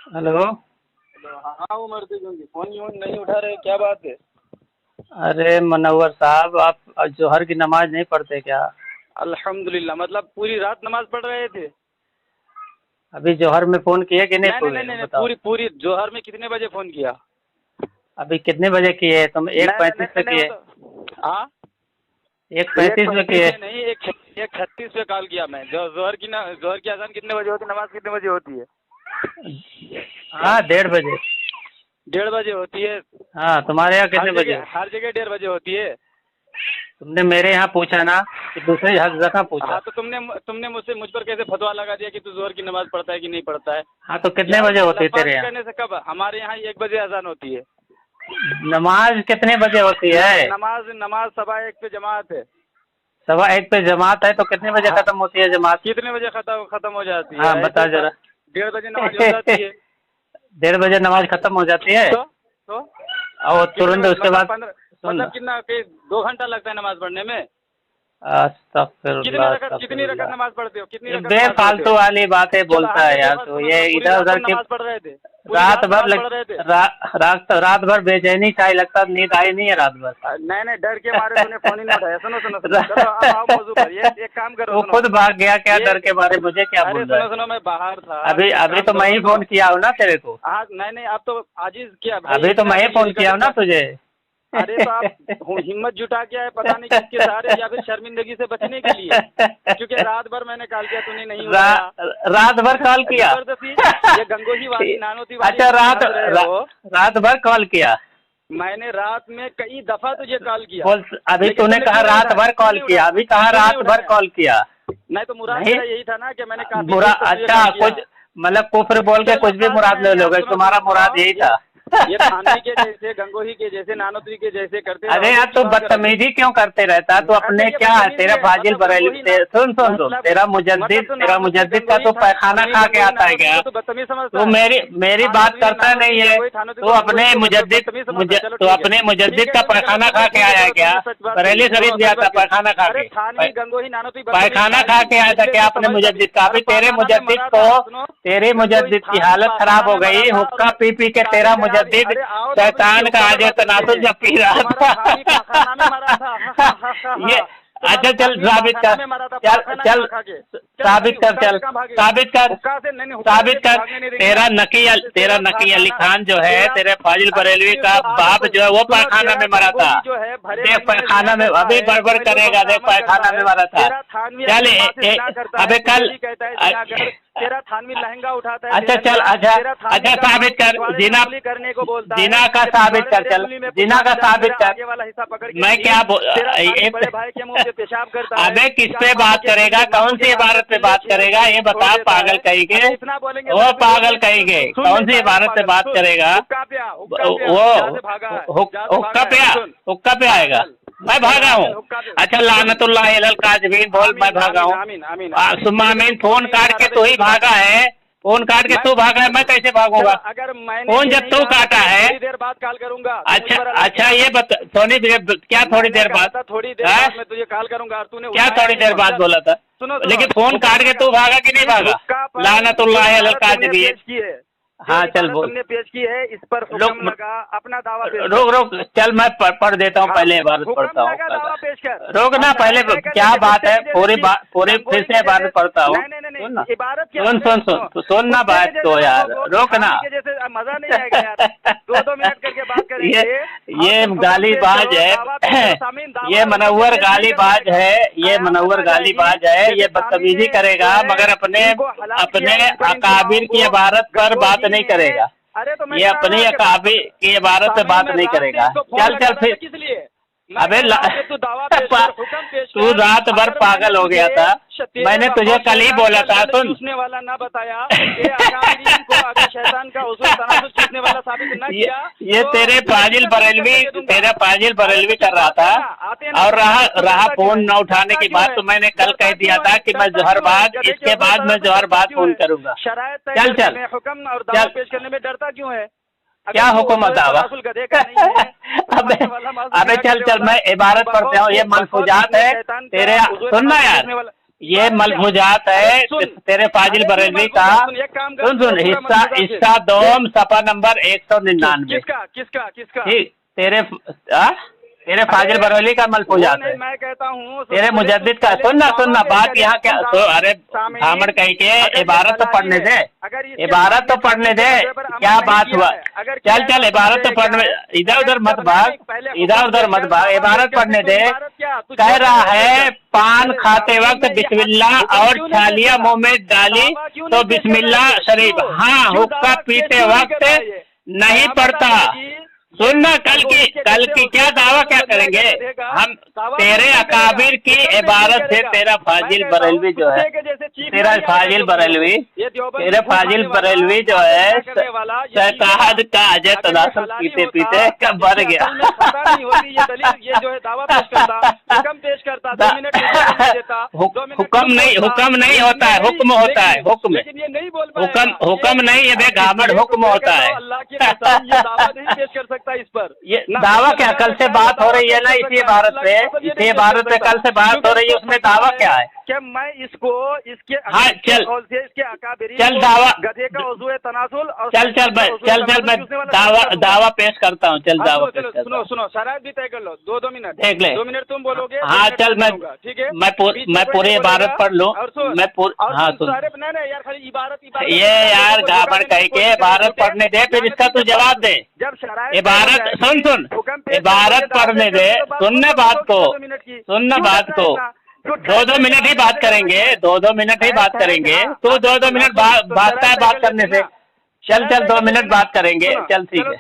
Hello. हाँ उमर से क्योंकि फोन यून नहीं उठा रहे, क्या बात है? अरे मनव्वर साहब, आप जोहर की नमाज नहीं पढ़ते क्या? अल्हम्दुलिल्लाह, मतलब पूरी रात नमाज पढ़ रहे थे? अभी जोहर में फोन किए कि नहीं नहीं नहीं पूरे नहीं नहीं, बताओ। पूरी पूरी जोहर में कितने बजे फोन किया? अभी कितने बजे किए तुम? एक नहीं नहीं पैंतीस पे नहीं नहीं, किए। वो तो हाँ, एक एक पैंतीस पे 35 किए। पे नहीं, एक 36 पे कॉल किया मैं। जो जोहर की अजान कितने बजे होती है, नमाज कितने बजे होती है? हाँ, 1:30 बजे। 1:30 बजे होती है। हाँ, तुम्हारे यहाँ कितने बजे होती? हर जगह 1:30 बजे होती है। तुमने मेरे यहाँ पूछा ना कि दूसरे हर जगह पूछा। हाँ तो तुमने मुझ पर कैसे फतवा लगा दिया कि तू जोहर की नमाज पढ़ता है कि नहीं पढ़ता है? हाँ, तो कितने यार बजे होती है लफाज तेरे यहाँ? करने से कब? हमारे यहाँ 1 बजे अजान होती है। नमाज कितने बजे होती है? नमाज नमाज 1:15 पे जमात है। 1:15 पे जमात है, तो कितने बजे हाँ, खत्म होती है जमात? कितने बजे खत्म हो जाती है? हाँ, बता ऐसे जरा। 1:30 बजे नमाज हो जाती है। 1:30 बजे नमाज खत्म हो जाती है। तो और कितने तुरंत बजे, उसके बाद सुन। मतलब कितना 2 घंटा लगता है नमाज पढ़ने में? अस्तगफिरुल्लाह कितनी रकत अस्तगफिरुल्लाह। नमाज पढ़ते हो? कितनी ये रकत नमाज पढ़ते बेफालतू हो? वाली बातें चलो बोलता है आगे यार, देखो, तो सुनो ये सुनो, पूरी इधर रात उधर तुम की नमाज पढ़ रहे थे? पूरी रात रात भर नमाज पढ़ रहे थे? रात भर बेचैनी सा लगता, नींद आई नहीं है रात भर। नहीं नहीं, डर के मारे तूने फोन ही नहीं उठाया। सुनो सुनो सुनो, चलो अब आओ मौजू पर। ये एक काम करो, वो सुनो। खुद भाग गया क्या डर के मारे? मुझे क्या अरे बोल रहा सुनो है? सुनो, मैं बाहर था। अभी एक अभी काम तो मैं करो, ही सुनो। फोन किया हूँ ना तेरे को। आज नहीं नहीं, अब तो आजिज किया भाई, अभी तो इतना मैं ही जल्दी फोन किया हूँ ना रिकॉर्ड। तुझे। अरे तो आप हिम्मत जुटा के आए, पता नहीं किसके सहारे, या फिर शर्मिंदगी से बचने के लिए? क्योंकि रात भर मैंने कॉल किया, तूने नहीं उठाया। रात भर कॉल किया। जबरदस्ती ये गंगोही वाली, नानोती वाली अच्छा, बात समझ रहे हो? रात भर कॉल किया। मैंने रात में कई दफा तुझे कॉल किया। बोल, अभी लेकिन तूने तुमने कहा क्यों नहीं रात उठाया? भर क्यों कॉल नहीं किया, उठाया? अभी कहा क्यों नहीं रात भर उठाया? कॉल किया। नहीं तो मुराद नहीं, मेरा यही था ना कि मैंने काफी बुरा, देर तक तुझे अच्छा कॉल किया। कुछ मतलब कुफ्र बोल के चल कुछ भी लफाज मुराद ले नहीं, आप लोगे, सुनो तुम्हारा सुनो मुराद सुनो, यही था। ये थानवी के जैसे, गंगोही के जैसे, नानोत्री के जैसे करते अरे रहोगे यार, तो तू बात करोगे। बदतमीजी क्यों करते रहता? तू अच्छा, अपने ये क्या है, बदतमीजी तेरा है, फाजिल मतलब बरेलवी गंगोही ना, सुन सुन सुन, मतलब तेरा मतलब तो नानोत्री मुजद्दिद का गंगोही तू पैखाना थानवी खा के गंगोही आता है नानोत्री क्या? को तो बदतमीज समझता तू है। मेरी बात थानवी करता नानोत्री नहीं है। गंगोही थानोत्री तू को गंगोही अपने को मुजद्दिद बदतमीज समझता है। चलो तू ठीक है, अपने मुजद्दिद ठीक का है, चलो पैखाना ठीक खा है, के ठीक है, आया है चलो क्या? तुमने सच बात बरेली कही। सुनो, शरीफ गया सच था बात कही। पैखाना खा अरे के। थानवी गंगोही नानोत्री पैखाना खा के आया था क्या अपने मुजद्दिद का? अभी तेरे मुजद्दिद को, तेरे मुजद्दिद की हालत खराब हो गई, हुक्का पी पी के तेरा मुजद्दिद अरे आओ तो अब इसकी शैतान का हुक्का पर आज बात करते तनासुर हैं। जब पी रहा तुम्हारा था। थानवी पाखाना में मरा था। ये तुम्हारा अच्छा, चल थानवी साबित पाखाना कर। में मरा था, चल पाखाना चल खा खा के। साबित कर, चल साबित कर, हुक्का से नहीं, हुक्का साबित से तो कर। भागने नहीं देंगे ना। तेरा नकी अली खान जो है, तेरे फाजिल अरे बरेलवी फिर का तो आगे बाप तो जो है, वो सुनो, पैखाना तेरा में मरा था। गंगोही जो है भरे देख महीने में पैखाना जिना में करता अभी है, गड़बड़ पहले करेगा, रोजा देख अमल करता पैखाना में है। मरा था। तेरा थानवी चल अपनी माँ से जिना करता है, अबे तुझे कल भी कहता है जिना कर। तेरा थानवी लहंगा उठाता है अच्छा दुल्हन चल, का। अच्छा तेरा थानवी अच्छा का साबित बाप कर। पिछवाड़े में जीना उंगली करने को बोलता है जीना का कि साबित पिछवाड़े कर, मेरे चल उंगली में जीना का पुछवाड़े डाल, साबित मेरा कर। आगे वाला हिस्सा पकड़ के मैं खींच। क्या तेरा थानवी एक बड़े भाई के मुंह पे पेशाब करता है। अबे किस चार पे मामू बात के करेगा? खुले मामू कौन के सी हाथ में इबारत पे पीले बात छील करेगा? के ये छोड़ बता देता पागल है। कहेंगे। अरे इतना बोलेंगे वो तो फिर पागल कहेंगे, सुन कौन नहीं सी पाएगा इबारत पे पागल। बात सुन, करेगा? हुक्का पे आ, हुक्का पे आ, वो जहाँ से भागा है, जहाँ से हुक्का भागा पे है, आ, सुन। हुक्का पे हाँ आएगा। चल मैं चल, भागा हाँ हूँ। चल, हुक्का पे अच्छा, सुन। लानतुल्लाह अलल काज़िबीन बोल, मैं आमीन भागा आमीन हूँ। आमीन आमीन आमीन। सुम्मा लेकिन आमीन। तू फोन फोन नहीं काट उठा के रहा था, तू ही इसकी बात भागा है। फोन काट के मैं तू भागा है, मैं कैसे चलो, भागूंगा? अगर मैंने फोन ये जब नहीं तू कहा था काटा कि मैं है। थोड़ी देर बाद कॉल करूंगा, तो मुझ अच्छा पर अलार्म अच्छा, क्यों? ये थोड़ी देर क्या? थोड़ी मैंने देर कहा बाद? था थोड़ी देर हैं? बाद मैं तुझे कॉल करूंगा और तूने क्या उठाया थोड़ी नहीं देर फोन। बाद चल बोला था? सुनो सुनो, लेकिन फोन काट के तू भागा कि नहीं इस भागा? हुक्का पर जो लानतुल्लाह अलल इबारत तुमने काज़िबीन। पेश की है, जो हाँ चल इबारत बोल। तुमने पेश की है, इस पर हुक्म लोग लगा, अपना दावा पेश कर। रोक रोक, चल मैं पढ़ देता हूँ, हाँ, पहले इबारत पढ़ता हुक्म हूँ। लगा, दावा पेश कर। रोक और ना, पहले लड़ाई तय कर क्या लेंगे, बात गुस्से है, के जैसे पूरी फिर गंगोही से के इबारत जैसे। पढ़ता हूँ। नहीं नहीं नहीं सुन नहीं, ना, इबारत क्या? सुन सुन सुन सुन ना, गुस्से बात के जैसे तो मत यार, बोलो, रोक ना। थानवी के जैसे मजा नहीं आएगा यार। 2-2 मिनट करके बात ये करेंगे। और ये तुम हुक्म पेश गालीबाज करो, दावा पेश है। करो, सामीन दावा ये हुक्म पे मनव्वर पेश नहीं करना गालीबाज है, ये कयामत मनव्वर आ जाएगी। गालीबाज है, जैसे ये सामी बदतमीजी ने जो करेगा, है मगर अपने इनको हलाल किया अपने है, इन पर अकाबिर इंतजामों की को, इबारत पर बात गंगोही नहीं ने। करेगा। अरे तो मैं ये कह अपनी रहा हूँ कि बात अकाबिर की इबारत पे सामीन, बात मैं नहीं रात से करेगा। इसको फोन चल लगा चल रहा था, फिर। किस लिए? मैं अबे कह रहा हूँ कि तू दावा पेश कर, हुक्म पेश तू कर। रात भर अगर मैंने पागल हो गया था। तेरे मैंने बाप तुझे और कल ही शैतान बोला का था। लड़ सुन, चूसने वाला ना बताया, तेरे अकाबरीन को अगर शैतान का उसूल तनासुल चूसने वाला साबित न किया, ये तो तेरे मैं फाजिल तुझे कबूल बरेलवी, करके दे दूंगा। तेरा फाजिल अरे बरेलवी तो कर रहा आते था। ना, आते ना, और तो रहा डरता क्यों फोन है? न उठाने डरता की क्यों बात, है? तो मैंने कल डरता कह दिया क्यों था है? कि मैं डरता जोहर क्यों है? बाद, गधे के इसके ऊपर बाद मैं सर जोहर डरता बाद क्यों फोन है? करूंगा। शरायत तय चल करने चल में, हुक्म और दावा चल, पेश करने में डरता क्यों है? क्या अगर तू हुक्म उसूल दावा? तनासुल गधे का नहीं है, अबे मारने वाला, मांस अबे सीधा चल करने चल, वाला, मैं इबारत पढ़ते हूँ। ये बकौल मनसूजात अपने है शैतान का तेरे। उसूल सुनना तनासुल यार, चूसने वाला। ये मलफूजात है तेरे फाजिल बरेलवी का। सुन हिस्सा दोम सफा नंबर 199। किसका ठीक, तेरे फाजिल बरेलवी का मलफूजात है। मैं कहता हूँ तेरे मुजद्दिद का। सुनना बात यहाँ क्या तो, अरे धामड़ कहीं के इबारत तो पढ़ने दे, इबारत तो पढ़ने दे। क्या बात हुआ? चल इबारत तो पढ़ने, इधर उधर मत भाग, इबारत पढ़ने दे। कह रहा है पान खाते वक्त बिस्मिल्लाह और छालियां मुंह में डाली तो बिस्मिल्लाह शरीफ। हाँ, हुक्का पीते वक्त नहीं पड़ता। सुनना, कल की क्या दावा क्या करेंगे हम? तेरे अकाबिर की इबारत से तेरा फाजिल बरेलवी जो है, तेरा फाजिल बरेलवी जो है शहकाहद का अजय तनासुल पीते पीते कब बढ़ गया। हुक्म नहीं होता है, हुक्म होता है। हुक्म नहीं है घामड़, हुक्म होता है। इस पर ये दावा क्या? कल से बात हो रही है ना इसी इबारत पे, कल से बात हो रही है, उसमें दावा क्या है? क्या मैं इसके हाँ चल दावा गधे का उज़्व तनाजुल और चल मैं दावा पेश करता हूँ। चल दावा पेश करता हूँ। सुनो शराब भी तय कर लो। 2 मिनट देख ले। 2 मिनट तुम बोलोगे। हाँ चल ठीक है, मैं पूरी इबारत पढ़ लूँ। मैं हाँ सुन यार खाली इबारत ये यार घाबड़ कह के इबारत पढ़ने दे, फिर इसका तू जवाब दे। जब इबारत सुन इबारत पढ़ने दे। सुनना बात को 2 मिनट ही बात करेंगे, 2 मिनट ही बात करेंगे। तू 2 मिनट भागता है बात करने से। चल 2 मिनट बात करेंगे। चल ठीक है,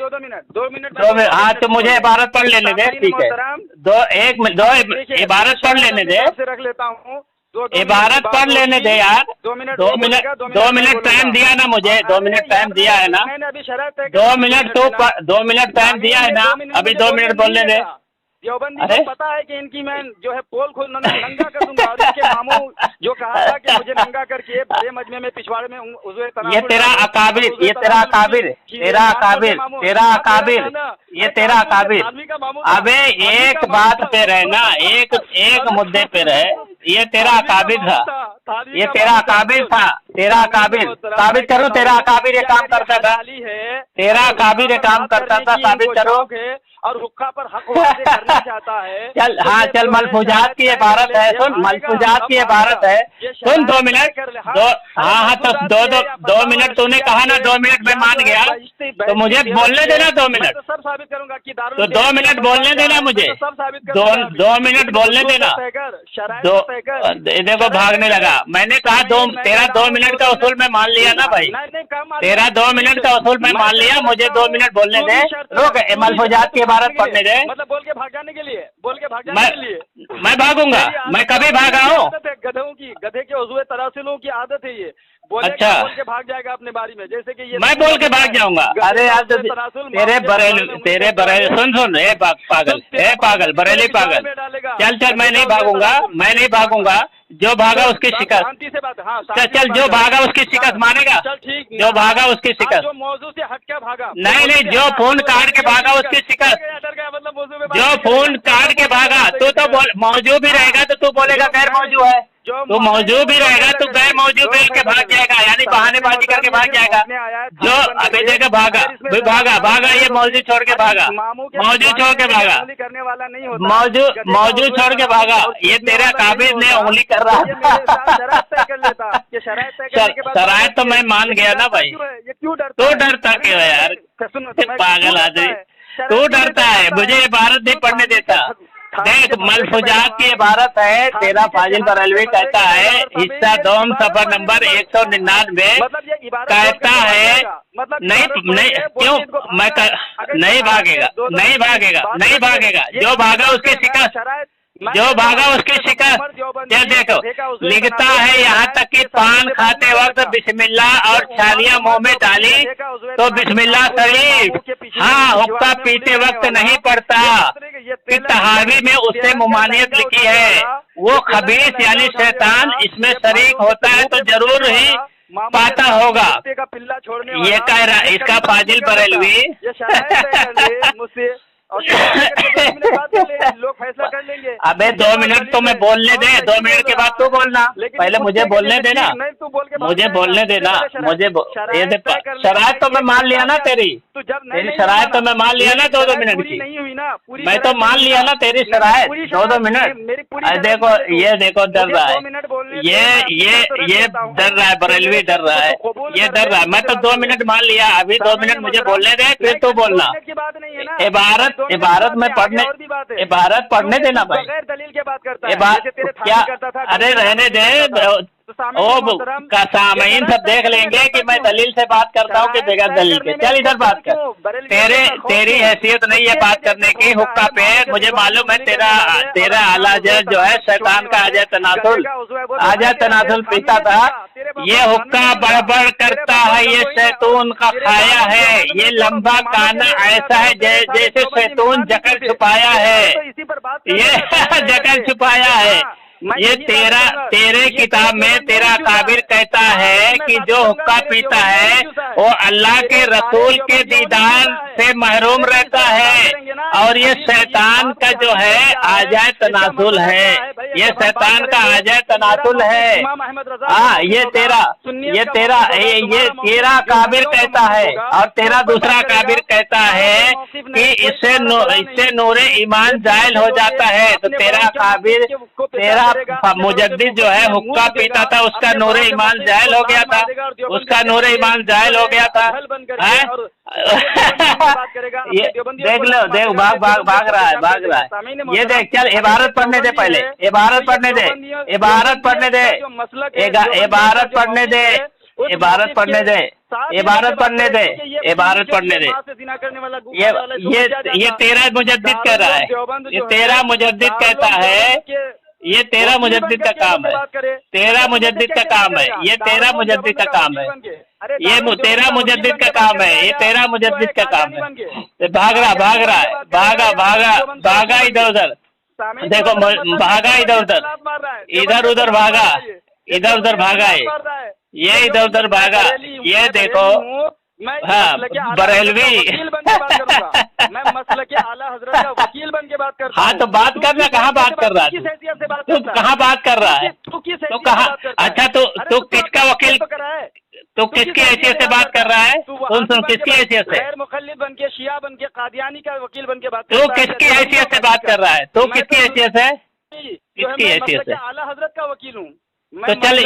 2 मिनट। हाँ तो मुझे इबारत पढ़ लेने दे। ठीक है, 2 इबारत पढ़ लेने दे। रख लेता हूँ, इबारत पढ़ लेने दे यार। 2 मिनट टाइम दिया ना मुझे, 2 मिनट टाइम दिया है ना। 2 मिनट टाइम दिया है ना, अभी 2 मिनट बोलने दे। देवबंदी को पता है कि इनकी मैं जो है पोल खोल नंगा कर दूंगा। और इसके मामू जो कहा था कि मुझे नंगा करके बड़े मजमे में पिछवाड़े में ये तेरा अकाबिर अबे एक बात पे रहना, एक मुद्दे पे रहे। ये तेरा अकाबिर था, ये तेरा अकाबिर था। तेरा अकाबिर साबित करो, तेरा अकाबिर ये काम करता था। तेरा अकाबिर ये काम करता था, साबित करो। और हुक्का पर हक वादे करना चाहता है। चल हाँ चल, मलफूजात की इबारत है। सुन, मलफूजात की इबारत है। सुन 2 मिनट हाँ तो 2 मिनट तूने कहा ना, 2 मिनट में मान गया तो मुझे बोलने देना 2 मिनट। सब साबित करूंगा कि तो 2 मिनट बोलने देना मुझे। 2 मिनट बोलने देना। देखो भागने लगा। मैंने कहा तेरा 2 मिनट का उसूल मैं मान लिया ना भाई। तेरा 2 मिनट का उसूल मैं मान लिया, मुझे 2 मिनट बोलने दे। रुक, मलफूजात की इबारत पढ़ने दे। मतलब बोल के भाग जाने के लिए मैं भागूंगा? मैं कभी भागा हूँ? गधे के उज़्व तनासुलों की आदत है ये। अच्छा, बोल के भाग जाएगा अपने बारी में, जैसे कि ये मैं बोल के भाग जाऊंगा। अरे यार तेरे बरेली सुन पागल बरेली पागल। चल मैं नहीं भागूंगा। जो भागा उसकी शिकस्त। चल जो भागा उसकी शिकस्त मानेगा? जो भागा उसकी शिकस्त। जो मौजू से हट के भागा। नहीं, जो फोन काट के भागा उसकी शिकस्त। जो फोन काट के भागा तो मौजू भी रहेगा तो तू बोलेगा गैर मौजू है। तो मौजू भी रहेगा तो गैर मौजू बोल के भाग जाएगा, यानी बहानेबाजी करके भाग जाएगा। जो अभी देखा भागा ये मौजू छोड़ के भागा, मौजू छोड़ के भागा, मौजू छोड़ के भागा। ये तेरा काबिज ने उंगली कर रहा था। शरायत तो मैं मान गया ना भाई। तू डरता क्यों यार? पागल आदमी, तू डरता है। मुझे इबारत नहीं पढ़ने देता। देख, मलफूजात की इबारत है। तेरा फाजिल बरेलवी कहता है हिस्सा 2 सफा नंबर 199 कहता है नहीं क्यों? मैं नहीं भागेगा। जो भागा उसकी शिकस्त। क्या देखो लिखता है यहाँ तक कि पान खाते वक्त बिस्मिल्लाह और छालियां मुंह में डाली तो बिस्मिल्लाह शरीफ। हाँ, हुक्का पीते वक्त नहीं पड़ता। कि तहावी में उससे मुमानियत लिखी है। वो खबीस यानी शैतान इसमें शरीक होता है तो जरूर ही पाता होगा। ये कह रहा इसका फाजिल बरेलवी और 2 मिनट बाद कर लेंगे, लोग फैसला कर लेंगे। अबे 2 मिनट तो मैं बोलने दे, 2 मिनट के बाद तू बोलना, पहले मुझे बोलने देना, मुझे बोलने देना, ये दे शरायत तो मैं मान लिया ना तेरी शरायत तो मैं मान लिया ना 2-2 मिनट की, नहीं हुई ना पूरी, मैं तो मान लिया ना तेरी शरायत 2-2 मिनट। देखो ये देखो डर रहा है, ये डर रहा है, बरेलवी डर रहा है, ये डर रहा है। मैं तो 2 मिनट मान लिया, अभी 2 मिनट मुझे बोलने दे, फिर तू बोलना। इबारत में पढ़ने, इबारत पढ़ने देना भाई, दलील के बात करता है क्या? अरे रहने दे, ओ सामीन सब देख लेंगे कि मैं दलील से बात करता हूँ कि बगैर दलील के। चल इधर बात कर, तेरी हैसियत नहीं है बात करने की। हुक्का पे मुझे मालूम है तेरा आला जो है शैतान का आजा तनासुल पीता था। ये हुक्का बड़बड़ करता है, ये शैतून का खाया है, ये लंबा काना ऐसा है जैसे शैतून जकड़ छुपाया है, ये जकड़ छुपाया है। ये तेरे किताब में तेरा काबिर कहता है कि जो हुक्का पीता है वो अल्लाह के रसूल के दीदार से महरूम रहता है, और ये शैतान का जो है आजाए तनासुल है, ये शैतान का आजाए तनासुल है। हाँ ये तेरा काबिर कहता है, और तेरा दूसरा काबिर कहता है कि इससे नूरे ईमान जायल हो जाता है। तो तेरा काबिर, तेरा मुजद्दिद जो है हुक्का पीता था, उसका नूरे ईमान जायल हो गया था, उसका नूरे ईमान जायल हो गया था। ये देख लो, देख भाग रहा है। ये देख, चल इबारत पढ़ने दे, पहले इबारत पढ़ने दे, इबारत पढ़ने दे, इबारत पढ़ने दे, इबारत पढ़ने दे, इबारत पढ़ने दे, इबारत पढ़ने दे। ये तेरा मुजद्दिद कह रहा है, ये तेरा मुजद्दिद कहता है, ये तेरा मुजद्दिद का काम है, तेरा मुजद्दिद का काम है, ये तेरा मुजद्दिद का काम है, ये तेरा मुजद्दिद का काम है, ये तेरा मुजद्दिद का काम है। भाग रहा है, भागा इधर उधर, देखो भागा इधर उधर भागा, इधर उधर भागा है, ये इधर उधर भागा, ये देखो। हाँ बरेलवी मैं मसले के आला हजरत का वकील बन के बात करता हूँ। हाँ तो बात करना, कहाँ बात कर रहा है तू, कहाँ बात कर रहा है तू, कहाँ? अच्छा तू किसका वकील, तो किसकी हैसियत से बात कर रहा है? सुन किसकी हैसियत से? मुखल्लिद बन के, शिया बन के, कादियानी का वकील बन के बात। तू किसकी हैसियत से बात कर रहा है? तू किसकी हैसियत है? किसकी हैसियत से? आला हजरत का वकील हूँ। तो चल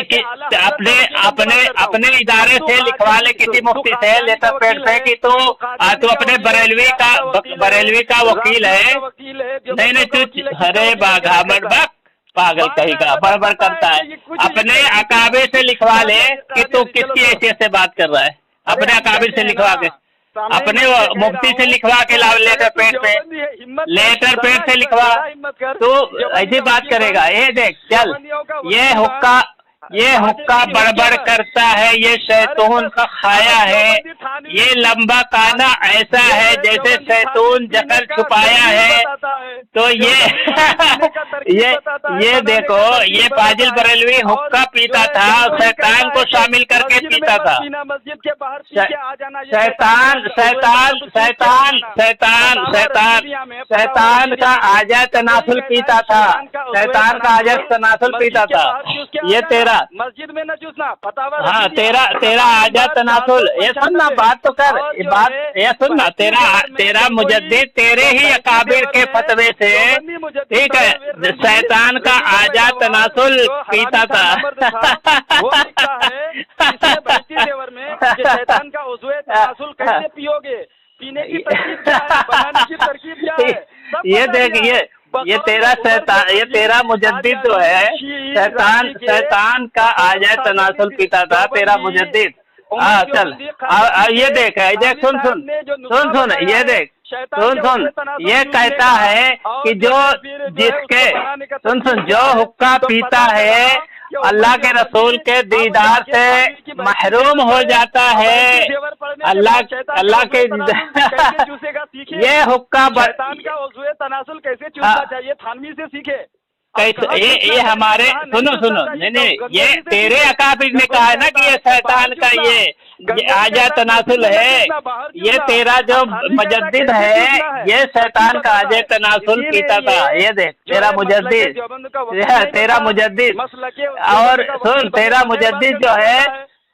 अपने इदारे से लिखवा ले, किसी मुफ्ती से लेटर पेड पे कि तू अपने बरेलवी का वकील है। नहीं तू, अरे बाघामड़ पागल कहीं का बड़बड़ करता है। अपने अकाबिर से लिखवा ले कि तू किसकी हैसियत से बात कर रहा है, अपने अकाबिर से लिखवा के, अपने मुफ्ती से लिखवा के लाओ, लेटर पेड से लिखवा। तो ऐसी बात करेगा? ये देख, चल ये हुक्का बड़बड़ करता है, ये शैतून का खाया है, ये लंबा काना ऐसा है जैसे शैतून जकड़ छुपाया है। तो ये देखो, ये फाजिल बरेलवी हुक्का पीता था, शैतान को शामिल करके पीता था। शैतान का आजा तनासुल पीता था, शैतान का आजा तनासुल पीता था। ये तेरा मस्जिद में न चूसना, फतावा। हाँ तेरा आजा तनासुल। ये सुनना, बात तो कर, ये सुनना, तेरा मुजद्दिद तेरे ही अकाबिर के फतवे से, ठीक है, शैतान का आजा तनासुल पीता था। शैतान का उज़्वे तनासुल कैसे पियोगे? पीने की तरकीब क्या है? बनाने की तरकीब क्या है? ये देख, ये तेरा शैतान, ये तेरा मुजद्दिद जो है, शैतान का आजा तनासुल पीता था तेरा मुजद्दिद। हाँ चल, ये देख, सुन, ये देख, सुन, ये कहता है कि जो हुक्का पीता है अल्लाह के रसूल के दीदार से महरूम हो जाता है। अल्लाह के ये हुक्का शैतान का उज़्वे तनासुल कैसे चूसना चाहिए, थानवी से सीखे। कैसे ये हमारे सुनो नहीं ये तेरे अकाबिर ने कहा है ना कि ये शैतान का ये आजा तनासुल है, ये तेरा जो मुजद्दिद है ये शैतान का आजा तनासुल पीता था। ये देख तेरा मुजद्दिद, तेरा मुजद्दिद, और सुन तेरा मुजद्दिद जो है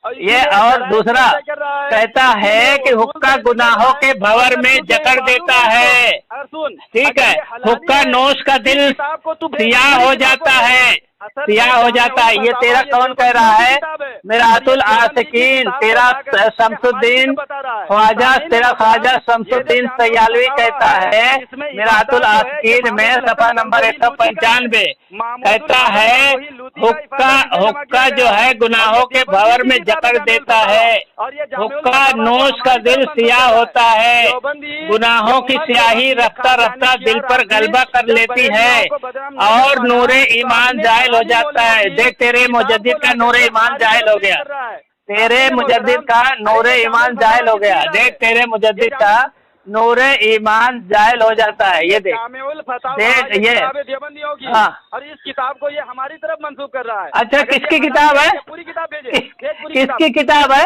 ये, और दूसरा कहता है कि हुक्का गुनाहों के भंवर में जकड़ देता है, ठीक है, हुक्का नोश का दिल सियाह हो जाता है, सियाह हो जाता है। ये तेरा कौन कह रहा है? मिरातुल आशिकीन, तेरा शमसुद्दीन ख्वाजा, तेरा ख्वाजा शमसुद्दीन सयालवी कहता है मिरातुल आशिकीन में सफा नंबर 195 कहता है हुक्का जो है गुनाहों के भंवर में जकड़ देता है, हुक्का नोश का दिल सियाह होता है, गुनाहों की स्याही रफ्ता रफ्ता दिल पर गलबा कर लेती है और नूरे ईमान जाहिल हो जाता है। देख तेरे मुजद्दिद का नूरे ईमान जाहिल हो गया, तेरे मुजद्दिद का नूरे ईमान जाहिल हो गया। देख तेरे मुजद्दिद का नूरे ईमान जाहिल हो जाता है। ये देख ये हाँ, और इस किताब को ये हमारी तरफ मंसूब कर रहा है। अच्छा किसकी किताब है? पूरी किताब भेजे, किसकी किताब है?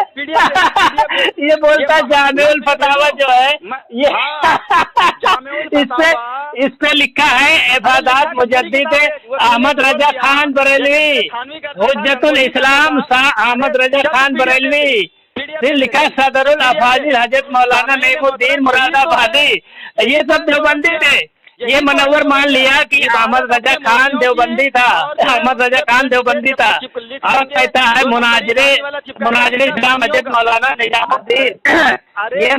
ये बोलता है जामिउल फतावा जो है ये इस पे लिखा है इबादत मुजद्दिद अहमद रजा खान बरेलवी, हुज्जतुल इस्लाम शाह अहमद रजा खान बरेलवी। फिर लिखा सदरुल अफाजिल हजरत मौलाना नईमुद्दीन मुरादाबादी। ये सब देवबंदी थे। ये मनव्वर मान लिया कि अहमद रजा खान देवबंदी था, अहमद रजा खान देवबंदी था, और कहता है मुनाजरे इस्लाम हजरत मौलाना निजामुद्दीन। ये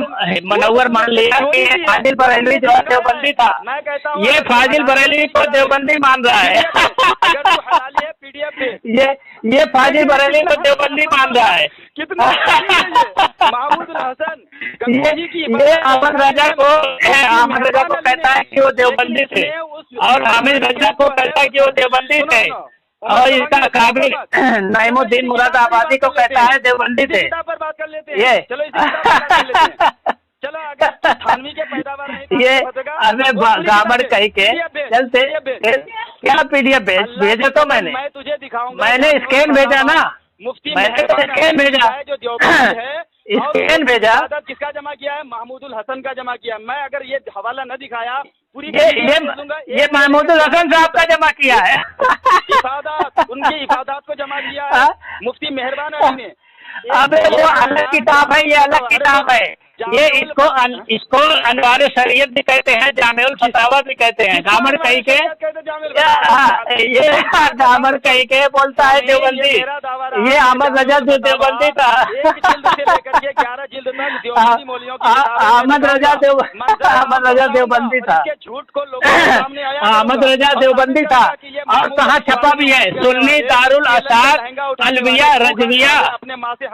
मनव्वर मान लिया कि फाजिल बरेलवी जो देवबंदी था, ये फाजिल बरेलवी को देवबंदी मान रहा है। ये फाजिल बरेलवी को देवबंदी मान रहा है। कितना महमूदुल हसन ये अहमद रजा को कहता है कि वो देवबंदी थे, और हामिद रजा को कहता है कि वो देवबंदी थे, और इसका काबिल नईमुद्दीन मुरादाबादी को कहता है देवबंदी थे। पर बात कर लेते हैं, ये चलो अगर थानवी के पैदावार नहीं ये अबे गामड़ कही के चलते क्या पीडीएफ भेजा तो मैं तुझे दिखाऊंगा, मैंने स्कैन भेजा ना, मुफ्ती मैंने स्कैन भेजा, जो देवबंदी है स्कैन भेजा। किसका जमा किया है? महमूदुल हसन का जमा किया। मैं अगर ये हवाला न दिखाया पूरी ये महमूदुल हसन साहब का जमा किया है। इफादात, उनकी इफादात को जमा किया है मुफ्ती मेहरबान अली ने। अबे वो अलग किताब है, ये अलग किताब है। ये इसको अनवार शरीयत भी कहते हैं, जामिउल फतावा भी कहते हैं। गामड़ कही के ये गामड़ कही के बोलता है देवबंदी, ये अहमद रजा जो देवबंदी था। अहमद रजा देवबंदी था, अहमद रजा देवबंदी था। और कहाँ छपा भी है? सुन्नी दारुल असाद अलविया रजविया,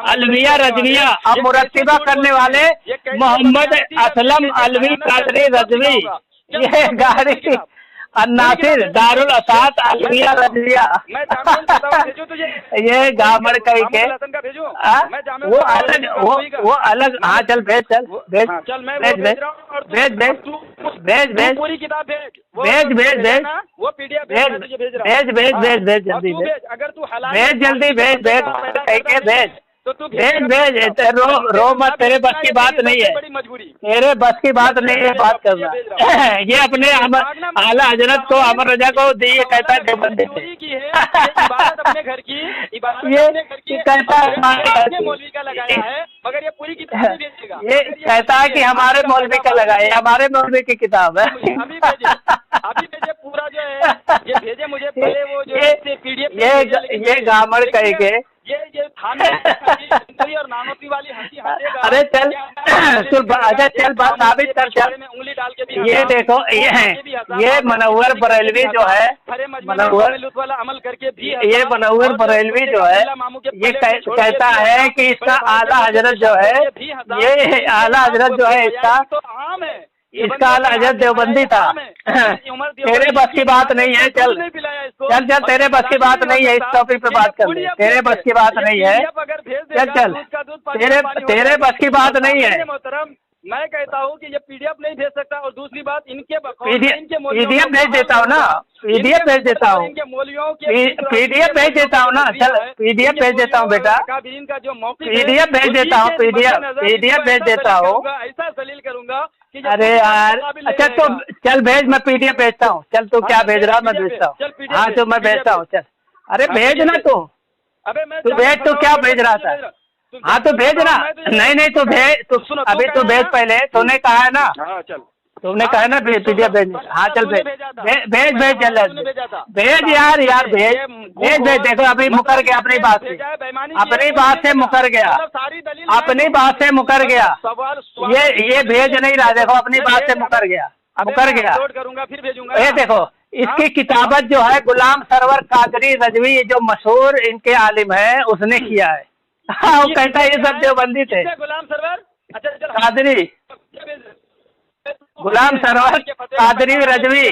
अलविया रजविया। अब मुरत्तिबा करने वाले मोहम्मद असलम अलवी कादरी रजवी, ये गाड़ी अन्नासिर दारुल असाद अलविया रजविया। ये गामड़ कही के वो अलग। हाँ चल भेज, चल भेज पूरी किताब भेज वो पीडीएफ भेज जल्दी अगर तू भेज जल्दी भेज कही के भेज भेज। रो मत, तेरे बस की बात नहीं है, तेरे बस की बात नहीं है बात करना। ये अपने आला हजरत को अमर रजा को दिए, कहता है देवबंदी थे। ये कहता है मौलवी का लगाया है, मगर ये पूरी किताब ये कहता है कि हमारे मौलवी का लगाया, हमारे मौलवी की किताब है। अभी भेजे पूरा जो है ये भेजे मुझे पहले वो जो पीडीएफ। ये गामड़ कही के ये थाने और नानोती वाली हंसी हंसेगा। अरे चल अच्छा चल बात साबित कर, चल उंगली डाल के ये देखो ये मनव्वर बरेलवी जो है, मनव्वर अमल करके भी ये मनव्वर बरेलवी जो है ये कहता है कि इसका आला हजरत जो है, ये आला हजरत जो है इसका आला हजरत देवबंदी था। तेरे बस की बात नहीं है, चल तेरे बस की बात नहीं है, इस टॉपिक पे बात कर ले। तेरे बस की बात नहीं है, चल तेरे बस की बात नहीं है। मैं कहता हूँ कि ये पीडीएफ नहीं भेज सकता, और दूसरी बात इनके पीडीएफ भेज देता हूँ ना, पीडीएफ भेज देता हूँ, इनके मौलवियों के पीडीएफ भेज देता हूँ ना, चल पीडीएफ भेज देता हूँ बेटा, का जो मौखिक पीडीएफ भेज देता हूँ, पीडीएफ भेज देता हूँ। ऐसा दलील करूंगा कि अरे यार, अच्छा तो चल भेज, मैं पीडीएफ भेजता हूँ, चल तू क्या भेज रहा मैं भेजता हूँ, हाँ तो मैं भेजता हूँ, चल अरे भेज ना तू, अबे मैं तू भेज, तू क्या भेज रहा था, हाँ तो भेज ना, नहीं नहीं तू भेज, तू अभी तू भेज पहले, तूने कहा है ना, हाँ चल, तुमने कहा ना पीडीएफ भेजने, हाँ चल भेज भेज भेज चल भेज यार भेज भेज भेज। देखो अभी मुकर गया अपनी बात से, अपनी बात से मुकर गया, अपनी बात से मुकर गया, ये भेज नहीं रहा, देखो अपनी बात से मुकर गया, मुकर गया। करूंगा फिर भेजूंगा। ये देखो इसकी किताबत जो है गुलाम सरवर कादरी रजवी, जो मशहूर इनके आलिम है, उसने किया है। हाँ वो कहता है ये सब देवबंदी थे। गुलाम सरवर, अच्छा कादरी, गुलाम सरवर कादरी रजवी,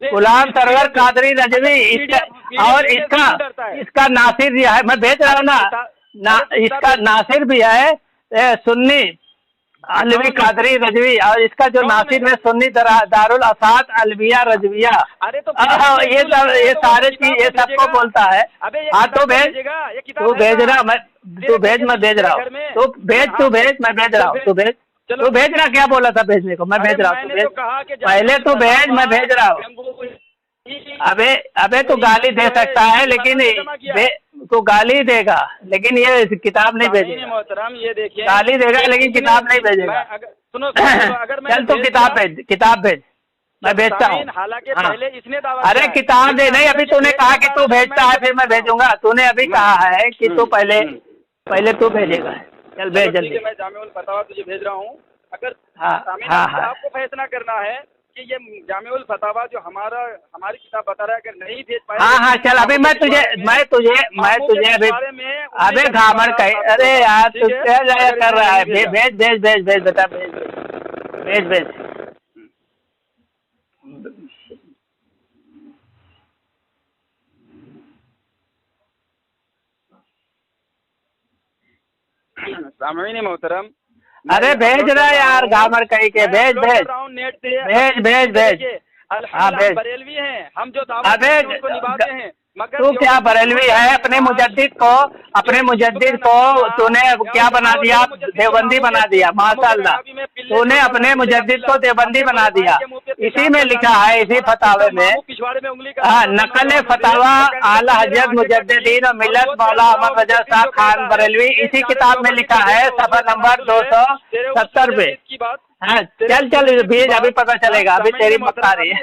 गुलाम सरवर कादरी रजवी, इसका और इसका नासिर भी है, मैं भेज रहा हूँ ना, इसका नासिर भी है सुन्नी अलवी कादरी रजवी, और इसका जो नासिर है सुन्नी दारुल असाद अलविया रजविया। अरे तो ये सारे चीज ये सबको बोलता है। हाँ तो भेज, तू भेज रहा, मैं तू भेज, मैं भेज रहा हूँ, तू भेज, तू भेज, मैं भेज रहा हूँ, तू भेज, तू भेजना क्या बोला था भेजने को, मैं भेज रहा हूँ, तू भेज, पहले तू भेज, मैं भेज रहा हूँ। अबे तू गाली दे सकता है, लेकिन तू गाली देगा, लेकिन ये किताब नहीं भेजेगा। मोहतरम ये देखिए, गाली देगा लेकिन किताब नहीं भेजेगा। सुनो अगर चल तू किताब भेज, किताब भेज, मैं भेजता हूँ। हालांकि हाँ। पहले इसने दावा, अरे किताब दे, नहीं अभी तूने कहा कि तू भेजता है फिर मैं भेजूंगा, तूने अभी कहा है कि तू पहले तू भेजेगा, चल भेज जल्दी। मैं जामिउल फतावा तुझे भेज रहा हूँ। अगर हाँ आपको फैसला करना है कि ये जामिउल फतावा जो हमारी किताब बता रहा है, अगर नहीं भेज पाए, हाँ चल अभी मैं तुझे अबे घामड़ कहीं, अरे यार तू क्या जाया कर रहा है, भेज भेज भेज भेज बेटा, भेज भेज भेज। सामईन मोहतरम, अरे भेज रहा यार घामड़ कहीं के, भेज भेज नेट से भेज भेज भेज। हाँ भेज। बरेलवी हैं हम, जो दावा उनको निभाते हैं, मगर तू क्या बरेलवी है, अपने मुजद्दिद को तूने क्या बना दिया, देवबंदी बना दिया, माशाअल्लाह, तूने अपने मुजद्दिद को देवबंदी बना दिया। इसी में लिखा है, इसी फतावे में, हाँ नकल फतावा आला हजरत मुजद्दिदीन और मिल्लत मौला अहमद रजा साहब खान बरेलवी, इसी किताब में लिखा है, सफा नंबर 270 पे। हाँ चल चल भेज, अभी पता चलेगा, अभी तेरी मत आ रही है।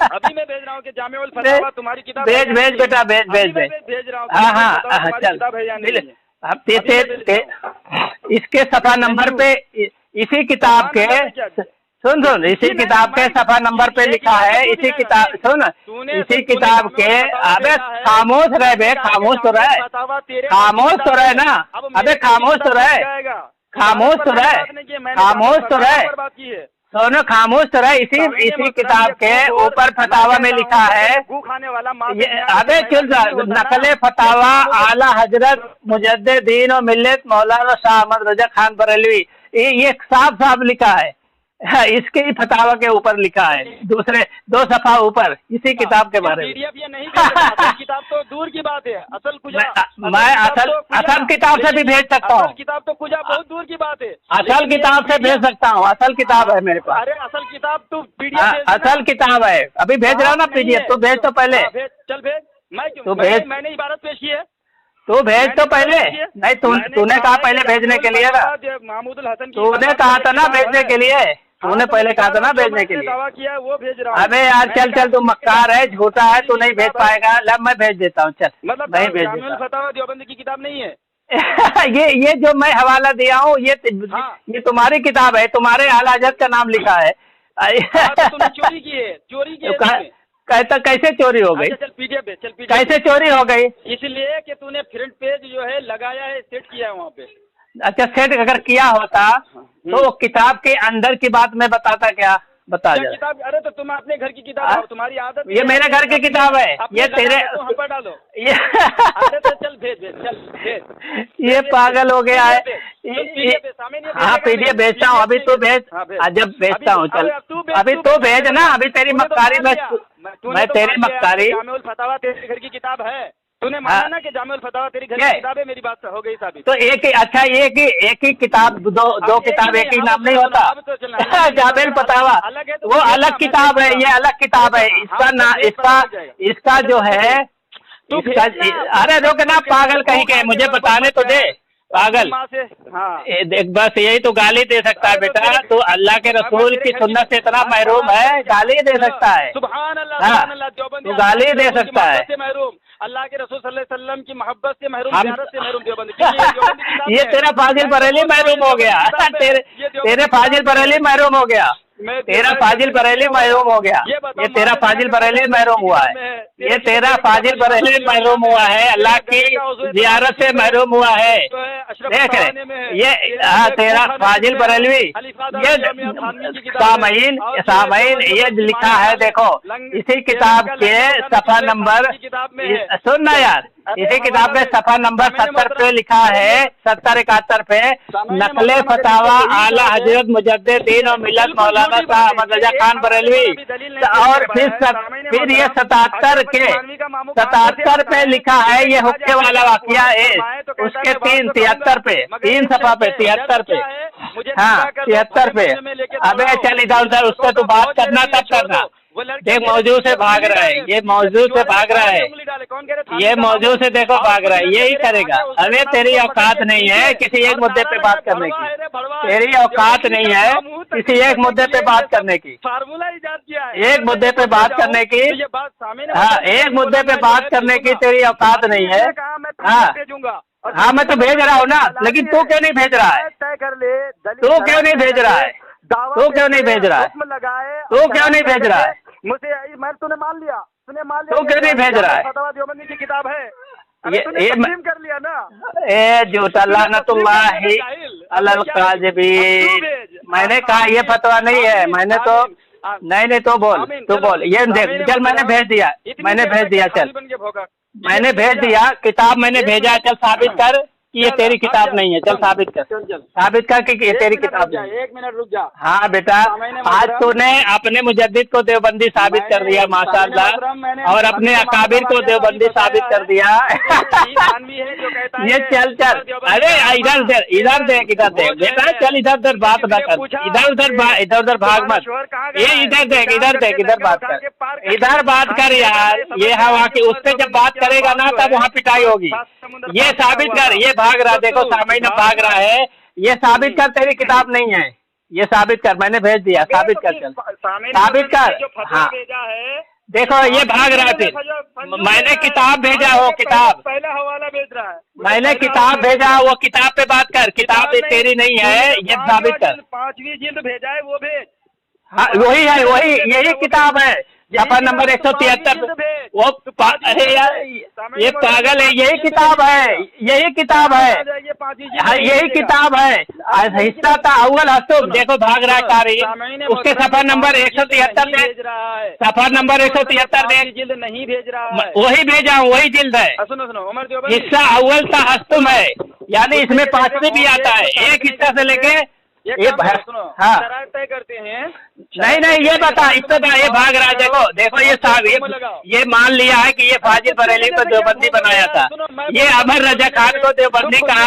अभी मैं भेज रहा हूँ कि जामिउल फतावा तुम्हारी किताब, भेज भेज बेटा, भेज भेज भेज रहा हूँ। हाँ चल, अब इसके सफा नंबर पे, इसी किताब के सुन इसी किताब के सफा नंबर पे लिखा है, इसी किताब सुन, इसी किताब के, अबे खामोश रहे बे, खामोश तो रहे, खामोश तो रहे ना, अबे खामोश तो रहे, खामोश तो रहे, खामोश तो रहे, सोनो खामोश तो रहे। इसी किताब के ऊपर फतावा में लिखा है, अबे चल नकले फतावा आला हजरत मुजद्दिदीन और मिल्लत मौलाना शाह अहमद रजा खान बरेलवी, ये साफ साफ लिखा है, इसके ही फतावा के ऊपर लिखा है, दूसरे 2 सफा ऊपर, इसी किताब के बारे में। ये नहीं किताब तो दूर की बात है, मैं असल किताब से भी भेज सकता हूँ, किताब तो कुछ बहुत दूर की बात है, असल किताब से भेज सकता हूँ, असल किताब है मेरे पास। अरे असल किताब तो पीडीएफ, असल किताब है, अभी भेज रहा हूँ ना पीडीएफ, तो भेज तो पहले, चल भेज, मैं तो भेज, मैंने इबारत पेश की है, तू भेज तो पहले, नहीं तूने कहा पहले भेजने के लिए ना, महमूदुल हसन, तूने कहा था ना भेजने के लिए, तूने पहले कहा था ना भेजने के लिए, दावा किया वो भेज रहा हूँ। अबे यार चल तू मक्कार है, झूठा है, तू नहीं भेज पाएगा, लब मैं भेज देता हूँ, चल मतलब नहीं भेज जामिउल फतावा देवबंदी की किताब नहीं है। ये जो मैं हवाला दिया हूँ, ये तुम्हारी किताब है, तुम्हारे आला हजरत का नाम लिखा है। तुमने चोरी की है, चोरी की है, कहता कैसे चोरी हो गई, चल पीडीएफ चल पीडीएफ, कैसे चोरी हो गई, इसलिए कि तूने फ्रंट पेज जो है लगाया है, सेट किया है वहाँ पे। अच्छा सेट अगर किया होता तो किताब के अंदर की बात मैं बताता क्या, बता क्या जा। किताब? अरे तो तुम अपने घर की किताब, तुम्हारी आदत ये मेरे घर की किताब है, ये तेरे हम पर डालो। ये अरे तो चल भेज चल भेज। ये पागल हो गया है। हाँ PDF भेजता हूँ, अभी तू भेज, जब भेजता हूँ चल, अभी तू भेज ना, अभी तेरी मक्कारी मैं तेरी मक्कारी। जामिउल फतावा तेरे घर की किताब है, तूने माना ना कि जामिउल फतावा तेरी घर की किताब है, मेरी बात हो गई साबित। तो एक ही, अच्छा एक ही किताब, दो किताब एक ही नाम नहीं होता। जामिउल फतावा वो अलग किताब है, ये अलग किताब है, इसका ना इसका जो है इसका, अरे रुक ना पागल कहीं के, मुझे बताने तो दे पागल। देख बस यही तो गाली दे सकता है बेटा, तू अल्लाह के रसूल की सुन्नत से इतना महरूम है, गाली दे सकता है। सुभान अल्लाह, तू गाली दे सकता है। अल्लाह के रसूल सल्लल्लाहु अलैहि वसल्लम की मोहब्बत से महरूम, ज़ियारत से महरूम देवबंदी। ये तेरा फाजिल बरेली महरूम हो गया, तेरे फाजिल बरेली महरूम हो गया, तेरा फाजिल बरेली महरूम हो गया, ये तेरा फाजिल बरेली महरूम हुआ है, ये तेरा फाजिल बरेली महरूम हुआ है, अल्लाह की ज़ियारत से महरूम हुआ है। देख ये तेरा फाजिल बरेलवी, ये सामईन ये लिखा है, देखो इसी किताब के सफा नंबर, सुन ना यार, इसी किताब के सफा नंबर 70 पे लिखा है, 70-71 पे, नकले फतावा आला हजरत मुजद्दिदीन और मिल्लत मौलाना शाह अहमद रजा खान बरेलवी, और फिर ये 77 पे लिखा है, ये हुक्के वाला वाकया है, उसके 73 पे, 3 सफा पे 73 पे, हाँ 73 पे। अबे चल इधर उधर, उससे तू बात करना तब करना। देख मौजू से भाग रहा है, ये मौजू से भाग रहा है, ये मौजू से देखो भाग रहा है, यही करेगा। अरे तेरी औकात नहीं है किसी एक मुद्दे पे बात करने की, तेरी औकात नहीं है किसी एक मुद्दे पे बात करने की, फार्मूला इजाद किया है, एक मुद्दे पे बात करने की, हाँ एक मुद्दे पे बात करने की तेरी औकात नहीं है। हाँ मैं तो भेज रहा हूँ ना, लेकिन तू क्यों नहीं भेज रहा है? तय कर ले, तू क्यों नहीं भेज रहा है? तू क्यों नहीं भेज रहा है? तू क्यों नहीं भेज रहा है? मुझे मैं तूने मान लिया तू क्यों नहीं भेज रहा है? फतवा देवबंदी की किताब है, ये तस्लीम कर लिया ना। ए झूठा लानतुल्लाहि अलल काज़िबीन, मैंने कहा ये फतवा नहीं है, मैंने तो नहीं तो बोल ये देख, चल मैंने भेज दिया, चल मैंने भेज दिया, किताब मैंने भेजा, चल साबित कर कि ये तेरी किताब नहीं है, चल साबित कर कि ये तेरी किताब नहीं है। 1 मिनट रुक जा। हाँ बेटा, आज तूने अपने मुजद्दिद को देवबंदी साबित कर दिया माशाअल्लाह, और अपने अकाबिर को देवबंदी साबित कर दिया। ये चल अरे इधर देख बेटा, चल इधर बात ना कर, इधर भाग मत, ये इधर देख इधर बात कर यार, ये हवा की उस पर जब बात करेगा ना तब वहाँ पिटाई होगी। ये साबित कर, ये भाग रहा, देखो सामईन भाग रहा है, ये साबित कर तेरी किताब नहीं है, ये साबित कर, मैंने भेज दिया, साबित कर, चल साबित कर। हाँ देखो ये भाग रहा है, फिर मैंने किताब भेजा, वो किताब पहला हवाला भेज रहा है, मैंने किताब भेजा, वो किताब पे बात कर, किताब तेरी नहीं है, ये साबित कर। 5वीं जिल्द भेजा है, वो भेज। हाँ वही है, वही यही किताब है, सफा नंबर 173। वो अरे यार ये पागल है, यही किताब है, यही किताब है, हाँ यही किताब है, हिस्सा था अव्वल हस्तुम, देखो भाग रहा है कारी, उसके सफा नंबर 173 दे, सफा नंबर 173 दे, जिल्द नहीं भेज रहा है, वही भेजा हूँ, वही जिल्द है, सुनो हिस्सा अव्वल था हस्तुम है, यानी इसमें 5वीं भी आता है, एक हिस्सा से लेके ये हाँ तय करते हैं। नहीं ये बता, इतना ये भाग रहा है, देखो ये साहब ये मान लिया है कि ये फाजिल बरेली को देवबंदी बनाया था, ये अमर रजा खान को देवबंदी कहा,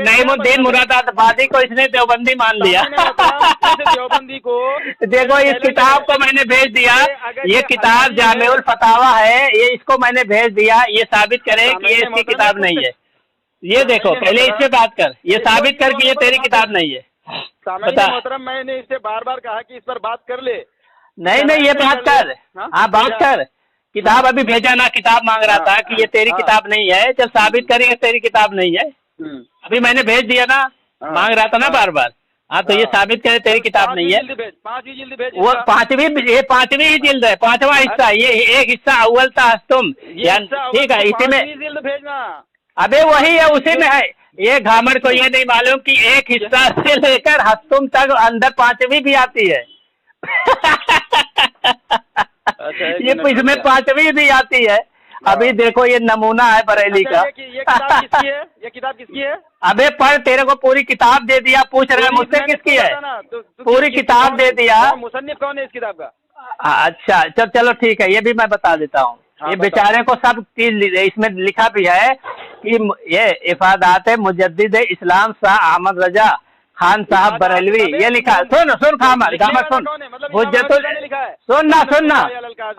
नईमुद्दीन मुरादाबादी को इसने देवबंदी मान लिया। देवबंदी को देखो इस किताब को मैंने भेज दिया, ये किताब जामिउल फतावा है, ये इसको मैंने भेज दिया, ये साबित करे कि ये इसकी किताब नहीं है। ये देखो पहले इससे बात कर, ये साबित कर कि ये तेरी किताब नहीं है। मोहतरम मैंने इससे बार कहा कि इस पर बात कर ले। नहीं ये बात कर, हाँ बात कर, किताब अभी भेजा ना, किताब मांग रहा था कि ये तेरी किताब नहीं है, चल साबित करेंगे तेरी किताब नहीं है, अभी मैंने भेज दिया ना, मांग रहा था ना बार। हाँ तो ये साबित करे तेरी किताब नहीं है, 5वीं जिल्द भेज, वो 5वीं ही जिल्द है, 5वां हिस्सा, ये एक हिस्सा अव्वल था हस्तुम, ठीक है, इसी में जिल्द भेजना। अबे वही है, उसी में है, ये घामर को ये नहीं मालूम कि एक हिस्सा से लेकर हस्तुम तक अंदर 5वीं भी आती है, अच्छा, ये इसमें पांचवी भी आती है। अभी देखो ये नमूना है बरेली का। ये किताब किसकी है? ये किताब किसकी है? अबे पढ़, तेरे को पूरी किताब दे दिया, पूछ रहे मुझसे किसकी है? पूरी किताब दे दिया। मुसन्निफ कौन है इस किताब का? अच्छा चलो ठीक है, ये भी मैं बता देता हूँ। ये बेचारे को सब चीज इसमें लिखा भी है कि ये इफादात मुजद्दिद इस्लाम शाह अहमद रजा खान साहब बरेलवी, ये लिखा। सुन खामर गामर सुन, हुज्जतुल, सुनना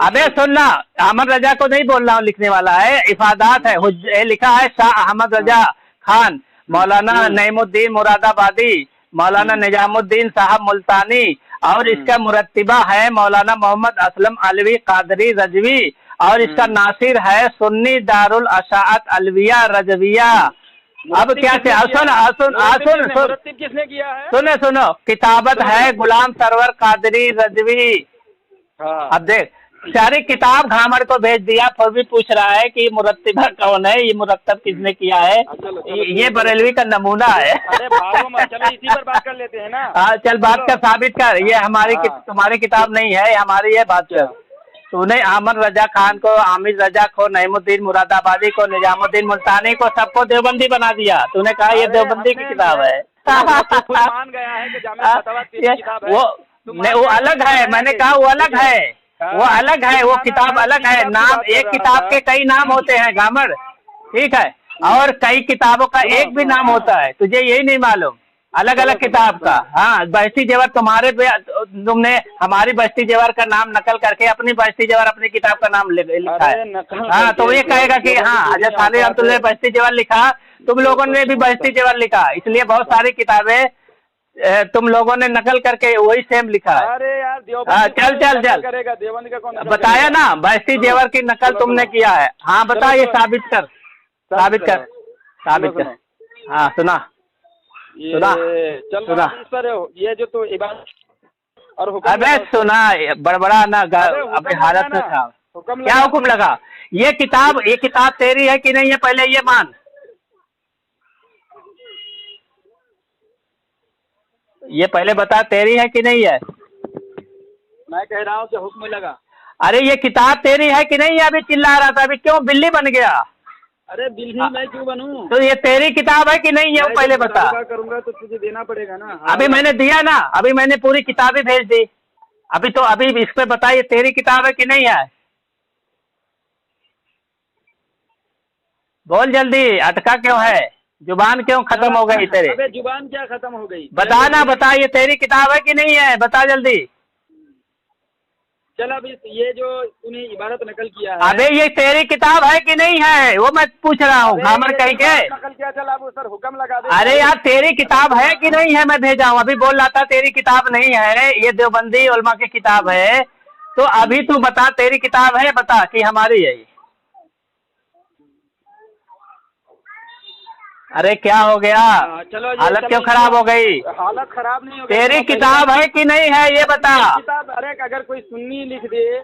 अबे सुनना, अहमद रजा को नहीं बोल रहा हूँ, लिखने वाला है इफादात है। ये लिखा है शाह अहमद रजा खान, मौलाना नईमुद्दीन मुरादाबादी, मौलाना निजामुद्दीन साहब मुल्तानी, और इसका मुरत्तिबा है मौलाना मोहम्मद असलम अलवी कादरी रजवी, और इसका नासिर है सुन्नी दारुल अशाअत अलविया रजविया। अब क्या किसने किया है? सुनो किताबत है गुलाम सरवर कादरी रजवी। अब देख, सारी किताब घामड़ को भेज दिया, फिर भी पूछ रहा है कि मुरत्तिबा कौन है, ये मुरत्तब किसने किया है? ये बरेलवी का नमूना है। अरे चलो इसी पर बात कर लेते हैं ना। हाँ चल बात कर, साबित कर। ये हमारी तुम्हारी किताब नहीं है, हमारी है। बात कर, तूने अहमद रजा खान को, आमिर रजा को, नईमुद्दीन मुरादाबादी को, निजामुद्दीन मुल्तानी को, सबको देवबंदी बना दिया। तूने कहा ये देवबंदी की किताब है। मान गया है कि जामिया फतवा की किताब है। वो अलग है, मैंने कहा वो अलग है, वो अलग है, वो किताब अलग है। नाम, एक किताब के कई नाम होते हैं गामर, ठीक है, और कई किताबों का एक भी नाम होता है, तुझे यही नहीं मालूम? अलग अलग किताब का। हाँ, बस्ती जेवर तुम्हारे पे, तुमने हमारी बस्ती जेवर का नाम नकल करके अपनी बस्ती जेवर अपनी किताब का नाम लिखा है। हाँ, तो ये कहेगा कि हाँ हजरत खालिद अब्दुल्लाह बस्ती जेवर लिखा, तुम लोगों ने भी बस्ती जेवर लिखा, इसलिए बहुत सारी किताबें तुम लोगों ने नकल करके वही सेम लिखा है। अरे यार चल करेगा देवबंदी का कौन? बताया ना, बस्ती जेवर की नकल तुमने किया है। हाँ बता, ये साबित कर। हाँ सुना सुना इस पर ये जो तो इबादत और हुक्म। अबे सुना, बड़बड़ा ना, अबे हालत में था। क्या हुक्म लगा? ये किताब तेरी है कि नहीं है, पहले ये मान। ये पहले बता, तेरी है कि नहीं है? मैं कह रहा हूँ कि हुक्म लगा। अरे ये किताब तेरी है कि नहीं है? अभी चिल्ला रहा था, अभी क्यों बिल्ली बन गया? अरे बिल्ली मैं क्यों बनूं? तो ये तेरी किताब है कि नहीं है, वो पहले बता। करूंगा तो तुझे देना पड़ेगा ना। अभी मैंने दिया ना, अभी मैंने पूरी किताबें भेज दी। अभी इस पे बता, ये तेरी किताब है कि नहीं है? बोल जल्दी, अटका क्यों है? जुबान क्यों खत्म हो गई तेरी? अबे जुबान क्या खत्म हो गई? बता ना, बता, ये तेरी किताब है कि नहीं है? बता जल्दी। चल अब ये जो तूने इबारत नकल किया है, अबे ये तेरी किताब है कि नहीं है, वो मैं पूछ रहा हूँ। घामर कहीं के नकल किया। चल अब उस पर हुक्म लगा दे। अरे यार तेरी किताब है कि नहीं है, मैं भेजा हूँ। अभी बोल रहा था तेरी किताब नहीं है, ये देवबंदी उलमा की किताब है। तो अभी तू बता, तेरी किताब है, बता कि हमारी है ये। अरे क्या हो गया? चलो हालत क्यों खराब हो गई? हालत खराब नहीं हो गई। तेरी किताब है कि नहीं है, ये बता। किताब, अरे अगर कोई सुन्नी लिख दे।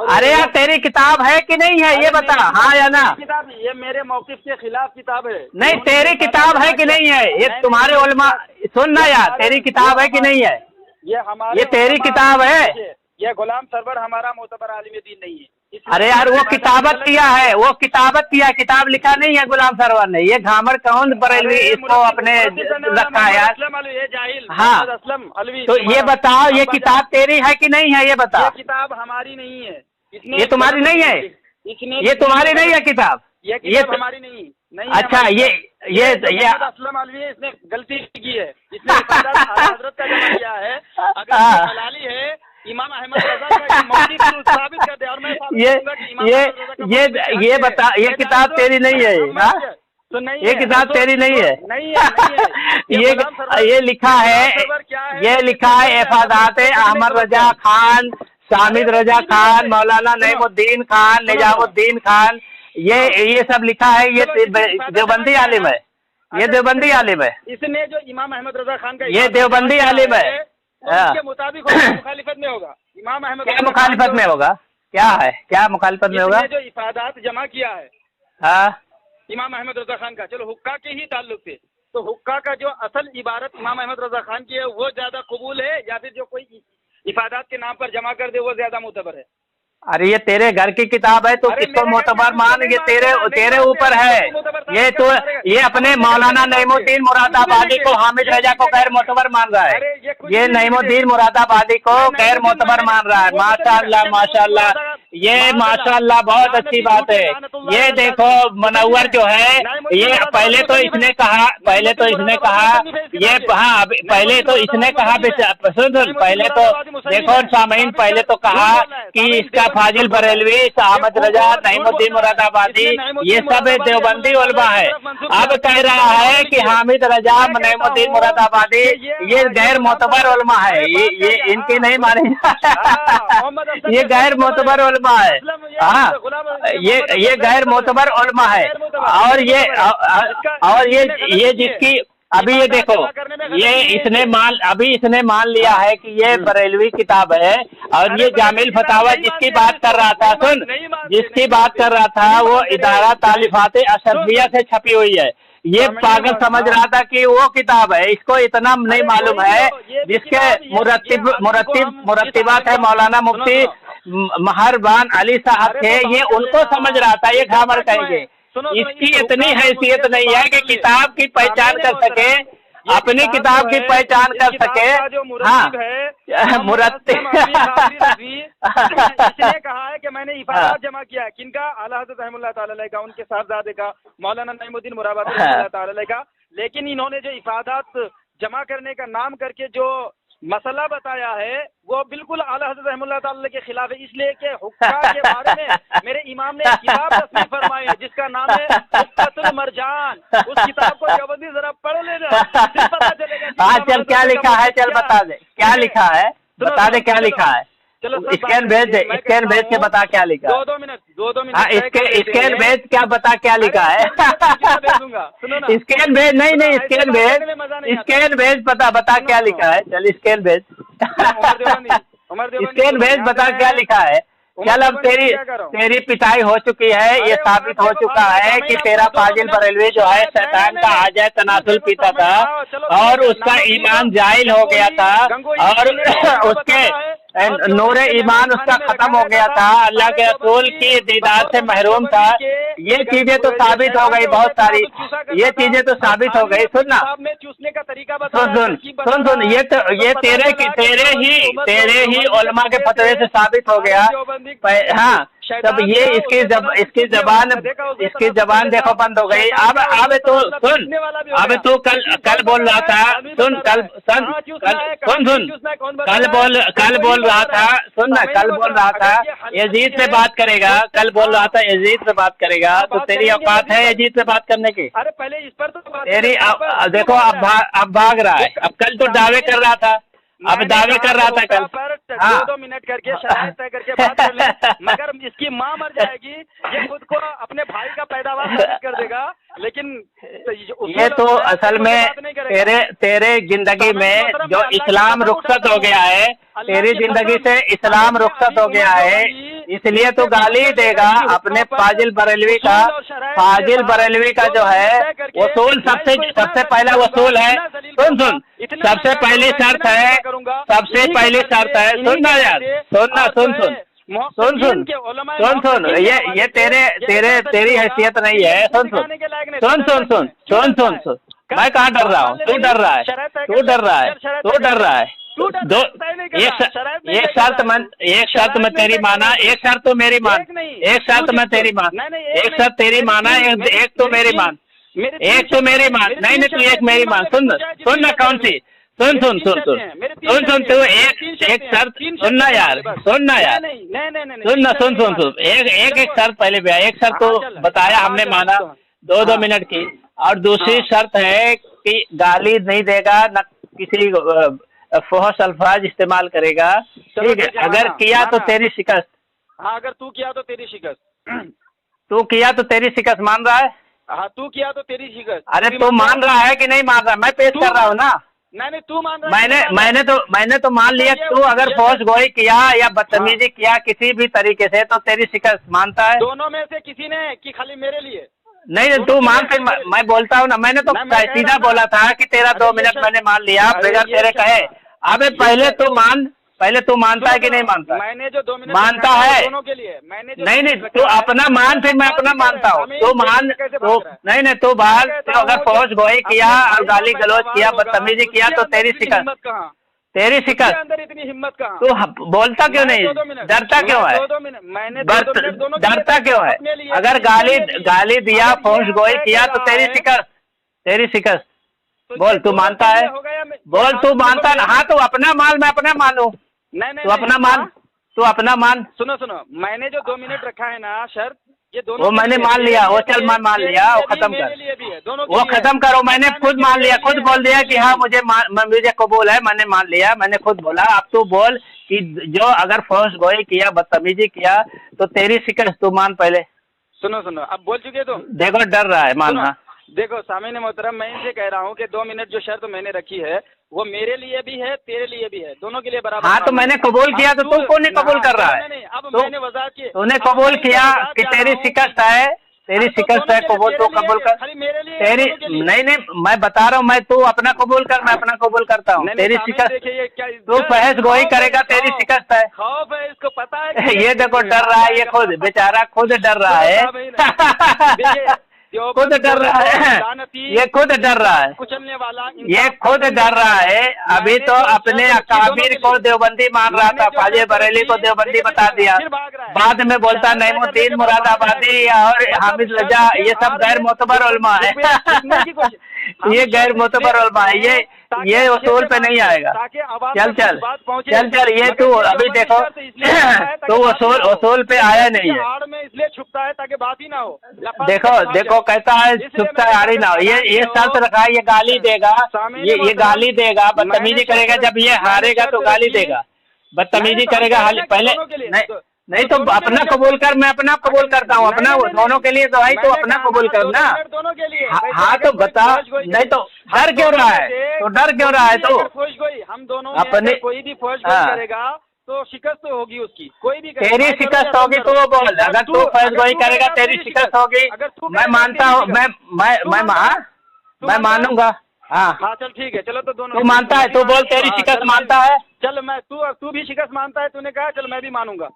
अरे यार तेरी किताब है कि नहीं है, ये बता। हाँ या ना? किताब ये मेरे मौकिफ के खिलाफ किताब है। नहीं, तेरी किताब है कि नहीं है? ये तुम्हारे उलमा, सुनना यार, तेरी किताब है कि नहीं है? ये तेरी किताब है। ये गुलाम सरवर हमारा मोतबर आलिम दीन नहीं है। अरे यार वो किताबत किया है, वो किताबत किया, किताब लिखा नहीं है गुलाम सरवर ने। ये घामर कौन बरेलवी इसको अपने रखा है यार? हाँ, तो ये बताओ, ये किताब तेरी है कि नहीं है, ये बताओ। ये किताब हमारी नहीं है। ये तुम्हारी नहीं है? ये तुम्हारी नहीं है किताब? ये हमारी नहीं। अच्छा, ये असलम अलवी इसने गलती की है। इसने हजरत का जमा किया है। अगर हलाली है इमाम अहमद रजा का मौलिक साबित कर दे। और मैं ये बता, ये किताब तेरी नहीं है? तो नहीं, ये किताब तेरी नहीं है? नहीं है। ये लिखा है, ये लिखा है इफादात अहमद रजा खान, शामिद रजा खान, मौलाना नईमुद्दीन खान, निजामुद्दीन खान, ये सब लिखा है। ये देवबंदी आलिम है, ये देवबंदी आलिम है। इसने जो इमाम अहमद रजा खान का, ये देवबंदी आलिम है, उसके मुताबिक मुखालिफत में होगा। इमाम अहमद क्या मुखालिफत में होगा? क्या है, क्या मुखालिफत में होगा? जो इफादात जमा किया है हाँ इमाम अहमद रजा खान का, चलो हुक्का के ही ताल्लुक से, तो हुक्का का जो असल इबारत इमाम अहमद रजा खान की है वो ज्यादा कबूल है, या फिर जो कोई इफादात के नाम पर जमा कर दे वो ज्यादा मुतबर है। अरे ये तेरे घर की किताब है तो किसको मोतबर मान, ये तेरे ऊपर है। ये तो ये अपने मौलाना नईमुद्दीन मुरादाबादी को हामिद रजा को गैर मोतबर मान रहा है। ये नईमुद्दीन मुरादाबादी को गैर मोतबर मान रहा है। माशाअल्लाह माशाअल्लाह, ये माशाअल्लाह बहुत अच्छी बात है। ये देखो मुनव्वर जो है, ये पहले तो इसने कहा ये हाँ पहले तो इसने कहा सुन पहले तो देखो सामीन, पहले तो कहा कि इसका फाजिल बरेलवी, अहमद रजा, नईमुद्दीन मुरादाबादी ये सब देवबंदी उलमा है। अब कह रहा है कि हामिद रजा, नईमुद्दीन मुरादाबादी ये गैर मोतबर उलमा है, ये इनकी नहीं मानी ये गैर मोतबर उलमा है। हाँ ये गैर मोतबर उलमा है। और ये जिसकी अभी ये देखो, ये इसने मान लिया है कि ये बरेलवी किताब है। और ये जामिल फतावा जिसकी बात कर रहा था, जिसकी बात कर रहा था वो इदारा तालिफाते अशरफिया से छपी हुई है। ये पागल समझ रहा था कि वो किताब है, इसको इतना नहीं मालूम है। जिसके मुरत्तिबात है मौलाना मुफ्ती महरबान अली साहब थे, ये उनको समझ रहा था। ये घामर कहेंगे, इसकी इतनी हैसियत नहीं है कि किताब की पहचान कर सके, अपनी किताब की पहचान कर सके। हाँ मुरत्तिब इसने कहा है कि मैंने इफादात जमा किया है, किनका? आला हज़रत रहमतुल्लाह तआला अलैह का, उनके साहबजादे का, मौलाना नईमुद्दीन मुरादाबादी रहमतुल्लाह तआला अलैह का। लेकिन इन्होंने जो इफादात जमा करने का नाम करके जो मसला बताया है वो बिल्कुल आला हज़रत रहमतुल्लाह तआला के खिलाफ है। इसलिए कि हुक्का के बारे में मेरे इमाम ने एक किताब तस्नीफ फरमाई है जिसका नाम है हुक्कतुल मरजान। उस किताब को जबरदस्ती जरा पढ़ लेना, फिर पता चलेगा। हाँ चल क्या लिखा है, चल बता दे क्या लिखा है, बता दे क्या लिखा है। चलो स्कैन भेज दे, स्कैन भेज के बता क्या लिखा। दो मिनट हाँ स्कैन भेज क्या बता क्या लिखा है। स्कैन भेज, नहीं स्कैन भेज, बता क्या लिखा है। चल स्कैन भेज, स्कैन भेज, बता क्या लिखा है। चल अब तेरी पिटाई हो चुकी है, ये साबित हो चुका है कि तेरा फाजिल बरेलवी जो है शैतान का आजाए तनासुल पीता था और उसका ईमान जाहिल हो गया था और उसके नूरे ईमान उसका खत्म हो गया था, अल्लाह के रसूल की दीदार से महरूम था। ये चीजें तो साबित हो गई, बहुत सारी ये चीजें तो साबित हो गई। सुन ना, चूसने का तरीका सुन, ये तेरे ही उलमा के फतवे से साबित हो गया। हाँ तब ये इसकी जबान देखो बंद हो गई। अब तो सुन, अब तू कल बोल रहा था, सुन कल बोल रहा था, सुन ना, कल बोल रहा था यजीद से बात करेगा, कल बोल रहा था यजीद से बात करेगा। तो तेरी औकात है यजीद से बात करने की? अरे पहले इस पर तो तेरी देखो अब भाग रहा है। अब कल तो दावे कर रहा था, अब दावे कर रहा था कल। हाँ 2 मिनट करके शरायत तय करके बात कर ले, मगर इसकी माँ मर जाएगी। ये खुद को अपने भाई का पैदावार साबित कर देगा, लेकिन ये तो असल में तेरे जिंदगी में जो इस्लाम रुखसत हो गया है, तेरी जिंदगी से इस्लाम रुखसत हो गया है, इसलिए तो गाली देगा अपने फाजिल बरेलवी का। फाजिल बरेलवी का जो है वसूल सबसे पहला वसूल है। सुन सबसे पहली शर्त है, सुन ना यार, सुन ये तेरी हैसियत नहीं है। सुन मैं कहाँ डर रहा हूँ, तू डर रहा है। एक शर्त मैं तेरी माना, एक शर्त तो मेरी मान, एक शर्त मैं तेरी मान, एक शर्त तेरी माना, एक तो मेरी मान, एक तो मेरी मान। नहीं तू एक मेरी मान। सुन ना कौन सी, सुन तू एक शर्त सुनना यार, सुन एक शर्त पहले भी एक शर्त तो बताया हमने माना 2 मिनट की, और दूसरी शर्त है कि गाली नहीं देगा, न किसी फहश अल्फाज इस्तेमाल करेगा, ठीक है? अगर किया तो तेरी शिकस्त। हाँ अगर तू किया तो तेरी शिकस्त। तू किया तो तेरी शिकस्त मान रहा है? हाँ तू किया तो तेरी शिकस्त। अरे तू मान रहा है कि नहीं मान रहा? मैं पेश कर रहा हूँ ना। नहीं तू मान रहा है। मैंने तो मान लिया। तू अगर फौज गोई किया या बदतमीजी किया किसी भी तरीके से तो तेरी शिकस्त मानता है? दोनों में से किसी ने कि खाली मेरे लिए? नहीं तू मान, फिर मैं बोलता हूँ ना। मैंने तो सीधा बोला था कि तेरा 2 मिनट मैंने मान लिया बगैर तेरे कहे। अबे पहले तू मान, पहले तू मानता है कि नहीं मानता? मैंने जो 2 मिनट मानता है दोनों के लिए, मैंने जो नहीं तू अपना मान, फिर मैं अपना मानता हूँ। तू मान, तो नहीं तू बात, तो अगर फौज गोई किया और गाली गलौज किया, बदतमीजी किया तो तेरी शिकस्त, तेरी शिकस्त। अंदर इतनी हिम्मत कहाँ? तू बोलता क्यों नहीं, डरता क्यों है? मैंने डरता क्यों है? अगर गाली दिया, फौज गोई किया तो तेरी शिकस्त, तेरी शिकस्त। बोल तू मानता है? बोल तू मानता? हाँ तो अपना मान, मैं अपना मानू। नहीं तू अपना मान, तू अपना मान। सुनो, मैंने जो 2 मिनट रखा है ना शर्त, ये दोनों वो मैंने मान लिया, वो चल मैं मान लिया, वो खत्म कर, वो खत्म करो। मैंने खुद मान लिया, खुद बोल दिया कि हाँ मुझे कबूल है, मैंने मान लिया, मैंने खुद बोला। अब तू बोल कि जो अगर फौज गोई किया, बदतमीजी किया तो तेरी शिकस्त, तू मान पहले। सुनो, अब बोल चुके तुम। देखो डर रहा है, मान। हाँ देखो सामीन मोहतरम, मैं इनसे कह रहा हूँ कि 2 मिनट जो शर्त मैंने रखी है वो मेरे लिए भी है, तेरे लिए भी है, दोनों के लिए बराबर। हाँ तो मैंने कबूल किया, तो तू क्यों नहीं कबूल कर रहा है? नहीं, अब मैंने वजह की, तूने कबूल किया कि तेरी शिकस्त है, तेरी शिकस्त है, कबूल तू कबूल कर। तेरी नहीं, मैं बता रहा हूँ, मैं तू अपना कबूल कर, मैं अपना कबूल करता हूँ। तेरी शिकस्त, तू बहस गोई करेगा, तेरी शिकस्त है। खौफ है, इसको पता है। ये देखो डर रहा है, ये खुद बेचारा खुद डर रहा है, खुद डर रहा है, ये खुद डर रहा है, कुचलने वाला, ये खुद डर रहा है। अभी तो अपने अकाबिर को देवबंदी मान रहा था, फाजे बरेली को देवबंदी बता दिया, बाद में बोलता नईमुद्दीन मुरादाबादी और हामिद रजा ये सब गैर मोतबर उलमा है। ये गैर मोतबर उलमा है, ये उसूल पे नहीं आएगा। चल ये तू अभी देखो, तो उसूल पे आया नहीं है, इसलिए छुपता है ताकि बात ही ना हो। देखो कहता है छुपता है, आड़ी ना हो। ये शर्त रखा है, ये गाली देगा, ये गाली देगा, बदतमीजी करेगा। जब ये हारेगा तो गाली देगा, बदतमीजी करेगा। पहले नहीं तो अपना कबूल कर, मैं अपना कबूल करता हूँ, अपना दोनों के लिए तो भाई तो अपना कबूल करना। हाँ तो बता, नहीं तो डर क्यों रहा है? तो डर क्यों रहा है? तो हम दोनों अपने कोई भी फौज करेगा तो शिकस्त होगी उसकी, कोई भी तेरी शिकस्त होगी तो वो बोल, अगर तू फौज गोई करेगा तेरी शिकस्त होगी। मैं मानता हूँ, मैं मानूंगा। हाँ चल ठीक है, चलो तो दोनों। तू मानता है, तू बोल तेरी शिकस्त मानता है। चल मैं तू भी शिकस्त मानता है, तूने कहा, चल मैं भी मानूंगा।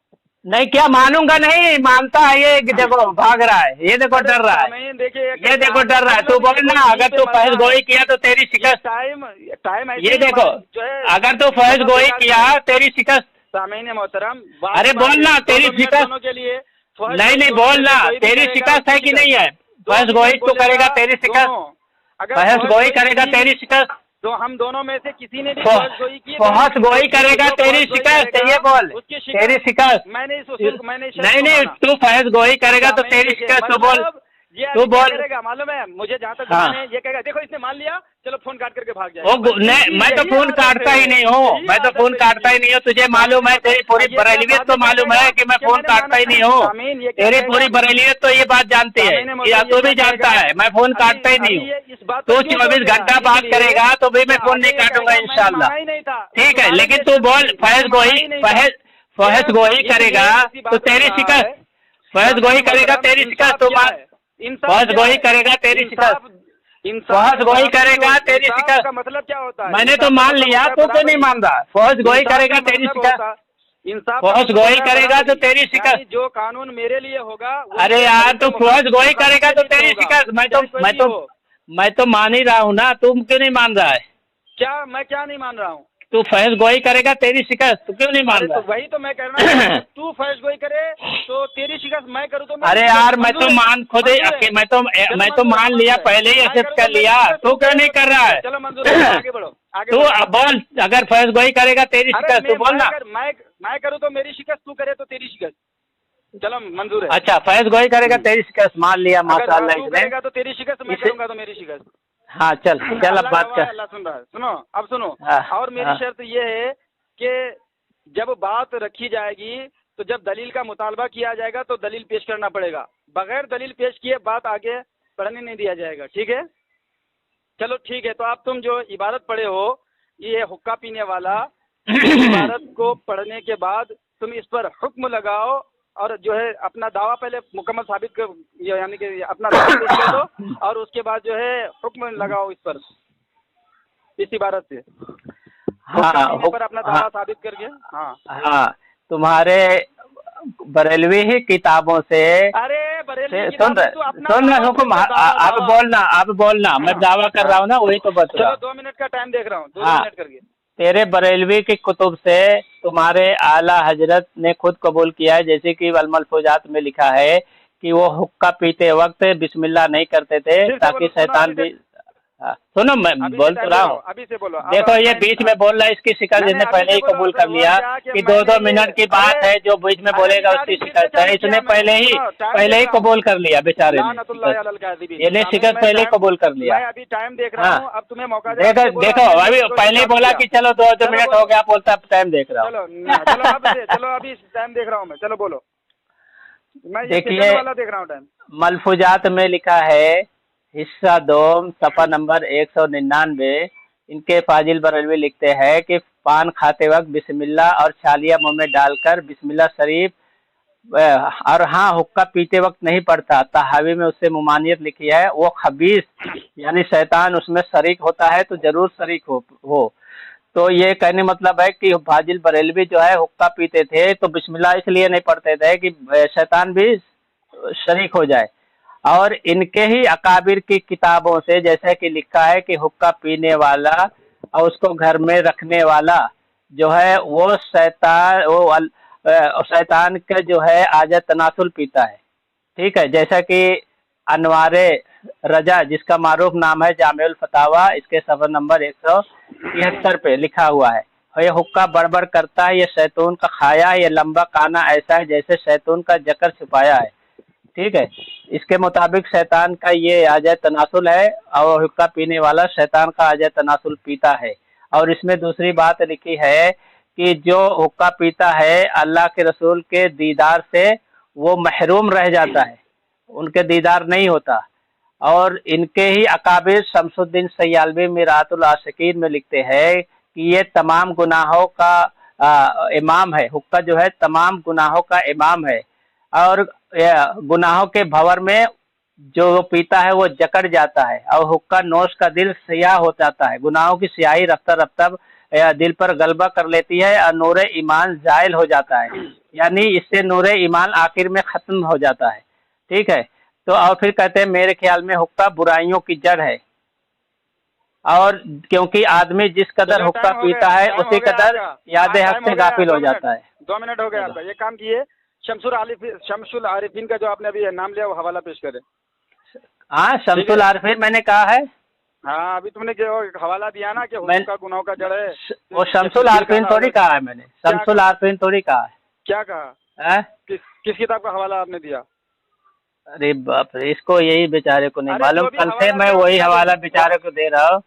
नहीं क्या मानूंगा? नहीं मानता है, ये देखो भाग रहा है, ये देखो डर रहा है, ये देखो डर रहा है। तू बोल ना, अगर तू फौज गोई किया तो तेरी शिकस्त। टाइम ये देखो, अगर तू फौज गोई किया तेरी शिकस्त। सामीन मोहतरम, अरे बोल ना तेरी शिकस्त के लिए। नहीं बोल ना, तेरी शिकस्त है कि नहीं है? फौज गोई तू करेगा तेरी शिकस्त, फौज गोई करेगा तेरी शिकस्त। तो हम दोनों में से किसी ने भी फौज गोई की, फौज गोई करेगा तेरी शिकस्त, ये बोल तेरी शिकस्त। नहीं तू फौज गोई करेगा तो तेरी शिकस्त, तो बोल, तू बोल। मालूम है मुझे, जहाँ तक ये कहेगा, देखो इसने मान लिया, चलो फोन काट करके भाग जाए। नहीं मैं तो फोन काटता ही नहीं हूँ, मैं तो फोन काटता ही नहीं हूँ। तुझे मालूम है, तेरी पूरी बरेलियत तो मालूम है कि मैं फोन काटता ही नहीं हूँ। तेरी पूरी बरेलियत तो ये बात जानती है, या तू भी जानता है, मैं फोन काटता ही नहीं हूँ। तू 24 घंटा बात करेगा तो भी मैं फोन नहीं काटूंगा इंशाल्लाह, ठीक है। लेकिन तू बोल फौज गोई करेगा तो तेरी शिकस्त, फौज गोई करेगा तेरी शिकस्त। तो फौज गोई करेगा तेरी शिकस्त, फौज गोई करेगा तेरी शिकस्त का मतलब क्या होता है? मैंने तो मान लिया, तू क्यों नहीं मान रहा? फौज गोई करेगा तेरी शिकस्त, फौज गोई करेगा तो तेरी शिकस्त। जो कानून मेरे लिए होगा। अरे यार तू फौज गोई करेगा तो तेरी शिकस्त। मैं तो मान ही रहा हूँ ना, तुम क्यों नहीं मान रहा है? क्या मैं क्या नहीं मान रहा हूँ? तू फौज गोई करेगा तेरी शिकस्त, तू क्यों नहीं मान रहा? तो वही तो मैं कह रहा हूँ, तू फौज गोई करे तो तेरी शिकस्त मैं करूँ तो। अरे यार मैं तो मान खुद ही, मैं तो मान लिया, पहले ही एक्सेप्ट कर लिया, तू क्यों नहीं कर रहा है? चलो मंजूर है, आगे बढ़ो। तू बोल, अगर फौज गोई करेगा तेरी शिकस्त, तू बोल ना। मैं करूँ तो मेरी शिकस्त, तू करे तो तेरी शिकस्त। चलो मंजूर है। अच्छा फौज गोई करेगा तेरी शिकस्त, मान लिया माशाअल्लाह। तू करेगा तो तेरी शिकस्त, मैं करूँगा तो मेरी शिकस्त। हाँ चल अब बात कर। अल्लाह सुन रहा है, सुनो अब सुनो। और मेरी शर्त ये है कि जब बात रखी जाएगी तो जब दलील का मुतालबा किया जाएगा तो दलील पेश करना पड़ेगा, बगैर दलील पेश किए बात आगे पढ़ने नहीं दिया जाएगा, ठीक है? चलो ठीक है, तो आप तुम जो इबारत पढ़े हो, ये हुक्का पीने वाला, इबारत को पढ़ने के बाद तुम इस पर हुक्म लगाओ और जो है अपना दावा पहले मुकम्मल साबित कर, यानी कि अपना दावा पेश कर दो और उसके बाद जो है हुक्म लगाओ इस पर, इस इबारत से। हाँ पर अपना दावा साबित करके। हाँ हाँ, तुम्हारे बरेलवी ही किताबों से। अरे बरेलवी सुन किताब, तू अपना सुन दावा हुकुम, पेश कर, दावा, अब दावा। बोलना, अब बोलना, मैं दावा कर रहा हूँ ना, वही तो बता रहा चलो हूँ। 2 मिनट का टाइम देख रहा हूँ, 2 हाँ, मिनट करके। तेरे बरेलवी की कुतुब से तुम्हारे आला हजरत ने खुद कबूल किया है, जैसे कि अल-मलफूजात में लिखा है कि वो हुक्का पीते वक्त बिस्मिल्लाह नहीं करते थे फिर से ताकि बोलो, सुनो, शैतान भी। सुनो, मैं अभी से बोल तो टाइम रहा दे रहा हूँ। हूँ, अभी से बोलो। देखो ये बीच में बोल रहा है, इसकी शिकायत नहीं, इसने अभी पहले से ही बोलो। कबूल तो कर हुआ लिया क्या कि मैंने 2-2 मिनट की बात है, जो बीच में बोलेगा उसकी शिकायत है, इसने पहले ही कबूल कर लिया बेचारे ने। ये शिकायत पहले ही कबूल कर लिया। मैं अभी टाइम देख रहा हूँ, अब तुम्हें मौका दे। देखो देखो, अभी पहले ही बोला कि चलो 2-2 मिनट हो गया, बोलता टाइम देख रहा हूँ। चलो अब से, चलो अभी टाइम देख रहा हूँ मैं, चलो बोलो। मैं ये देखिए, सेकंड वाला देख रहा हूँ टाइम। मलफूजात में लिखा है, हिस्सा 2 सफ़ा नंबर 199। इनके फाजिल बरेलवी लिखते हैं कि पान खाते वक्त बिस्मिल्लाह और छालिया मुंह में डालकर बिस्मिल्लाह शरीफ, और हाँ, हुक्का पीते वक्त नहीं पड़ता। तहावी में उससे मुमानियत लिखी है, वो खबीस यानी शैतान उसमें शरीक होता है, तो जरूर शरीक हो। तो ये कहने मतलब है कि फाजिल बरेलवी जो है हुक्का पीते थे तो बिस्मिल्लाह इसलिए नहीं पढ़ते थे कि शैतान भी शरीक हो जाए। और इनके ही अकाबिर की किताबों से जैसे कि लिखा है कि हुक्का पीने वाला और उसको घर में रखने वाला जो है वो शैतान, शैतान का जो है आजा तनासुल पीता है। ठीक है, जैसा कि अनवारे रजा, जिसका मारूफ नाम है जामिउल फतावा, इसके सफ़र नंबर 173 पे लिखा हुआ है, ये हुक्का बड़बड़ करता है, ये शैतान का खाया है, ये लंबा काना ऐसा है जैसे शैतान का जकर छुपाया है। ठीक है, इसके मुताबिक शैतान का ये आजा तनासुल है और हुक्का पीने वाला शैतान का आजा तनासुल पीता है। और इसमें दूसरी बात लिखी है कि जो हुक्का पीता है अल्लाह के रसूल के दीदार से वो महरूम रह जाता है, उनके दीदार नहीं होता। और इनके ही अकाबिर शमसुद्दीन सयालवी मिरातुल आशिकीन में लिखते हैं कि ये तमाम गुनाहों का इमाम है, हुक्का जो है तमाम गुनाहों का इमाम है। और गुनाहों के भंवर में जो पीता है वो जकड़ जाता है, और हुक्का नोश का दिल सियाह हो जाता है। गुनाहों की स्याही रफ्ता रफ्ता दिल पर गलबा कर लेती है और नूरे ईमान जायल हो जाता है, यानी इससे नूरे ईमान आखिर में खत्म हो जाता है। ठीक है, तो और फिर कहते हैं मेरे ख्याल में हुक्का बुराइयों की जड़ है, और क्योंकि आदमी जिस कदर हुक्का पीता है उसी कदर याद हक से गाफिल हो जाता है। 2 मिनट हो गए आपका, ये काम किए। शमसुल आरिफीन का जो आपने अभी नाम लिया वो हवाला पेश करे। हाँ, शमसुल आरिफीन मैंने कहा है। हाँ, अभी तुमने जो हवाला दिया ना कि हुक्का गुनाह का जड़ है, वो शमसुल आरिफीन थोड़ी कहा है मैंने, शमसुल आरिफीन थोड़ी कहा है। क्या कहा? किस किताब का हवाला आपने दिया? अरे बाप रे, इसको यही बेचारे को नहीं मालूम, कल से मैं वही हवाला बेचारे को दे रहा हूँ।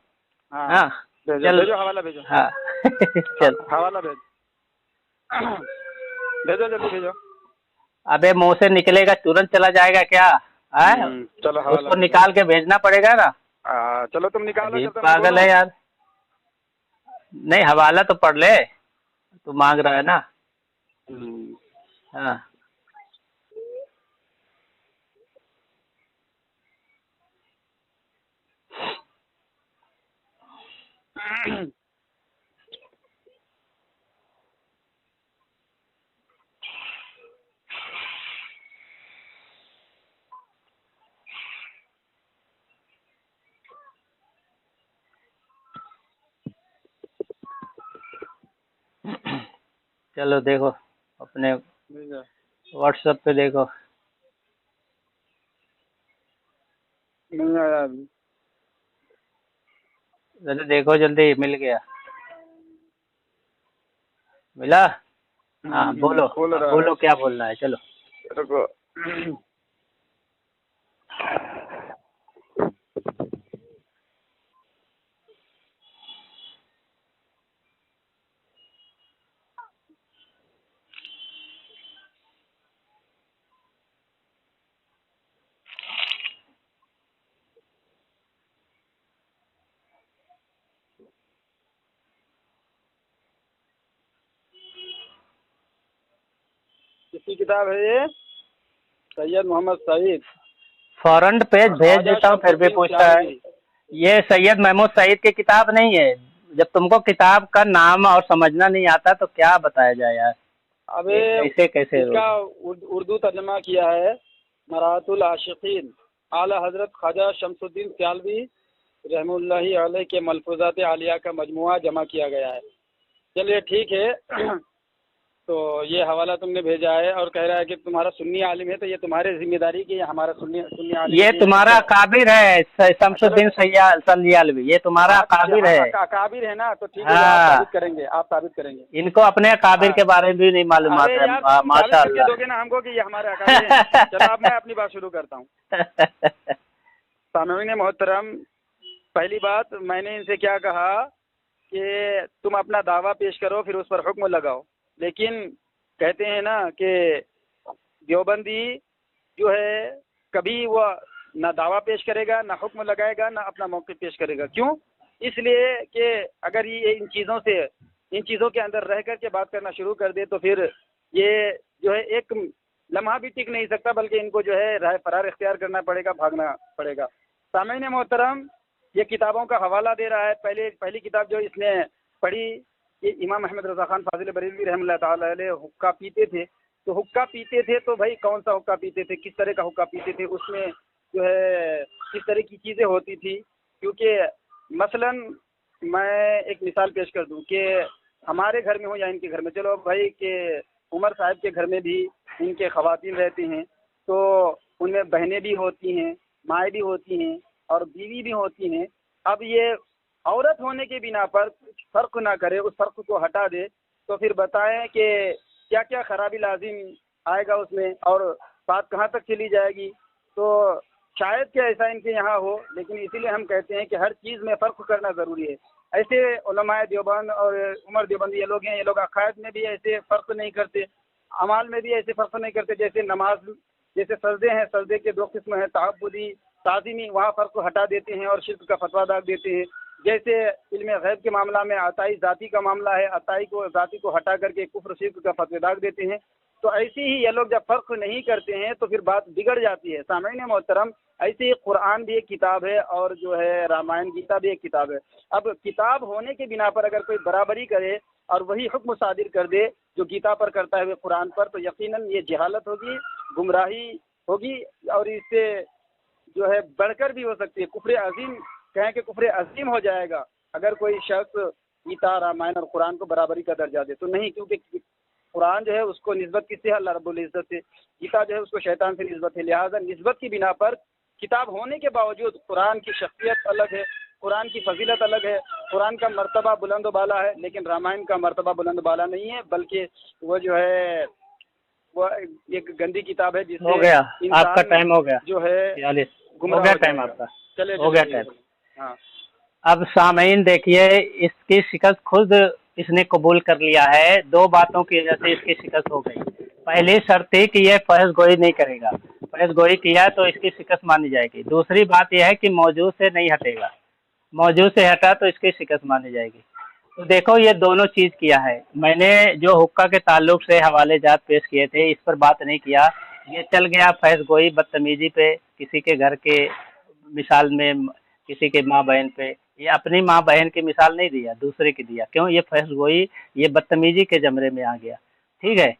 हाँ, भेजो हवाला भेजो। हाँ चल हवाला भेजो, जल्दी भेजो। अबे मुंह से निकलेगा तुरंत चला जाएगा क्या? चलो उसको निकाल के भेजना पड़ेगा ना। चलो तुम निकालो। पागल है यार। नहीं, हवाला तो पढ़ ले, तू मांग रहा है ना। हाँ चलो देखो अपने व्हाट्सएप पे देखो। नहीं आया अभी। जल्दी देखो, जल्दी मिल गया। मिला? हाँ बोलो, बोलो क्या बोलना है, चलो। रुको। किसकी किताब है ये? सैयद मोहम्मद सईद। फॉरन पेज भेज देता हूँ, फिर भी पूछता है। ये सैयद महमूद सईद की किताब नहीं है, जब तुमको किताब का नाम और समझना नहीं आता तो क्या बताया जाए यार। अबे कैसे कैसे इसका उर्दू तर्जमा किया है मरातुल आशिकीन आला हजरत ख्वाजा शमसुद्दीन सियालवी रहमतुल्लाहि अलैह के मलफूजात आलिया का मजमुआ जमा किया गया है। चलिए ठीक है। तो ये हवाला तुमने भेजा है और कह रहा है कि तुम्हारा सुन्नी आलिम है, तो ये तुम्हारे जिम्मेदारी की हमारा सुन्नी सुन्नी आलिम ये तुम्हारा काबिर है शमसुद्दीन सयालवी, ये तुम्हारा काबिर है। काबिर है ना, तो ठीक है हाँ। आप साबित करेंगे, आप साबित करेंगे। इनको अपने काबिर के बारे में भी नहीं मालूम आता है। माशाअल्लाह दोगे ना हमको कि ये हमारे अकाबिर हैं। चलो अब मैं अपनी बात शुरू करता हूँ। सामईन मोहतरम, पहली बात मैंने इनसे क्या कहा कि तुम अपना दावा पेश करो फिर उस पर हुक्म लगाओ, लेकिन कहते हैं ना कि देवबंदी जो है कभी वह ना दावा पेश करेगा, ना हुक्म लगाएगा, ना अपना मौक़िफ़ पेश करेगा। क्यों? इसलिए कि अगर ये इन चीज़ों के अंदर रह कर के बात करना शुरू कर दे तो फिर ये जो है एक लम्हा भी टिक नहीं सकता, बल्कि इनको जो है राह फरार इख्तियार करना पड़ेगा, भागना पड़ेगा। सामईन मोहतरम, ये किताबों का हवाला दे रहा है। पहली किताब जो इसने पढ़ी, ये इमाम अहमद रज़ा खान फाजिल बरेलवी रहमतुल्लाह ताला अलैह हुक्का पीते थे। तो हुक्का पीते थे तो भाई कौन सा हुक्का पीते थे, किस तरह का हुक्का पीते थे, उसमें जो है किस तरह की चीज़ें होती थी। क्योंकि मसलन मैं एक मिसाल पेश कर दूं कि हमारे घर में हो या इनके घर में, चलो भाई कि उमर साहब के घर में भी इनके ख़वातीन रहती हैं, तो उनमें बहनें भी होती हैं, माएँ भी होती हैं और बीवी भी होती हैं। अब ये औरत होने के बिना पर कुछ फ़र्क ना करे, उस फ़र्क को हटा दे, तो फिर बताएं कि क्या क्या खराबी लाजिम आएगा उसमें और बात कहाँ तक चली जाएगी। तो शायद कि ऐसा इनके यहाँ हो, लेकिन इसीलिए हम कहते हैं कि हर चीज़ में फ़र्क करना ज़रूरी है। ऐसे उलमाए देवबंद और उमर देवबंदी ये लोग हैं, ये लोग अक़ायद में भी ऐसे फ़र्क नहीं करते, अमाल में भी ऐसे फ़र्क नहीं करते। जैसे नमाज, जैसे सजदे हैं, सजदे के 2 किस्म हैं, तअब्बुदी, ताज़ीमी, वहाँ फ़र्क को हटा देते हैं और शिर्क का फतवा दाग देते हैं। जैसे इल्म गैब के मामला में अताई ज़ाती का मामला है, अताई को ज़ाती को हटा करके कुफ्र शिर्क का फतवा दाग देते हैं। तो ऐसे ही ये लोग जब फ़र्क नहीं करते हैं तो फिर बात बिगड़ जाती है। सामईन मोहतरम, ऐसे ही कुरान भी एक किताब है और जो है रामायण गीता भी एक किताब है। अब किताब होने के बिना पर अगर कोई बराबरी करे और वही हुक्म सादिर कर दे जो गीता पर करता है वे कुरान पर, तो यकीनन ये जहालत होगी, गुमराही होगी और इससे जो है बढ़कर भी हो सकती है। कुफ्र अजीम, कहें कि कुफ्र अजीम हो जाएगा अगर कोई शख्स गीता, रामायण और कुरान को बराबरी का दर्जा दे। तो नहीं, क्योंकि कुरान जो है उसको निस्बत किससे है? अल्लाह रब्बुल इज़्ज़त से। गीता जो है उसको शैतान से निस्बत है। लिहाजा निस्बत की बिना पर किताब होने के बावजूद कुरान की शख्सियत अलग है, कुरान की फजीलत अलग है, कुरान का मर्तबा बुलंद बाला है, लेकिन रामायण का मर्तबा बुलंद बाला नहीं है, बल्कि वो जो है वो एक गंदी किताब है जिससे हो गया आपका टाइम, हो गया जो है 46 हो गया टाइम आपका, चले हो गया टाइम। हाँ। अब सामईन देखिए, इसकी शिकस्त खुद इसने कबूल कर लिया है। 2 बातों की वजह से इसकी शिकस्त हो गई। पहली शर्त थी कि ये फर्ज गोई नहीं करेगा, फर्ज गोई किया तो इसकी शिकस्त मानी जाएगी। दूसरी बात यह है कि मौजूद से नहीं हटेगा, मौजूद से हटा तो इसकी शिकस्त मानी जाएगी। तो देखो ये दोनों चीज़ किया है। मैंने जो हुक्का के ताल्लुक से हवाले जात पेश किए थे इस पर बात नहीं किया। ये चल गया फैज़ गोई, बदतमीज़ी पे, किसी के घर के मिसाल में किसी के माँ बहन पे। ये अपनी माँ बहन की मिसाल नहीं दिया, दूसरे की दिया। क्यों? ये फैज़ गोई, ये बदतमीज़ी के ज़मरे में आ गया। ठीक है,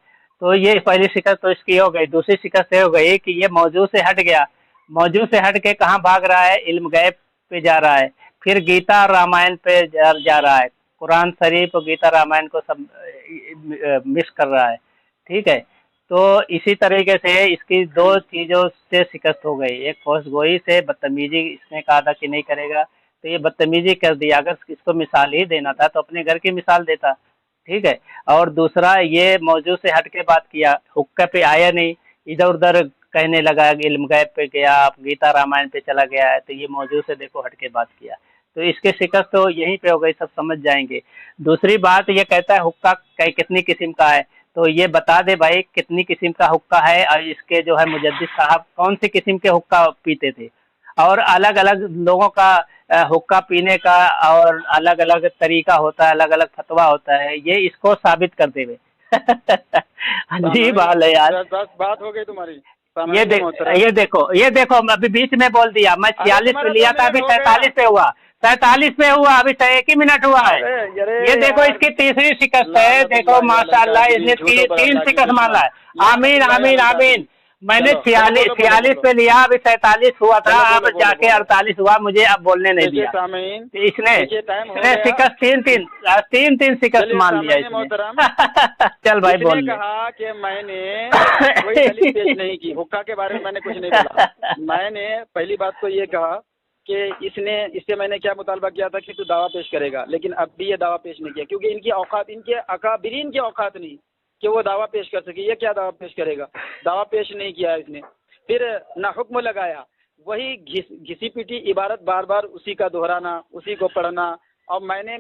तो ये पहली शिकस्त तो इसकी हो गई। दूसरी शिकस्त ये हो गई कि ये मौजूद से हट गया। मौजूद से हट के कहाँ भाग रहा है? इल्म गैब पे जा रहा है, फिर गीता और रामायण पे जा रहा है। कुरान शरीफ और गीता रामायण को सब मिस कर रहा है। ठीक है, तो इसी तरीके से इसकी 2 चीज़ों से शिकस्त हो गई। एक फौज गोई से, बदतमीजी, इसने कहा था कि नहीं करेगा तो ये बदतमीजी कर दिया। अगर इसको मिसाल ही देना था तो अपने घर की मिसाल देता। ठीक है, और दूसरा ये मौजूद से हट के बात किया, हुक्का पे आया नहीं, इधर उधर कहने लगा, इल्म गैब पे गया, गीता रामायण पे चला गया है। तो ये मौजूद से देखो हट के बात किया, तो इसके शिकस्त तो यहीं पे हो गई, सब समझ जाएंगे। दूसरी बात ये कहता है हुक्का कितनी किस्म का है, तो ये बता दे भाई कितनी किस्म का हुक्का है और इसके जो है मुजद्दिद साहब कौन सी किस्म के हुक्का पीते थे, और अलग अलग लोगों का हुक्का पीने का और अलग अलग तरीका होता है, अलग अलग फतवा होता है। ये इसको साबित कर देवे। अजीब हाल है यार। बात हो गई तुम्हारी। ये देखो मैं अभी बीच में बोल दिया। मैं 46 पे लिया था, अभी 43 पे हुआ। 47 पे हुआ, अभी 1 ही मिनट हुआ है। ये देखो इसकी तीसरी शिकस्त है, देखो माशाल्लाह इसने तीन शिकस्त मारा है। आमीन आमीन आमीन। मैंने 46 पे लिया, अभी 47 हुआ था, अब जाके 48 हुआ, मुझे अब बोलने नहीं दिया। इसने शिकस्त तीन शिकस्त मान लिया इसने। चल भाई बोल। कहा कि मैंने कोई दलील पेश नहीं की, हुक्का के बारे में मैंने कुछ नहीं बोला। मैंने पहली बात तो ये कहा कि इससे मैंने क्या मुतालबा किया था कि तू दावा पेश करेगा, लेकिन अब भी ये दावा पेश नहीं किया, क्योंकि इनकी औकात, इनके अकाबिरीन की औकात नहीं कि वो दावा पेश कर सके। ये क्या दावा पेश करेगा? दावा पेश नहीं किया इसने। फिर ना हुक्म लगाया, वही घिसी पीटी इबारत बार बार उसी का दोहराना, उसी को पढ़ना। और मैंने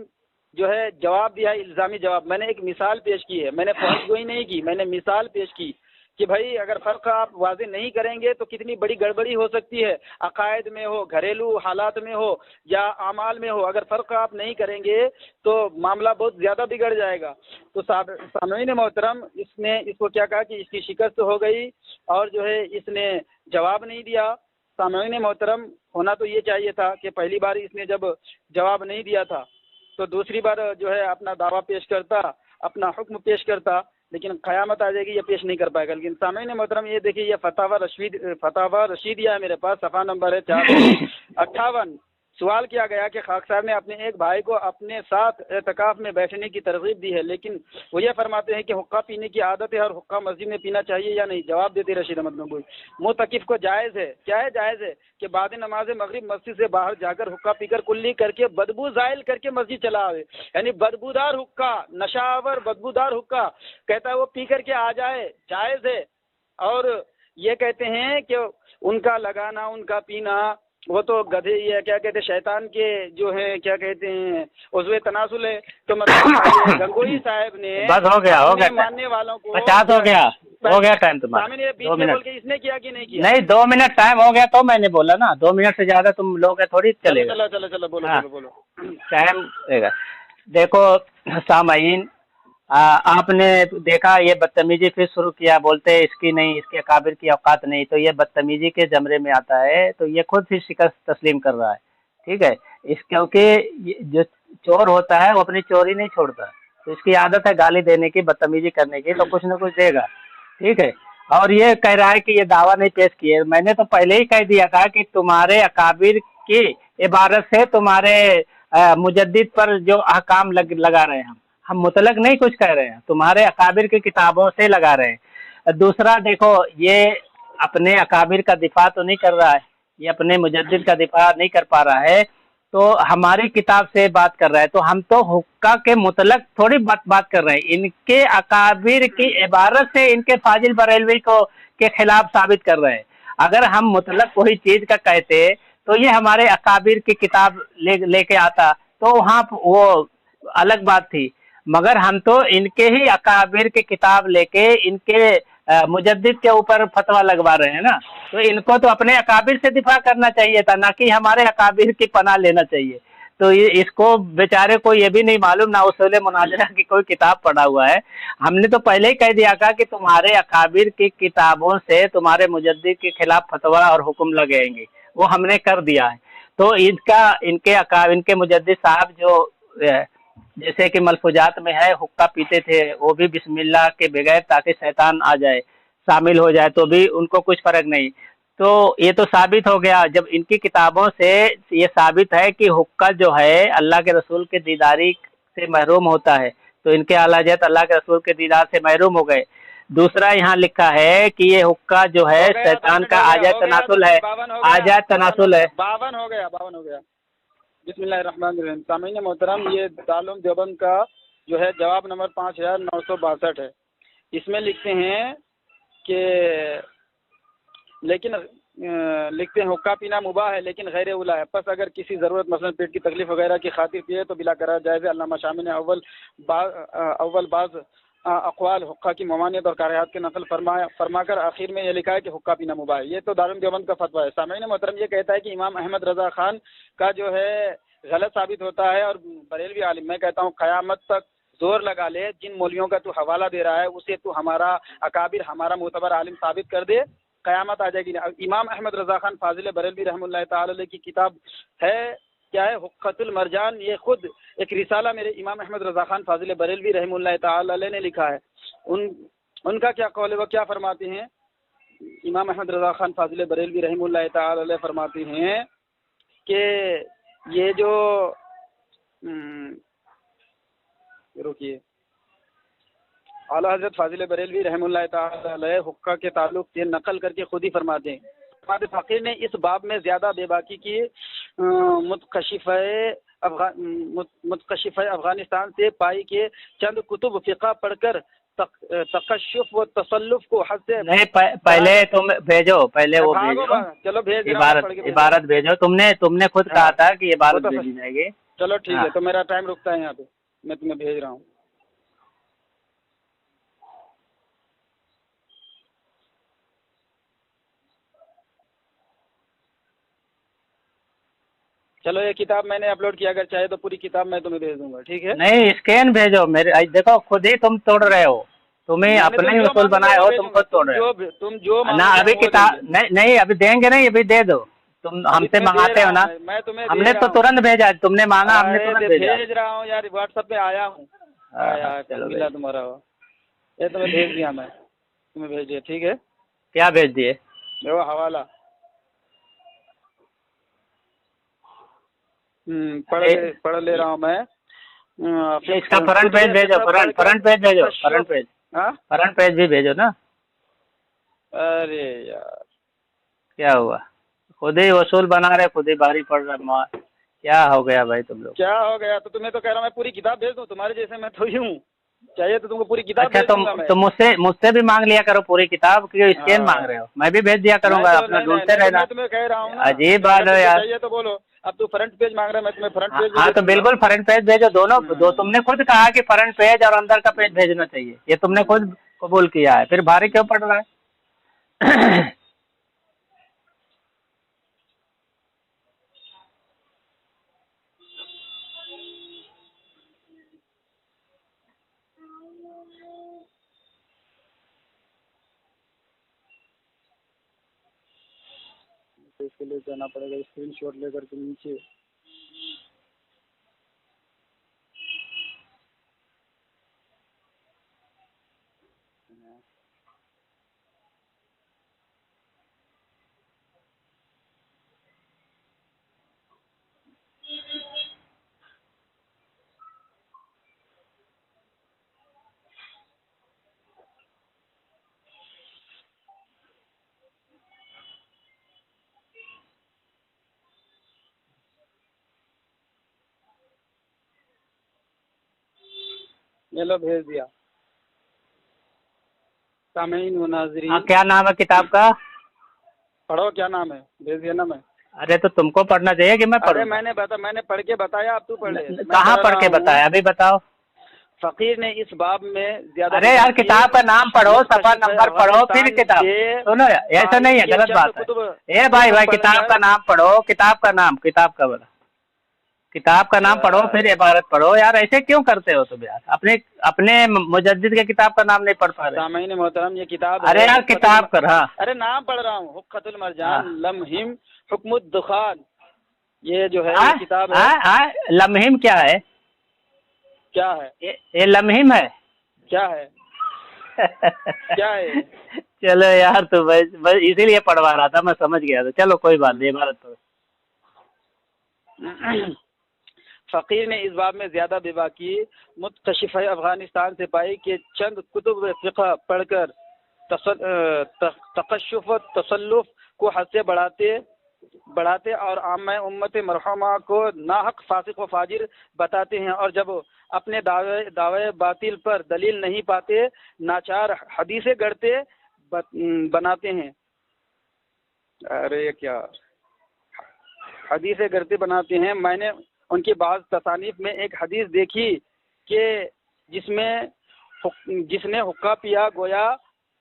जो है जवाब दिया, इल्ज़ामी जवाब। मैंने एक मिसाल पेश की है, मैंने फर्ज गोई नहीं की, मैंने मिसाल पेश की कि भाई अगर फ़र्क आप वाज़े नहीं करेंगे तो कितनी बड़ी गड़बड़ी हो सकती है, अकायद में हो, घरेलू हालात में हो या आमाल में हो। अगर फ़र्क आप नहीं करेंगे तो मामला बहुत ज़्यादा बिगड़ जाएगा। तो सामईन मोहतरम, इसने इसको क्या कहा कि इसकी शिकस्त हो गई और जो है इसने जवाब नहीं दिया। सामईन मोहतरम, होना तो ये चाहिए था कि पहली बार इसने जब जवाब नहीं दिया था तो दूसरी बार जो है अपना दावा पेश करता, अपना हुक्म पेश करता, लेकिन क़यामत आ जाएगी ये पेश नहीं कर पाएगा। लेकिन सामईन मोहतरम ये देखिए, ये फतावा रशीदिया है मेरे पास, सफ़ा नंबर है 458। सवाल किया गया कि खाक साहब ने अपने एक भाई को अपने साथ एतकाफ़ में बैठने की तरगीब दी है, लेकिन वो ये फरमाते हैं कि हुक्का पीने की आदत है और हुक्का मस्जिद में पीना चाहिए या नहीं। जवाब देते रशीद अहमद नकवी, मुतकिफ़ को जायज़ है। क्या है जायज़ है? कि बाद नमाज मगरिब मस्जिद से बाहर जाकर हुक्का पीकर कुल्ली करके बदबू ज़ाइल करके मस्जिद चला आवे, यानी बदबूदार हुक्का, नशावर बदबूदार हुक्का कहता है वो पी करके आ जाए, जायज़ है। और ये कहते हैं कि उनका लगाना, उनका पीना वो तो गधे या क्या कहते हैं, शैतान के जो है क्या कहते हैं उज़्वे तनासुल है। तो मतलब गंगोई साहब ने बस हो गया मानने वालों को 50 हो गया टाइम तुम्हारा। बीच में बोल के इसने किया कि नहीं किया? नहीं, 2 मिनट टाइम हो गया तो मैंने बोला ना, 2 मिनट से ज्यादा तुम लोग थोड़ी चलेगा। चलो बोलो हाँ, बोलो टाइम रहेगा। देखो सामाईन, आपने देखा ये बदतमीजी फिर शुरू किया, बोलते इसकी नहीं, इसके अकाबिर की औकात नहीं, तो ये बदतमीजी के जमरे में आता है। तो ये खुद ही शिकस्त तस्लीम कर रहा है, ठीक है। क्योंकि जो चोर होता है वो अपनी चोरी नहीं छोड़ता, तो इसकी आदत है गाली देने की, बदतमीजी करने की, तो कुछ न कुछ देगा, ठीक है। और ये कह रहा है कि ये दावा नहीं पेश किए। मैंने तो पहले ही कह दिया था कि तुम्हारे अकाबिर की इबारत से तुम्हारे मुजद्दिद पर जो अहकाम लगा रहे हैं हम मुतलक नहीं कुछ कह रहे हैं, तुम्हारे अकाबिर की किताबों से लगा रहे हैं। दूसरा देखो, ये अपने अकाबिर का दिफा तो नहीं कर रहा है, ये अपने मुजद्दिद का दिफा नहीं कर पा रहा है, तो हमारी किताब से बात कर रहा है। तो हम तो हुक्का के मुतलक थोड़ी बात कर रहे हैं, इनके अकाबिर की इबारत से इनके फाजिल बरेलवी को के खिलाफ साबित कर रहे हैं। अगर हम मुतलक कोई चीज़ का कहते तो ये हमारे अकाबिर की किताब लेके आता तो वहाँ वो अलग बात थी, मगर हम तो इनके ही अकाबिर की किताब लेके इनके मुजद्दिद के ऊपर फतवा लगवा रहे हैं ना। तो इनको तो अपने अकाबिर से दिफा करना चाहिए था, ना कि हमारे अकाबिर की पनाह लेना चाहिए। तो ये इसको बेचारे को ये भी नहीं मालूम ना उसूल मुनाजरा की कोई किताब पढ़ा हुआ है। हमने तो पहले ही कह दिया था कि तुम्हारे अकाबिर की किताबों से तुम्हारे मुजद्दिद के खिलाफ फतवा और हुक्म लगेंगे, वो हमने कर दिया है। तो इनके मुजद्दिद साहब जो जैसे कि मलफूजात में है, हुक्का पीते थे, वो भी बिस्मिल्लाह के बगैर, ताकि शैतान आ जाए शामिल हो जाए, तो भी उनको कुछ फ़र्क नहीं। तो ये तो साबित हो गया, जब इनकी किताबों से ये साबित है कि हुक्का जो है अल्लाह के रसूल के दीदारी से महरूम होता है, तो इनके आला हज़रत अल्लाह के रसूल के दीदार से महरूम हो गए। दूसरा यहाँ लिखा है कि ये हुक्का जो है शैतान का आजाद तनासुल है, आजाद तनासुल है। 52 हो गया। बिस्मिल्लाहिर्रहमानिर्रहीम। सामीन मोहतरम, ये दारुल देवबंद का जो है जवाब नंबर 5962 है। इसमें लिखते हैं कि लेकिन लिखते हैं हुक्का पीना मुबाह है लेकिन गैर उला है, बस अगर किसी ज़रूरत मसलन पेट की तकलीफ वगैरह की खातिर पिए तो बिला करार जायज़ है। अल्लामा शामी ने अव्वल बाज़ अक़वाल हुक्का की ममानियत और कारियात के नकल फरमाकर आखिर में ये लिखा है कि हुक्का पीना मुबाह है। ये तो दारुल देवबंद का फतवा है। सामीन मोहतरम, ये कहता है कि इमाम अहमद रज़ा खान का जो है गलत साबित होता है और बरेलवी आलिम, मैं कहता हूँ क़यामत तक जोर लगा ले, जिन मौलियों का तू हवाला दे रहा है उसे तू हमारा अकाबिर, हमारा मोतबर आलिम साबित कर दे, क़यामत आ जाएगी। इमाम अहमद रज़ा खान फाजिल बरेलवी रहमतुल्लाह तआला अलैह की किताब है क्या है, हुक्कतुल मरजान, ये खुद एक रिसाला मेरे इमाम अहमद रज़ा खान फाजिल बरेलवी रहमतुल्लाह ताला अलैह ने लिखा है। उनका क्या कौल है, वो क्या फरमाते हैं, इमाम अहमद रज़ा खान फाजिल बरेलवी रहमतुल्लाह ताला अलैह फरमाते हैं कि ये जो रुकिए, आला हजरत फाजिल बरेलवी रहमतुल्लाह ताला अलैह हुक्का के ताल्लुक से नकल करके खुद ही फरमाते हैं, हमारे फ़कीर ने इस बाब में ज़्यादा बेबाकी की मुतकशिफ़ अफ़गानिस्तान से पाई के चंद कुतुब फ़िक़ा पढ़कर तकश्शुफ़ व तसल्लुफ़ को हद से नहीं, पहले तुम भेजो, पहले वो भेजो, चलो भेज इबारत भेजो। तुमने खुद कहा था कि इबारत भेजी जाएगी। चलो ठीक है, तो मेरा टाइम रुकता है यहाँ पे, मैं तुम्हें भेज रहा हूँ। चलो ये किताब मैंने अपलोड किया, अगर चाहे तो पूरी किताब मैं तुम्हें भेज दूंगा, ठीक है? नहीं, स्कैन भेजो मेरे, देखो खुद ही तुम तोड़ रहे हो, तुम्हें अपने ही उसूल बनाए हो, तुम खुद तोड़ रहे हो। तुम जो ना अभी किताब नहीं अभी देंगे नहीं, अभी दे दो, तुम हमसे मंगाते हो ना। मैं तुम्हें हमने तो तुरंत भेजा, तुमने मांगा, हमने तुरंत भेजा। भेज रहा हूँ यार, व्हाट्सएप पे आया हूँ। चलो मिला तुम्हारा, ये तुम्हें भेज दिया, मैं तुम्हें भेज दिया, ठीक है? क्या भेज दिए? देखो हवाला, पढ़ ले रहा हूँ मैं। इसका फ्रंट पेज भेजो, फ्रंट पेज भेजो, फ्रंट पेज भी भेजो ना। अरे यार क्या हुआ, खुद ही वसूल बना रहे, खुद ही भारी पड़ रहा, क्या हो गया भाई तुम लोग? क्या हो गया? तो तुम्हें तो कह रहा हूँ मैं पूरी किताब भेज दूँ, तुम्हारे जैसे मैं थोड़ी हूँ, चाहिए तो तुमको पूरी किताब अच्छा, भेज दूंगा मैं। तुम मुझसे भी मांग लिया करो पूरी किताब, क्योंकि स्कैन मांग रहे हो, मैं भी भेज दिया करूंगा, अपना ढूंढते रहना। मैं तुम्हें कह रहा हूँ, अजीब बात है यार। चाहिए तो बोलो, अब तू फ्रंट पेज मांग रहा है, मैं तुम्हें फ्रंट पेज। हाँ तो बिल्कुल फ्रंट पेज भेजो, दोनों दो। तुमने खुद कहा कि फ्रंट पेज और अंदर का पेज भेजना चाहिए, ये तुमने खुद कबूल किया है, फिर भारी क्यों पड़ रहा है? इसके लिए जाना पड़ेगा, स्क्रीनशॉट लेकर के नीचे। ये लो भेज दिया। सामीन व नाज़रीन, क्या नाम है किताब का? पढ़ो, क्या नाम है? भेज दिया ना मैं। अरे तो तुमको पढ़ना चाहिए कि मैं पढ़ूं? मैंने पढ़ के बताया, अब तू पढ़ ले। कहाँ पढ़ के बताया, अभी बताओ। फकीर ने इस बाब में ज्यादा। अरे यार किताब का नाम पढ़ो, सफा नंबर पढ़ो, फिर किताब सुनो। ऐसा नहीं है, गलत बात है। ए भाई किताब का नाम पढ़ो, किताब का नाम पढ़ो, फिर इबारत पढ़ो। यार ऐसे क्यों करते हो तुम यार? अपने मुजद्दिद के किताब का नाम नहीं पढ़ पा रहे? सामीन मोहतरम, ये किताब। अरे यार किताब कर, हाँ अरे नाम पढ़ रहा हूँ, हुक्कतुल मरजान लम्हिम हुक्मुद दुखान, ये जो है ये किताब है। लम्हिम क्या है? क्या है ये लम्हिम है? क्या है? क्या है? चलो यार, तो बस इसीलिए पढ़वा रहा था, मैं समझ गया था। चलो कोई बात नहीं, इबारत पढ़ो। फ़कीर ने इस बाब में ज़्यादा बेबाकी मुतकशिफ़ अफ़गानिस्तान से पाई कि चंद कुतुब फ़िक़ह पढ़कर तकश्शुफ़ तसल्लुफ़ को हद से बढ़ाते और आम्मा उम्मत मरहुमा को नाहक फासिक व फाजिर बताते हैं, और जब अपने दावे बातिल पर दलील नहीं पाते नाचार हदीसें गढ़ते बनाते हैं। अरे क्या हदीसें गढ़ते बनाते हैं। मैंने उनकी बाज़ तसानीफ में एक हदीस देखी कि जिसने हुक्का पिया गोया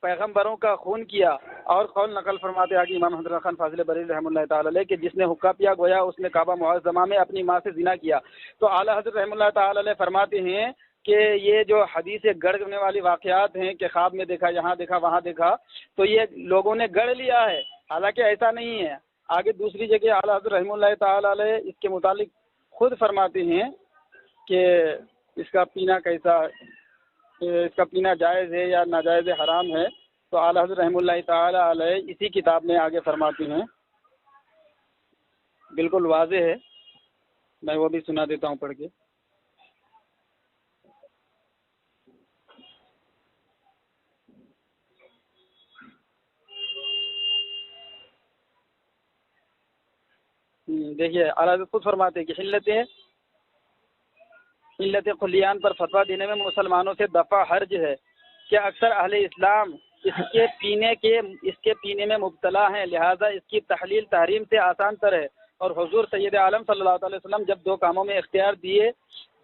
पैगंबरों का खून किया, और कौल नकल फरमाते आगे इमाम हज़रत खान फाजिल बरेलवी रहमतुल्लाह ताला अलैह कि जिसने हुक्का पिया गोया उसने काबा मुअज़्ज़मा में अपनी माँ से ज़िना किया। तो आला हज़रत रहमतुल्लाह ताला अलैह फरमाते हैं कि ये जो हदीसें गढ़ने वाली वाक़यात हैं कि ख्वाब में देखा, यहाँ देखा, वहाँ देखा, तो ये लोगों ने गढ़ लिया है, हालांकि ऐसा नहीं है। आगे दूसरी जगह आला हज़रत रहमतुल्लाह ताला अलैह इसके मुतालिक खुद फरमाते हैं कि इसका पीना कैसा, इसका पीना जायज़ है या नाजायज़ है, हराम है। तो आला हज़रत रहमतुल्लाह ताला अलैह इसी किताब में आगे फरमाते हैं, बिल्कुल वाज़े है, मैं वो भी सुना देता हूँ पढ़ के। देखिए आला हज़रत खुद फरमाते हैं कि हिल्लत खुलियान पर फतवा देने में मुसलमानों से दफ़ा हर्ज है कि अक्सर अहले इस्लाम इसके पीने में मुब्तला हैं, लिहाजा इसकी तहलील तहरीम से आसान तर है। और हुजूर सैयद आलम सल्लल्लाहु अलैहि वसल्लम जब दो कामों में इख्तियार दिए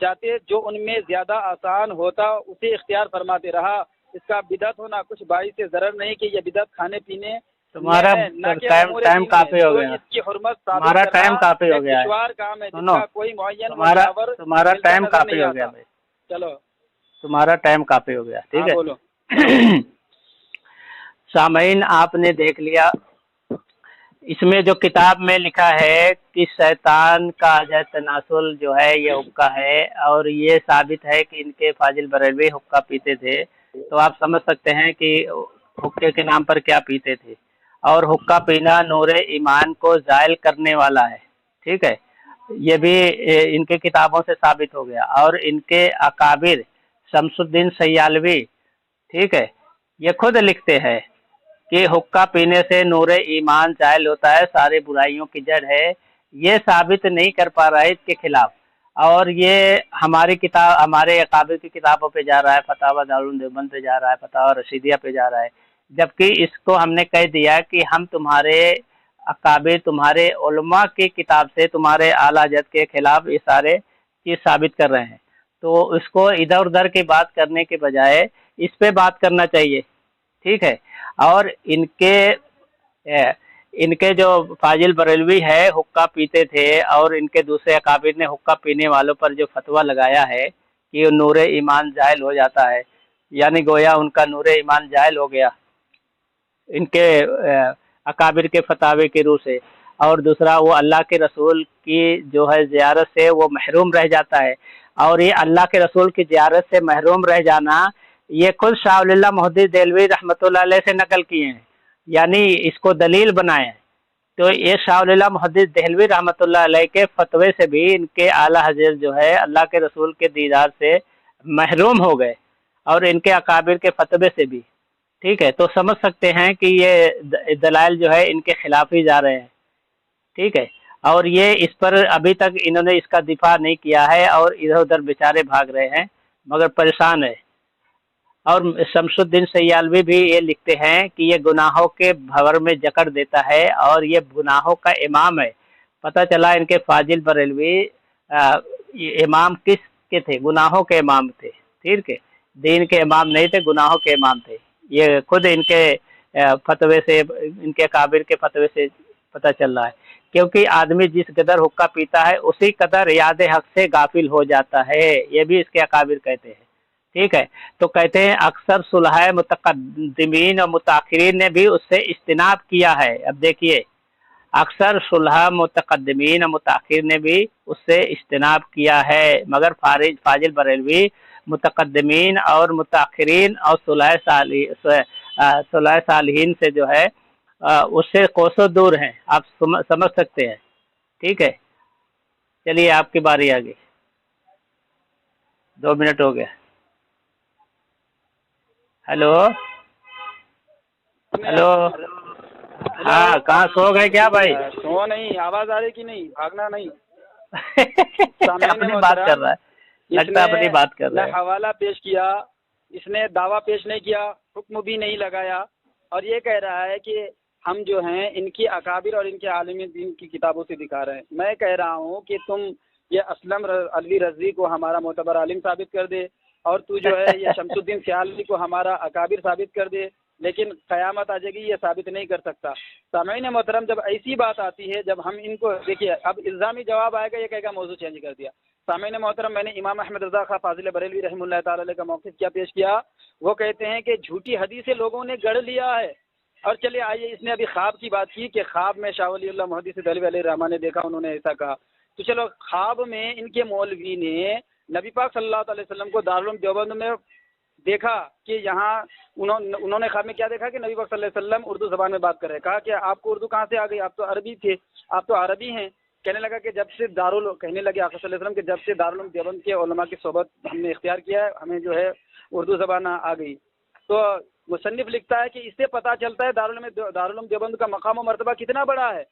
जाते, जो उनमें ज़्यादा आसान होता उसे इख्तियार फरमाते रहा। इसका बिदअत होना कुछ बाइस से ज़रर नहीं कि यह बिदअत खाने पीने तुम्हारा टाइम काफी हो गया, इसकी हुर्मत तुम्हारा टाइम काफी हो गया है, काम है, सुनो कोई मुअय्यन तुम्हारा टाइम काफी हो गया भाई, चलो तुम्हारा टाइम काफी हो गया, ठीक है। बोलो। सामईन आपने देख लिया, इसमें जो किताब में लिखा है कि शैतान का जो तनासुल जो है ये हुक्का है, और ये साबित है कि इनके फाजिल बरेलवी हुक्का पीते थे, तो आप समझ सकते हैं कि हुक्के के नाम पर क्या पीते थे। और हुक्का पीना नूरे ईमान को ज़ायल करने वाला है, ठीक है, ये भी इनके किताबों से साबित हो गया। और इनके अकाबिर शमसुद्दीन सयालवी, ठीक है, ये खुद लिखते हैं कि हुक्का पीने से नूरे ईमान ज़ायल होता है, सारे बुराइयों की जड़ है। ये साबित नहीं कर पा रहा है इसके खिलाफ, और ये हमारी किताब, हमारे अकाबिर की किताबों पे जा रहा है, फतावा दारुल देवबंद पे जा रहा है, फतावा रशीदिया पे जा रहा है, जबकि इसको हमने कह दिया कि हम तुम्हारे अकाबिर, तुम्हारे उलमा की किताब से, तुम्हारे आला हज़रत के खिलाफ ये सारे चीज़ साबित कर रहे हैं। तो इसको इधर उधर की बात करने के बजाय इस पे बात करना चाहिए, ठीक है। और इनके जो फाजिल बरेलवी है हुक्का पीते थे, और इनके दूसरे अकाबिर ने हुक्का पीने वालों पर जो फतवा लगाया है कि नूरे ईमान ज़ायल हो जाता है, यानी गोया उनका नूरे ईमान ज़ायल हो गया इनके अकाबिर के फतावे की रूह से। और दूसरा, वो अल्लाह के रसूल की जो है ज़ियारत से वो महरूम रह जाता है। और ये अल्लाह के रसूल की ज़ियारत से महरूम रह जाना, ये खुद शाह वलीउल्लाह मुहद्दिस देहलवी रहमतुल्लाह अलैह से नकल किए हैं, यानी इसको दलील बनाए हैं। तो ये शाह वलीउल्लाह मुहद्दिस देहलवी रहमतुल्लाह अलैह के फतवे से भी इनके आला हज़रत जो है अल्लाह के रसूल के दीदार से महरूम हो गए, और इनके अकाबिर के फतवे से भी, ठीक है। तो समझ सकते हैं कि ये दलाइल जो है इनके खिलाफ ही जा रहे हैं, ठीक है। और ये इस पर अभी तक इन्होंने इसका दिफा नहीं किया है, और इधर उधर बेचारे भाग रहे हैं, मगर परेशान है। और शमसुद्दीन सयालवी भी ये लिखते हैं कि ये गुनाहों के भंवर में जकड़ देता है, और ये गुनाहों का इमाम है। पता चला इनके फाजिल बरेलवी इमाम किसके थे? गुनाहों के इमाम थे, ठीक है, दीन के इमाम नहीं थे, गुनाहों के इमाम थे। ये खुद इनके फतवे से, इनके काबिर के फतवे से पता चल रहा है। क्योंकि आदमी जिस कदर हुक्का पीता है उसी कदर याद हक से गाफिल हो जाता है, ये भी इसके अकाबिर कहते हैं, ठीक है। तो कहते हैं अक्सर सुलह मुतक़द्दिमीन और मुताखिरीन ने भी उससे इज्तिनाब किया है। अब देखिए, अक्सर सुलह मुतक़द्दिमीन और मुताखिर ने भी उससे इज्तिनाब किया है, मगर फाजिल बरेलवी मुतक़द्दिमीन और मुताखिरीन और सुलह सालिहीन से जो है उससे कोसों दूर हैं। आप समझ सकते हैं, ठीक है। चलिए आपकी बारी आ गई, 2 मिनट हो गया। हेलो हेलो, हाँ, कहाँ सो गए क्या भाई? सो नहीं, आवाज आ रही कि नहीं? भागना नहीं। अपनी बात कर रहा है, लगता है अपनी बात कर रहा है। हवाला पेश किया, इसने दावा पेश नहीं किया, हुक्म भी नहीं लगाया, और ये कह रहा है कि हम जो हैं इनकी अकाबिर और इनके आलिम दीन की किताबों से दिखा रहे हैं। मैं कह रहा हूँ कि तुम ये असलम अलवी रज़वी को हमारा मोतबर आलिम साबित कर दे, और तू जो है ये शमसुद्दीन सियालवी को हमारा अकाबिर साबित कर दे, लेकिन क़यामत आ जाएगी ये साबित नहीं कर सकता। सामईन मोहतरम, जब ऐसी बात आती है, जब हम इनको देखिए, अब इल्ज़ामी जवाब आएगा, ये कहेगा मौजू चेंज कर दिया। सामईन मोहतरम, मैंने इमाम अहमद रज़ा खां फाजिल बरेलवी रहमतुल्लाह ताला अलैह का मौक़िफ़ क्या पेश किया। वो कहते हैं कि झूठी हदीसें लोगों ने गढ़ लिया है, और चलिए आइए, इसने अभी ख्वाब की बात की कि ख्वाब में शाह वलीउल्लाह मुहद्दिस दहलवी अलैहिर्रहमा ने देखा, उन्होंने ऐसा कहा। तो चलो, ख्वाब में इनके मौलवी ने नबी पाक सल्लल्लाहु अलैहि वसल्लम को दारुल उलूम देवबंद में देखा कि यहाँ उन्होंने ख्वाब में क्या देखा कि नबी पाक सल्लल्लाहु अलैहि वसल्लम उर्दू ज़बान में बात कर रहे हैं। कहा कि आपको उर्दू कहाँ से आ गई, आप तो अरबी थे, आप तो अरबी हैं। कहने लगा कि कहने लगे आक़ा सल्लल्लाहु अलैहि वसल्लम कि जब से दारुल उलूम देवबंद के उलमा की सोबत हमने इख्तियार किया है, हमें जो है उर्दू ज़बान आ गई। तो मुसन्निफ लिखता है कि इससे पता चलता है दारुल उलूम देवबंद का मकाम और मर्तबा कितना बड़ा है।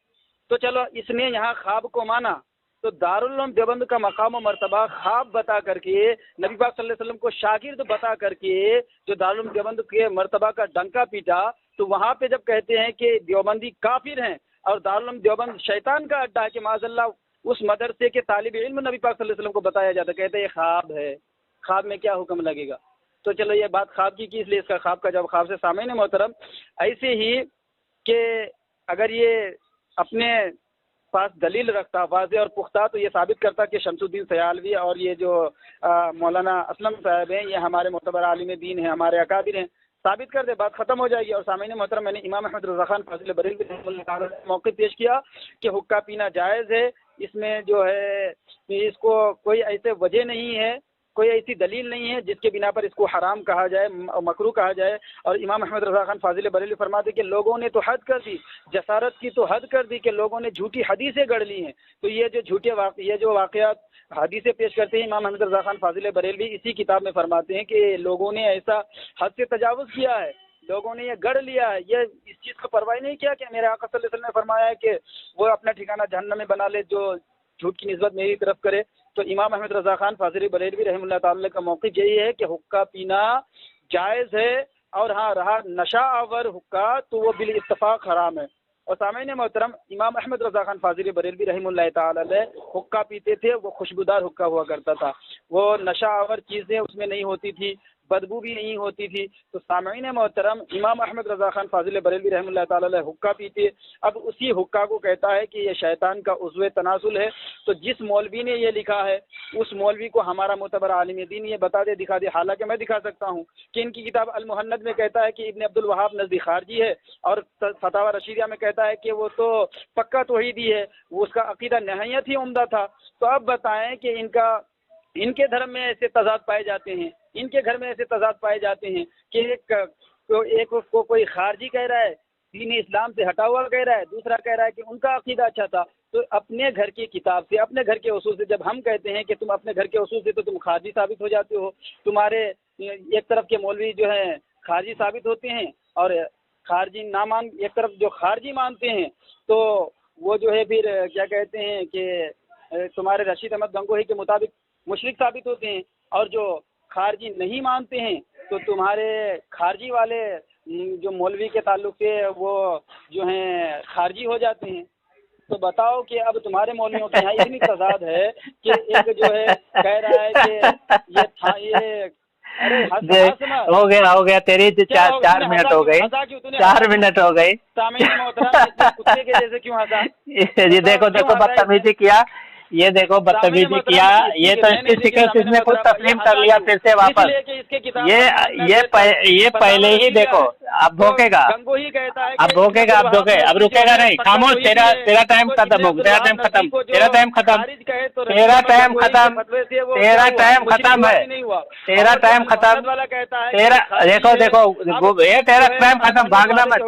तो चलो, इसने यहाँ ख्वाब को माना, तो दारुल उलूम देवबंद का मकाम और मर्तबा ख्वाब बता करके, नबी पाक सल्लल्लाहु अलैहि वसल्लम को शागिर्द बता करके जो दारुल उलूम देवबंद के मर्तबा का डंका पीटा, तो वहाँ पे जब कहते हैं कि देवबंदी काफिर हैं और दारुल उलूम देवबंद शैतान का अड्डा है कि माज़अल्लाह, उस मदरसे के तालिब इल्म नबी पाक सल्लल्लाहु अलैहि वसल्लम को बताया जाता है, कहते हैं ये ख्वाब है, ख्वाब में क्या हुक्म लगेगा। तो चलो, ये बात ख्वाब की इसलिए इसका ख्वाब का जब ख्वाब से सामने मोहतरम, ऐसे ही कि अगर ये अपने पास दलील रखता वाज़े और पुख्ता, तो ये साबित करता कि शमसुद्दीन सयालवी और ये जो मौलाना असलम साहब हैं, ये हमारे मोतबर आलिम दीन हैं, हमारे अकाबिर हैं, साबित कर दे, बात ख़त्म हो जाएगी। और सामने मोहतरम, मैंने इमाम अहमद रज़ा खान फाज़िल बरेलवी मौक़िफ़ पेश किया कि हुक्का पीना जायज़ है, इसमें जो है इसको कोई ऐसे वजह नहीं है, कोई ऐसी दलील नहीं है जिसके बिना पर इसको हराम कहा जाए, मकरूह कहा जाए। और इमाम अहमद रज़ा खान फाज़िल बरेलवी फरमाते कि लोगों ने तो हद कर दी, जसारत की तो हद कर दी कि लोगों ने झूठी हदीसें गढ़ ली हैं। तो ये जो वाक़यात हदीसें पेश करते हैं इमाम अहमद रज़ा खान फाज़िल बरेलवी, इसी किताब में फरमाते हैं कि लोगों ने ऐसा हद से तजावुज़ किया है, लोगों ने ये गढ़ लिया है, ये इस चीज़ का परवाह नहीं किया कि मेरे आका सल्लल्लाहु अलैहि वसल्लम ने फरमाया है कि वो अपना ठिकाना जहन्नम में बना ले जो झूठ की निस्बत मेरी तरफ करे। तो इमाम अहमद रज़ा खान फाज़िल बरेलवी रहमतुल्लाह ताला का मौक़िफ़ यही है कि हुक्का पीना जायज़ है, और हाँ, रहा नशा आवर हुक्का तो वो बिल इत्तफ़ाक़ हराम है। और सामईन मोहतरम, इमाम अहमद रज़ा खान फाज़िल बरेलवी रहमतुल्लाह ताला अलैह हुक्का पीते थे, वो खुशबूदार हुक्का हुआ करता था, वो नशा आवर चीज़ें उसमें नहीं होती थी, बदबू भी नहीं होती थी। तो सामईन मोहतरम, इमाम अहमद रज़ा खान फाज़िल बरेलवी रहमतुल्लाह ताला अलैह हुक्का पीते। अब उसी हुक्का को कहता है कि ये शैतान का उज़्व तनासुल है। तो जिस मौलवी ने ये लिखा है, उस मौलवी को हमारा मोतबर आलिम दीन ये बता दे, दिखा दे। हालांकि मैं दिखा सकता हूँ कि इनकी किताब अल मुहन्नद में कहता है कि इब्न अब्दुल वहाब नज़दी खारजी है, और फतावा रशीदिया में कहता है कि वो तो पक्का तौहीदी है, वो उसका अकीदा नहायत ही उम्दा था। तो अब बताएं कि इनके धर्म में ऐसे तजाद पाए जाते हैं, इनके घर में ऐसे तजाद पाए जाते हैं कि एक को कोई खारजी कह रहा है, दीन इस्लाम से हटा हुआ कह रहा है, दूसरा कह रहा है कि उनका अकीदा अच्छा था। तो अपने घर की किताब से, अपने घर के उसूल से जब हम कहते हैं कि तुम अपने घर के उसूल से, तो तुम खारजी साबित हो जाते हो। तुम्हारे एक तरफ के मौलवी जो हैं खारजी साबित होते हैं, और खारजी ना मान, एक तरफ जो खारजी मानते हैं तो वो जो है फिर क्या कहते हैं कि तुम्हारे रशीद अहमद गंगोही के मुताबिक मुशरिक साबित होते हैं, और जो खारजी नहीं मानते हैं तो तुम्हारे खारजी वाले जो मौलवी के ताल्लुक से वो जो हैं खारजी हो जाते हैं। तो बताओ कि अब तुम्हारे मौलवियों के यहाँ इतनी तजाद है कि एक जो है कह रहा है कि ये अरे हो गया तेरी 4 मिनट हो गई, 4 मिनट हो गई। कुत्ते के जैसे क्यों हंसा? ये देखो बदतमीजी किया, ये देखो बदतमीजी किया, ये तो इसकी शिकस्त इसने खुद तस्लीम कर लिया फिर से वापस। ये पहले ही देखो, अब भोंकेगा, अब भोंकेगा, अब रुकेगा नहीं। खामोश, तेरा टाइम खत्म हो गया, तेरा टाइम खत्म है, तेरा टाइम खत्म, ये तेरा टाइम खत्म, भागना मत,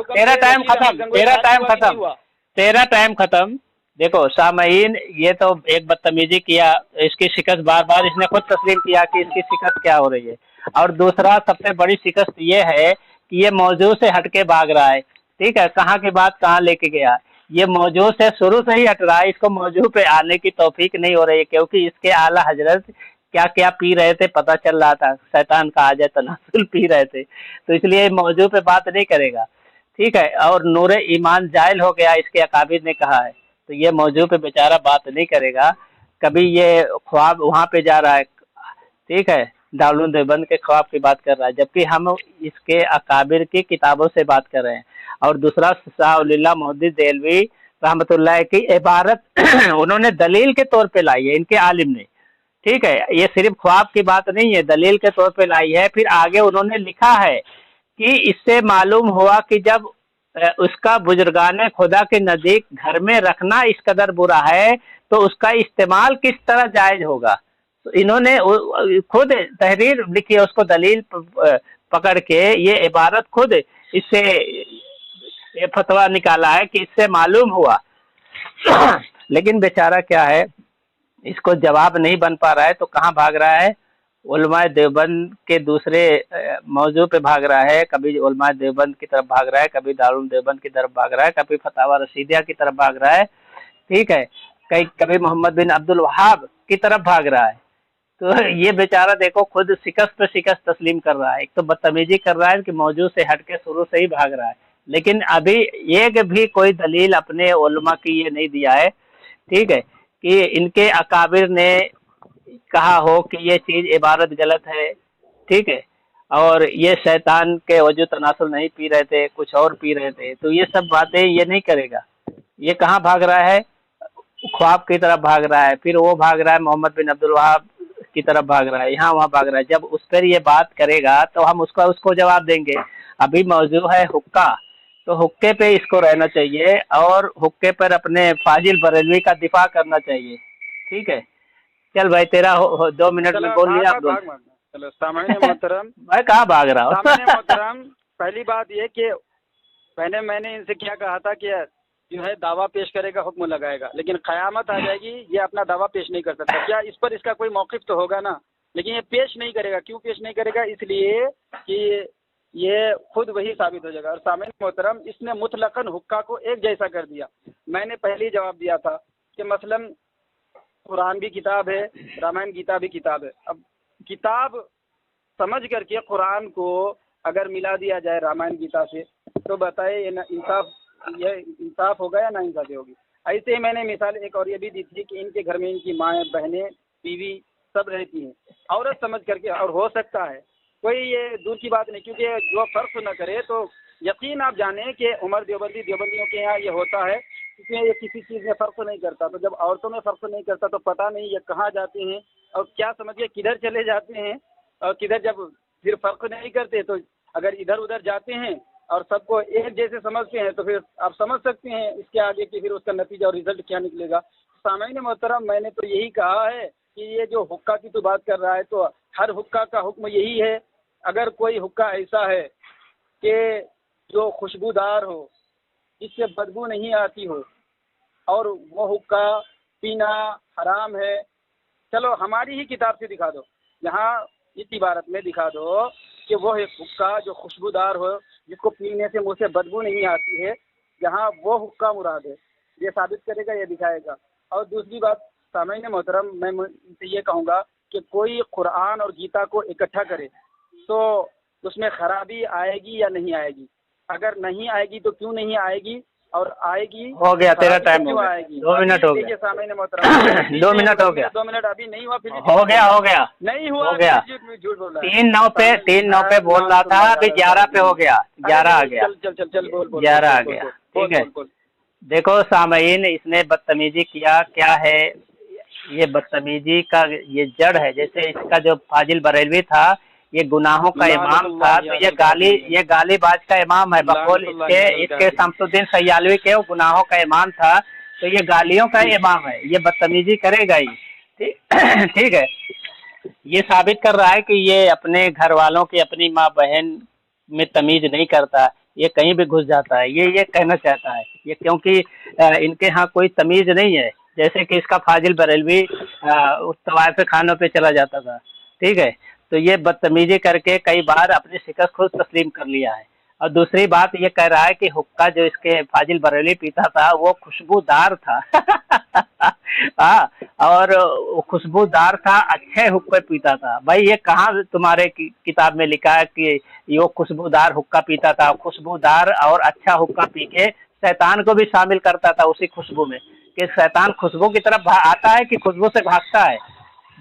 तेरा टाइम खत्म। देखो सामईन, ये तो एक बदतमीजी किया, इसकी शिकस्त बार बार इसने खुद तस्लीम किया कि इसकी शिकस्त क्या हो रही है। और दूसरा सबसे बड़ी शिकस्त ये है कि ये मौजू से हटके भाग रहा है। ठीक है, कहाँ की बात कहाँ लेके गया, ये मौजू से शुरू से ही हट रहा है, इसको मौजू पे आने की तौफीक नहीं हो रही है, क्योंकि इसके आला हजरत क्या क्या पी रहे थे पता चल रहा था, शैतान का आजा तनासुल पी रहे थे, तो इसलिए मौजू पे बात नहीं करेगा। ठीक है, और नूरे ईमान जायल हो गया, इसके अकाबिर ने कहा है, तो ये मौजू पे बेचारा बात नहीं करेगा। कभी ये ख्वाब वहाँ पे जा रहा है, ठीक है, दारुल उलूम देवबंद के ख्वाब की बात कर रहा है, जबकि हम इसके अकाबिर की किताबों से बात कर रहे हैं। और दूसरा, शाह वलीउल्लाह मुहद्दिस देहलवी रहमतुल्लाह की इबारत उन्होंने दलील के तौर पे लाई है, इनके आलिम ने। ठीक है, ये सिर्फ ख्वाब की बात नहीं है, दलील के तौर पे लाई है। फिर आगे उन्होंने लिखा है कि इससे मालूम हुआ कि जब उसका बुजुर्गाने खुदा के नज़दीक घर में रखना इस कदर बुरा है, तो उसका इस्तेमाल किस तरह जायज़ होगा। तो इन्होंने खुद तहरीर लिखी है, उसको दलील पकड़ के ये इबारत खुद इससे ये फतवा निकाला है कि इससे मालूम हुआ। लेकिन बेचारा क्या है, इसको जवाब नहीं बन पा रहा है, तो कहाँ भाग रहा है, उलमाए देवबंद के दूसरे मौजू पे भाग रहा है। कभी उलमाए देवबंद की तरफ भाग रहा है, कभी दारुल देवबंद की तरफ भाग रहा है, कभी फतावा रशीदिया की तरफ भाग रहा है, ठीक है, कभी मोहम्मद बिन अब्दुल वहाब की तरफ भाग रहा है। तो ये बेचारा देखो खुद शिकस्त पे शिकस्त तस्लीम कर रहा है। एक तो बदतमीजी कर रहा है कि मौजू से हट के शुरू से ही भाग रहा है, लेकिन अभी एक भी कोई दलील अपने उलमा की ये नहीं दिया है, ठीक है, कि इनके अकाबिर ने कहा हो कि ये चीज़ इबारत गलत है, ठीक है, और ये शैतान के वजू तनासुल नहीं पी रहे थे, कुछ और पी रहे थे। तो ये सब बातें ये नहीं करेगा। ये कहाँ भाग रहा है, ख्वाब की तरफ भाग रहा है, फिर वो भाग रहा है मोहम्मद बिन अब्दुल वहाब की तरफ भाग रहा है, यहाँ वहाँ भाग रहा है। जब उस पर ये बात करेगा तो हम उसको जवाब देंगे। अभी मौजू है हुक्का, तो हुक्के पे इसको रहना चाहिए और हुक्के पर अपने फाजिल बरेलवी का दिफा करना चाहिए, ठीक है। चल भाई तेरा 2 मिनट में बोल लिया आप। चलो सामान्य मोहतरम, मैं कहाँ भाग रहा हूँ। सामान्य मोहतरम, पहली बात ये कि पहले मैंने इनसे क्या कहा था कि जो है दावा पेश करेगा हुक्म लगाएगा, लेकिन क़यामत आ जाएगी ये अपना दावा पेश नहीं कर सकता। क्या इस पर इसका कोई मौक़िफ़ तो होगा ना, लेकिन ये पेश नहीं करेगा। क्यों पेश नहीं करेगा? इसलिए कि ये खुद वही साबित हो जाएगा। और सामान्य मोहतरम, इसने मुतलकन हुक्का को एक जैसा कर दिया। मैंने पहले ही जवाब दिया था कि मसलन कुरान भी किताब है, रामायण गीता भी किताब है। अब किताब समझ करके कुरान को अगर मिला दिया जाए रामायण गीता से, तो बताए ये इंसाफ होगा या ना इंसाफी होगी। ऐसे ही मैंने मिसाल एक और ये भी दी थी कि इनके घर में इनकी माएँ, बहनें, बीवी सब रहती हैं, औरत समझ करके। और हो सकता है कोई ये दूर की बात नहीं, क्योंकि जो फ़र्क न करे तो यकीन आप जाने कि उमर देवबंदियों के यहाँ ये होता है, क्योंकि ये किसी चीज़ में फ़र्क नहीं करता। तो जब औरतों में फ़र्क नहीं करता तो पता नहीं ये कहाँ जाते हैं और क्या समझिए किधर चले जाते हैं और किधर, जब फिर फ़र्क नहीं करते तो अगर इधर उधर जाते हैं और सबको एक जैसे समझते हैं तो फिर आप समझ सकते हैं इसके आगे कि फिर उसका नतीजा और रिजल्ट क्या निकलेगा। सामान्य मोहतरम, मैंने तो यही कहा है कि ये जो हुक्का की तो बात कर रहा है, तो हर हुक्का का हुक्म यही है। अगर कोई हुक्का ऐसा है कि जो खुशबूदार हो, इससे बदबू नहीं आती हो, और वो हुक्का पीना हराम है, चलो हमारी ही किताब से दिखा दो, यहाँ इस इबारत में दिखा दो कि वो एक हुक्का जो खुशबूदार हो, जिसको पीने से मुँह से बदबू नहीं आती है, जहाँ वो हुक्का मुराद है। ये साबित करेगा, ये दिखाएगा। और दूसरी बात सामान्य मोहतरम, मैं इनसे ये कहूँगा कि कोई कुरान और गीता को इकट्ठा करे तो उसमें खराबी आएगी या नहीं आएगी? अगर नहीं आएगी तो क्यों नहीं आएगी, और आएगी हो गया तेरा टाइम, क्यों आएगी? 2 मिनट हो गया। सामान्य मोहतरम 2 मिनट हो गया। 2 मिनट अभी नहीं हुआ, फिर हो गया नहीं हुआ, हो गया। झूठ बोल रहा है। 3-9 पे बोल रहा था, अभी 11 पे हो गया, 11 आ गया, चल बोल 11 आ गया, ठीक है। देखो सामईन, इसने बदतमीजी किया, क्या है ये बदतमीजी का ये जड़ है। जैसे इसका जो फाजिल बरेलवी था, ये गुनाहों का इमाम था, तो ये गालीबाज का इमाम है। बकौल इसके शमसुद्दीन सयालवी के वो गुनाहों का इमाम था, तो ये गालियों का इमाम है, ये बदतमीजी करेगा ही, ठीक है। ये साबित कर रहा है कि ये अपने घर वालों की, अपनी माँ बहन में तमीज़ नहीं करता, ये कहीं भी घुस जाता है। ये कहना चाहता है ये, क्योंकि इनके यहाँ कोई तमीज़ नहीं है। जैसे कि इसका फाजिल बरेलवी तवाइफ खानों पे चला जाता था, ठीक है, तो ये बदतमीजी करके कई बार अपनी शिकस्त खुद तस्लीम कर लिया है। और दूसरी बात ये कह रहा है कि हुक्का जो इसके फाजिल बरेलवी पीता था वो खुशबूदार था। हाँ, और खुशबूदार था, अच्छे हुक्के पीता था। भाई ये कहाँ तुम्हारे किताब में लिखा है कि ये खुशबूदार हुक्का पीता था? खुशबूदार और अच्छा हुक्का पी के शैतान को भी शामिल करता था उसी खुशबू में, कि शैतान खुशबू की तरफ आता है कि खुशबू से भागता है?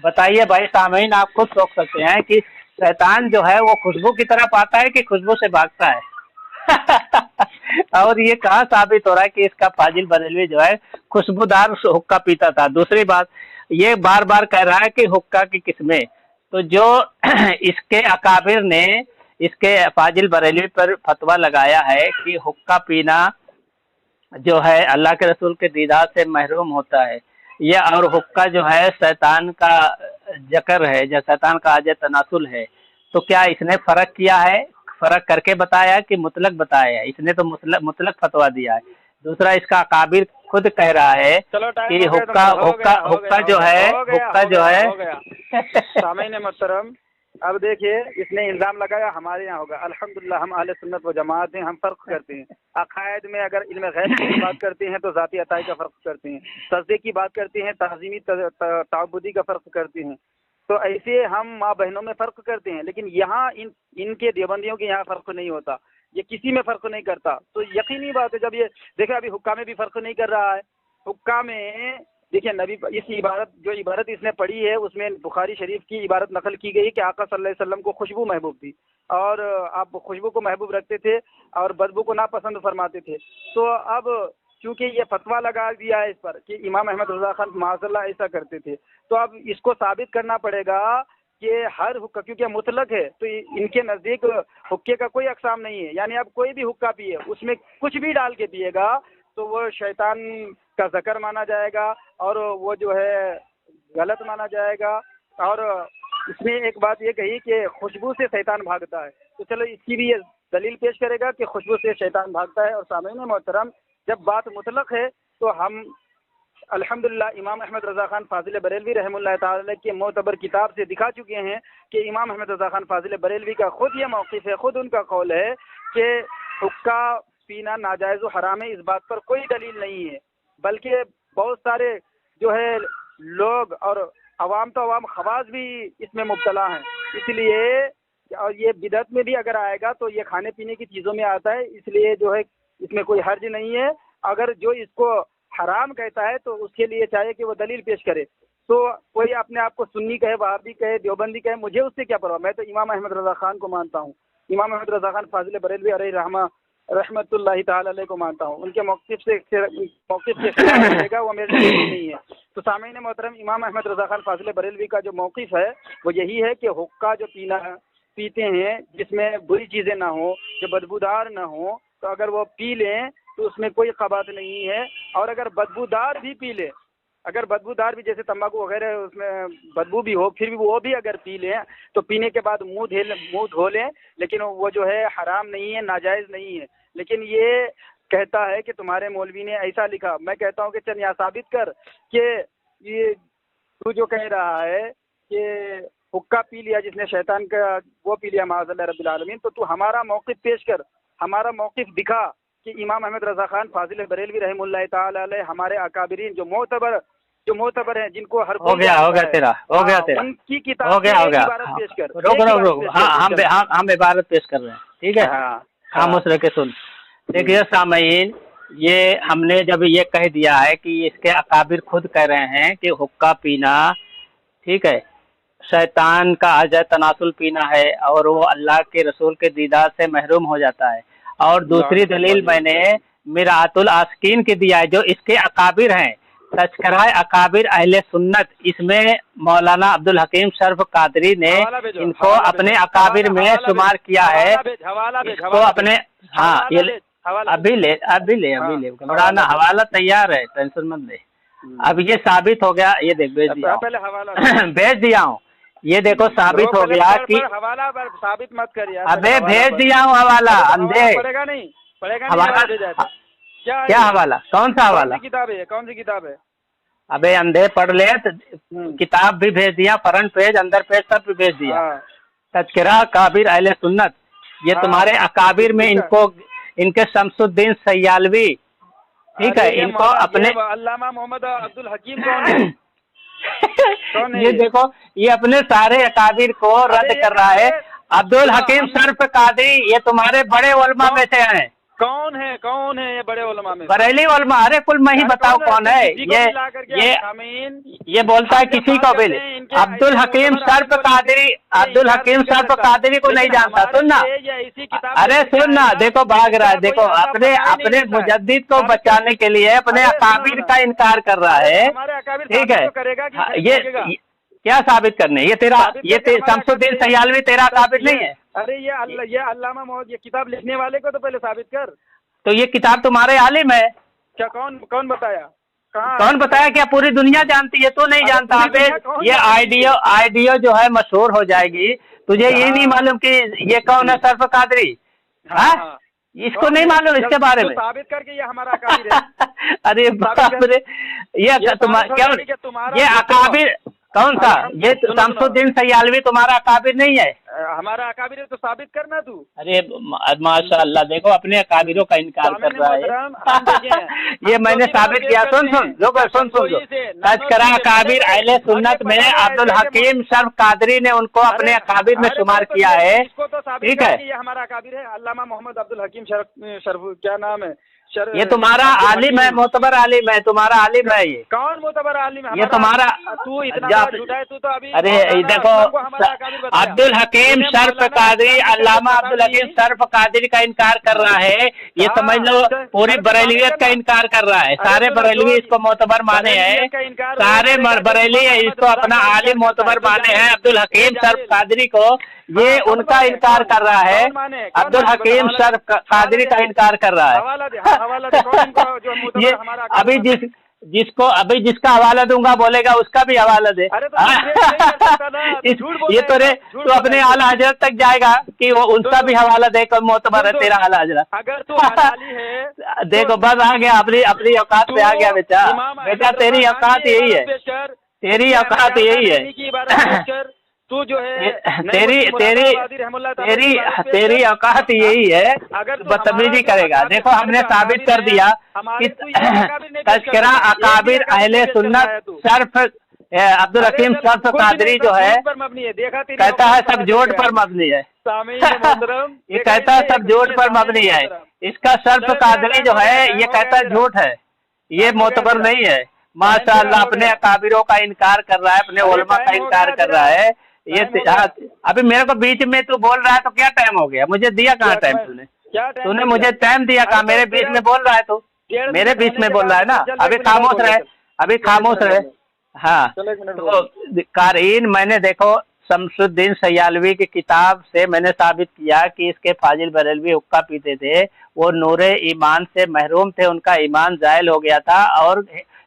बताइए भाई सामईन, आप खुद सोच सकते हैं कि शैतान जो है वो खुशबू की तरफ आता है कि खुशबू से भागता है? और ये कहाँ साबित हो रहा है कि इसका फाजिल बरेलवी जो है खुशबूदार हुक्का पीता था? दूसरी बात, ये बार बार कह रहा है कि हुक्का की किस्में, तो जो इसके अकाबिर ने इसके फाजिल बरेलवी पर फतवा लगाया है कि हुक्का पीना जो है अल्लाह के रसूल के दीदार से महरूम होता है, ये और हुक्का जो है शैतान का जकर है, जो शैतान का आज तनासुल है। तो क्या इसने फर्क किया है, फर्क करके बताया कि मुतलक बताया है? इसने तो मुतलक फतवा दिया है। दूसरा, इसका अकाबिर खुद कह रहा है कि हुक्का जो है सामईन मोहतरम, अब देखिए इसने इल्जाम लगाया हमारे यहाँ होगा। अल्हम्दुलिल्लाह हम अहले सुन्नत व जमात हैं, हम फर्क करते हैं। अकायद में अगर इल्म गैब की बात करते हैं तो ज़ाती अताई का फ़र्क करते हैं, सजदे की बात करते हैं ताज़ीमी ताबुदी का फ़र्क करते हैं। तो ऐसे हम माँ बहनों में फ़र्क करते हैं, लेकिन यहाँ इनके देवबंदियों के यहाँ फ़र्क नहीं होता, ये किसी में फ़र्क नहीं करता। तो यकीनी बात है, जब ये देखिए अभी हुक्का में भी फ़र्क नहीं कर रहा है। हुक्का में देखिए नबी इस इबारत इसने पढ़ी है, उसमें बुखारी शरीफ की इबारत नकल की गई कि आका सल्लल्लाहु अलैहि वसल्लम को खुशबू महबूब थी और आप खुशबू को महबूब रखते थे और बदबू को नापसंद फरमाते थे। तो अब चूंकि ये फतवा लगा दिया है इस पर कि इमाम अहमद रज़ा खान माज़अल्लाह ऐसा करते थे, तो अब इसको साबित करना पड़ेगा कि हर हुक्का, क्योंकि मुतलक है तो इनके नज़दीक हुक्के का कोई अक़साम नहीं है। यानी अब कोई भी हुक्का पिए, उसमें कुछ भी डाल के पिएगा तो वो शैतान का ज़कर माना जाएगा और वो जो है गलत माना जाएगा। और इसमें एक बात ये कही कि खुशबू से शैतान भागता है, तो चलो इसकी भी ये दलील पेश करेगा कि खुशबू से शैतान भागता है। और सामईन मोहतरम, जब बात मुतलक है तो हम अल्हम्दुलिल्लाह इमाम अहमद रज़ा खान फाजिल बरेलवी रहमतुल्लाह ताला की मोतबर किताब से दिखा चुके हैं कि इमाम अहमद रज़ा खान फाजिल बरेलवी का खुद ये मौक़िफ़ है, खुद उनका कौल है कि हुक्का पीना नाजायज़ हराम है। इस बात पर कोई दलील नहीं है, बल्कि बहुत सारे जो है लोग और अवाम तो अवाम खवास भी इसमें मुब्तला हैं। इसलिए और ये बिदअत में भी अगर आएगा तो ये खाने पीने की चीज़ों में आता है, इसलिए जो है इसमें कोई हर्ज नहीं है। अगर जो इसको हराम कहता है तो उसके लिए चाहिए कि वो दलील पेश करे। तो कोई अपने आप को सुन्नी कहे, वहाबी कहे, देवबंदी कहे, मुझे उससे क्या परवाह। मैं तो इमाम अहमद रज़ा खान को मानता हूँ, इमाम अहमद रज़ा खान फाजिल बरेलवी अलैहि रहमतुल्लाहि ताला अलैहि को मानता हूँ। उनके मौक़िफ़ से खिलाफ वो मेरे लिए नहीं है। तो सामईन मोहतरम, इमाम अहमद रज़ा खान फाजिल बरेलवी का जो मौक़िफ़ है वो यही है कि हुक्का जो पीते हैं जिसमें बुरी चीज़ें ना हो, जो बदबूदार ना हो, तो अगर वो पी लें तो उसमें कोई क़बात नहीं है। और अगर बदबूदार भी पी लें, अगर बदबूदार भी जैसे तंबाकू वगैरह उसमें बदबू भी हो, फिर भी वो भी अगर पी लें तो पीने के बाद मुंह धो लें, लेकिन वो जो है हराम नहीं है, नाजायज़ नहीं है। लेकिन ये कहता है कि तुम्हारे मौलवी ने ऐसा लिखा। मैं कहता हूँ कि चल यहाँ साबित कर कि ये तू जो कह रहा है कि हुक्का पी लिया जिसने शैतान का वो पी लिया माज़अल्लाह रब्बिल आलमीन, तो तू हमारा मौक़िफ़ पेश कर, हमारा मौक़िफ़ दिखा कि इमाम अहमद रज़ा खान फाजिल बरेलवी रहमतुल्लाह ताला अलैहि हमारे अकाबिरीन जो मोतबर हैं, जिनको हर हो गया तेरा उनकी किताब हो गया इबारत पेश कर। रुक हम इबारत पेश कर रहे हैं, ठीक है? खामोश रह के सुन। देखिए सामईन, ये हमने जब ये कह दिया है कि इसके अकाबिर खुद कह रहे हैं कि हुक्का पीना, ठीक है, शैतान का अजय तनासुल पीना है और वो अल्लाह के रसूल के दीदार से महरूम हो जाता है। और दूसरी दलील मैंने मिरातुल आस्कीन की दिया है, जो इसके अकाबिर हैं, तज़किराए अकाबिर अहले सुन्नत, इसमें मौलाना अब्दुल हकीम शर्फ कादरी ने इनको अपने अकाबिर में शुमार किया है। इसको अपने ये अभी ले मौलाना हवाला तैयार है, टेंशन मत ले। अब ये साबित हो गया, ये देख भेज दिया हूँ, ये देखो साबित हो गया कि हवाला साबित मत कर यार। अबे भेज दिया हूँ हवाला, अंधे पड़ेगा नहीं हवाला। क्या हवाला? कौन सा हवाला? कौन सी किताब है? अबे अंधे पढ़ ले, किताब भी भेज दिया, फ्रंट पेज, अंदर पेज, सब भी भेज दिया। तज़किरा अकाबिर अहले सुन्नत, ये तुम्हारे अकाबिर में इनके शमसुद्दीन सयालवी, ठीक है, इनको अपने अल्लामा मोहम्मद अब्दुल हकीम कौन है? ये देखो, ये अपने सारे अकाबिर को रद्द कर रहा है। अब्दुल हकीम शर्फ कादरी ये तुम्हारे बड़े उलमा में से हैं। कौन है ये बड़े उलमा में? बरेली उलमा। अरे कुल मैं ही बताओ कौन है ये बोलता है किसी को भी। अब्दुल हकीम शर्फ कादरी को नहीं जानता। सुनना, अरे सुनना, देखो भाग रहा है, देखो अपने मुजद्दिद को बचाने के लिए अपने अकाबिर का इनकार कर रहा है, ठीक है? क्या साबित करने? ये तेरा शमसुद्दीन सयालवी तेरा अकाबिर नहीं है? अरे ये अल्लामा मोहम्मद, ये किताब लिखने वाले को तो पहले साबित कर। तो ये किताब तुम्हारे आलिम है? क्या कौन बताया? कौन बताया? क्या पूरी दुनिया जानती है? तू नहीं जानता? ये आइडियो जो है मशहूर हो जाएगी। तुझे ये नहीं मालूम कि ये कौन है सर्फ कादरी? हाँ, इसको नहीं मालूम इसके बारे में? साबित करके ये हमारा अकाबिर है। अरे बाप रे, ये तुम्हारा ये अकाबिर कौन सा? ये शमसुद्दीन सयालवी तुम्हारा अकाबिर नहीं है? हमारा अकाबिर है तो साबित करना तू। अरे माशाअल्लाह, देखो अपने अकाबिरों का इनकार कर रहा है। ये मैंने साबित किया। सुन तज़किरा अकाबिर अहले सुन्नत में अब्दुल हकीम शर्फ कादरी ने उनको अपने अकाबिर में शुमार किया है। ठीक है, ये हमारा अकाबिर है अल्लामा मोहम्मद अब्दुल हकीम शर्फ क्या नाम है? ये तुम्हारा आलिम है, मोतबर आलिम है, तुम्हारा आलिम है। ये कौन मोतबर आलिम है? ये तुम्हारा तू इतना झूठा है। तू तो अभी अरे देखो, अब्दुल हकीम शर्फ कादरी, अल्लामा अब्दुल हकीम शर्फ कादरी का इनकार कर रहा है। ये समझ लो पूरी बरेलवियत का इनकार कर रहा है। सारे बरेलवी इसको मोतबर माने हैं, सारे बरेली इसको अपना आलिम मोतबर माने हैं। अब्दुल हकीम शर्फ कादरी को ये उनका इनकार कर रहा है। अब्दुल हकीम शर्फ कादरी का इनकार कर रहा है। ये अभी जिसका हवाला दूंगा बोलेगा उसका भी हवाला दे। ये तो रे तो अपने आला हजरत तक जाएगा कि वो उनका भी हवाला दे, कोई मोतबर है तेरा आला हजरत। अगर तू हलाली है देखो बस आ गया, अपनी औकात पे आ गया बेटा। तेरी औकात यही है, तेरी औकात यही है। तू जो है तेरी औकात यही है, बदतमीजी करेगा। देखो हमने साबित कर दिया कि तज़किरा अकाबिर अहले सुन्नत शर्फ अब्दुल हकीम शर्फ कादरी जो है कहता है सब जोड़ पर मबनी है। ये कहता है सब जोड़ पर मबनी है। इसका शर्फ कादरी जो है ये कहता है झूठ है, ये मोतबर नहीं है। माशाअल्लाह अपने अकाबिरों का इनकार कर रहा है, अपने उलमा का इनकार कर रहा है। ये अभी मेरे को बीच में तू बोल रहा है तो क्या टाइम हो गया? मुझे दिया कहाँ टाइम? तूने मुझे टाइम दिया कहाँ? मेरे बीच में बोल रहा है तू, मेरे बीच में बोल रहा है ना। अभी खामोश रहे। हाँ तो कारीन, मैंने देखो शमसुद्दीन सयालवी की किताब से मैंने साबित किया कि इसके फाजिल बरेलवी हुक्का पीते थे, वो नूरे ईमान से महरूम थे, उनका ईमान जायल हो गया था और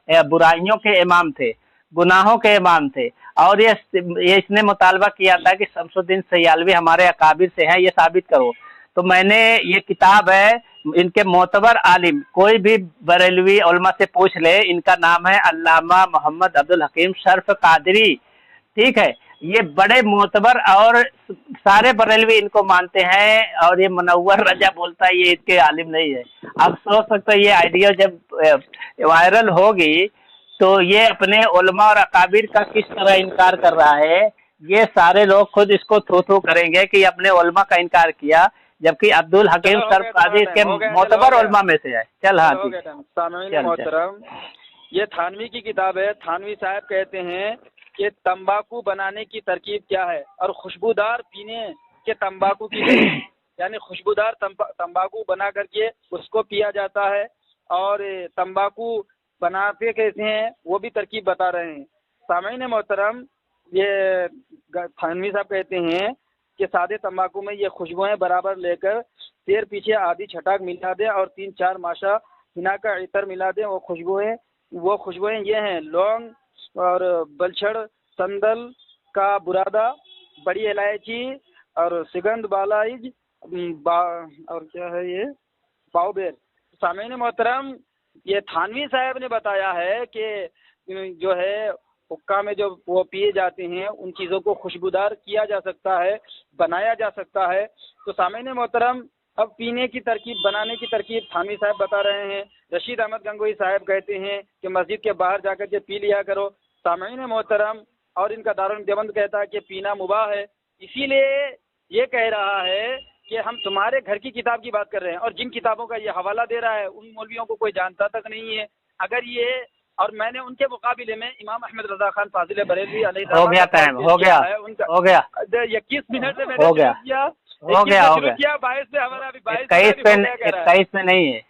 बुराइयों के इमाम थे, गुनाहों के इमाम थे। और ये इसने मुतालबा किया था कि शमसुद्दीन सयालवी हमारे अकाबिर से हैं, ये साबित करो। तो मैंने ये किताब है, इनके मोतबर आलिम कोई भी बरेलवी उलमा से पूछ ले, इनका नाम है अल्लामा मोहम्मद अब्दुल हकीम शर्फ कादरी। ठीक है, ये बड़े मोतबर और सारे बरेलवी इनको मानते हैं। और ये मुनव्वर रजा बोलता है ये इसके आलिम नहीं है। आप सोच सकते हो ये आइडिया जब वायरल होगी तो ये अपने उलमा और अकाबिर का किस तरह इनकार कर रहा है। ये सारे लोग खुद इसको थू करेंगे कि अपने उलमा का इनकार किया, जबकि अब्दुल हकीम शर्फ कादरी के मोतबर उलमा में से है। चल हाँ मोहतरम, ये थानवी की किताब है। थानवी साहब कहते हैं कि तंबाकू बनाने की तरकीब क्या है और खुशबूदार पीने के तंबाकू की यानी खुशबूदार तंबाकू बना करके उसको पिया जाता है। और तंबाकू बनाते कैसे हैं वो भी तरकीब बता रहे हैं। सामईन मोहतरम, ये थानवी साहब कहते हैं कि सादे तंबाकू में ये खुशबुएं बराबर लेकर शेर पीछे आधी छटाक मिला दें और 3-4 माशा हिना का इतर मिला दें। वो खुशबुएं ये हैं लौंग और बलछड़, संदल का बुरादा, बड़ी इलायची और सिगंध बालाइज और क्या है ये पाउबेर। सामईन मोहतरम, ये थानवी साहब ने बताया है कि जो है हुक्का में जो वो पिए जाते हैं उन चीज़ों को खुशबूदार किया जा सकता है, बनाया जा सकता है। तो सामईन मोहतरम, अब पीने की तरकीब, बनाने की तरकीब थानवी साहब बता रहे हैं। रशीद अहमद गंगोई साहब कहते हैं कि मस्जिद के बाहर जाकर के पी लिया करो। सामईन मोहतरम, और इनका दारुल देवबंद कहता है कि पीना मुबाह है। इसीलिए ये कह रहा है कि हम तुम्हारे घर की किताब की बात कर रहे हैं और जिन किताबों का ये हवाला दे रहा है उन मौलवियों को कोई जानता तक नहीं है। अगर ये, और मैंने उनके मुकाबले में इमाम अहमद रजा खान फाजिल बरेलवी हो गया टाइम, हो गया 21 मिनट से मैंने शुरू किया 22 से हमारा अभी 21 पे नहीं है।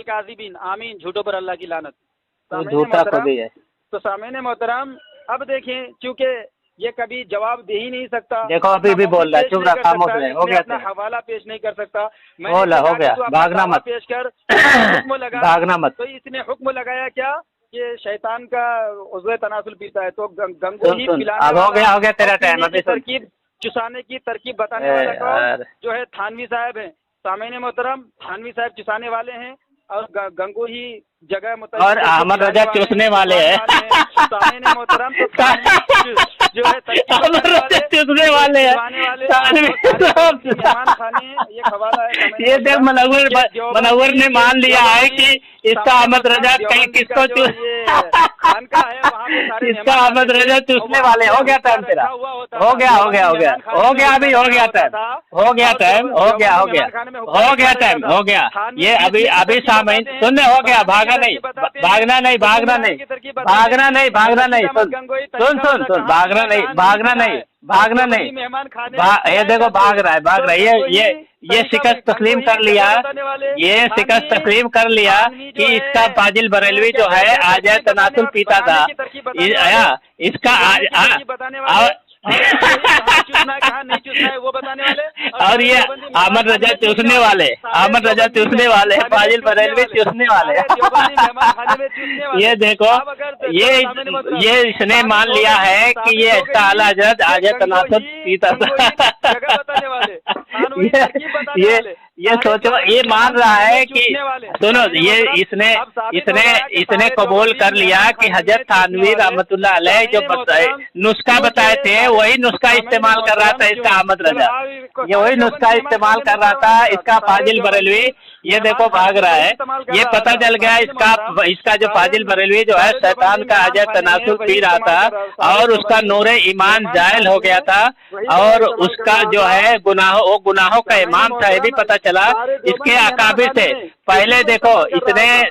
काज़िबीन, आमीन, झूठों पर अल्लाह की लानत। झूठा खुद ही है। तो सामईन मोहतरम, अब देखें, चूंकि ये कभी जवाब दे ही नहीं सकता, देखो अभी भी बोल रहा है, चुप रहा, खामोश रहे, हो गया, अपना हवाला पेश नहीं कर सकता। हो गया, भागना मत, पेश कर हुक्म लगा, भागना मत। तो इसने हुक्म लगाया क्या कि शैतान का उज़्व तनासुल पीता है, तो गंगोही पिलाने अब हो गया तेरा टाइम, अभी तरकीब चुसाने की तरकीब बताने वाला कौन जो है थानवी साहब है। सामईन मोहतरम, थानवी साहब चुसाने वाले हैं और गंगोही जगह और अहमद रजा चूसने वाले हैं। सामईन मोहतरम जो है चूसने वाले हैं, ये हवाला है। ये देख मनव्वर ने मान लिया है कि इसका अहमद रजा कहीं किसको इसका अहमद रजा चूसने वाले। हो गया टाइम तेरा, हो गया अभी, हो गया टाइम, हो गया। ये अभी सामईन सुनने, हो गया, भागना नहीं, सुन, भागना नहीं, ये देखो भाग रहा है, ये शिकस्त तस्लीम कर लिया, कि इसका फाजिल बरेलवी जो है आज तनासुल पीता था, इसका वो बताने वाले, और ये अहमद रजा चूसने वाले, फाजिल बरेलवी चूसने वाले। ये देखो, ये इसने मान लिया है कि ये इसका आला हज़रत आज तनासुल पीता था। ये सोचो, ये मान रहा है कि सुनो, ये इसने कबूल कर लिया कि हजरत थानवी रहमतुल्लाह अलैह जो नुस्खा बताए थे, वही नुस्खा इस्तेमाल कर रहा था इसका अहमद रजा, ये वही नुस्खा इस्तेमाल कर रहा था इसका फाजिल बरेलवी। ये देखो भाग रहा है, ये पता चल गया इसका जो फाजिल बरेलवी जो है शैतान का अजय तनासुल पी रहा था और उसका नूरे ईमान जायल हो गया था और उसका जो है गुनाहों का इमाम था, ये भी पता चला इसके अकाबिर से। पहले देखो, इसने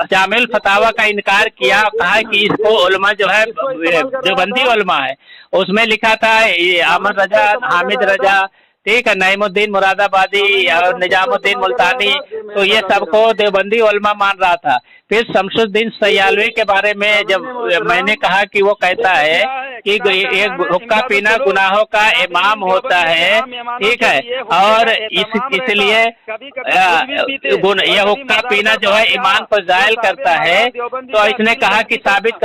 जामिल फतावा का इनकार किया, कहा कि इसको उलमा जो है देवबंदी उलमा है, उसमें लिखा था अहमद रजा, हामिद रजा, ठीक है, नईमुद्दीन मुरादाबादी और निजामुद्दीन मुल्तानी, तो ये सबको देवबंदी उलमा मान रहा था। फिर शमसुद्दीन सयालवी के बारे में जब मैंने कहा कि वो कहता है कि एक हुक्का पीना गुनाहों का इमाम होता है, ठीक है, और इसलिए ये हुक्का पीना जो है ईमान को जायल करता है, तो इसने कहा कि साबित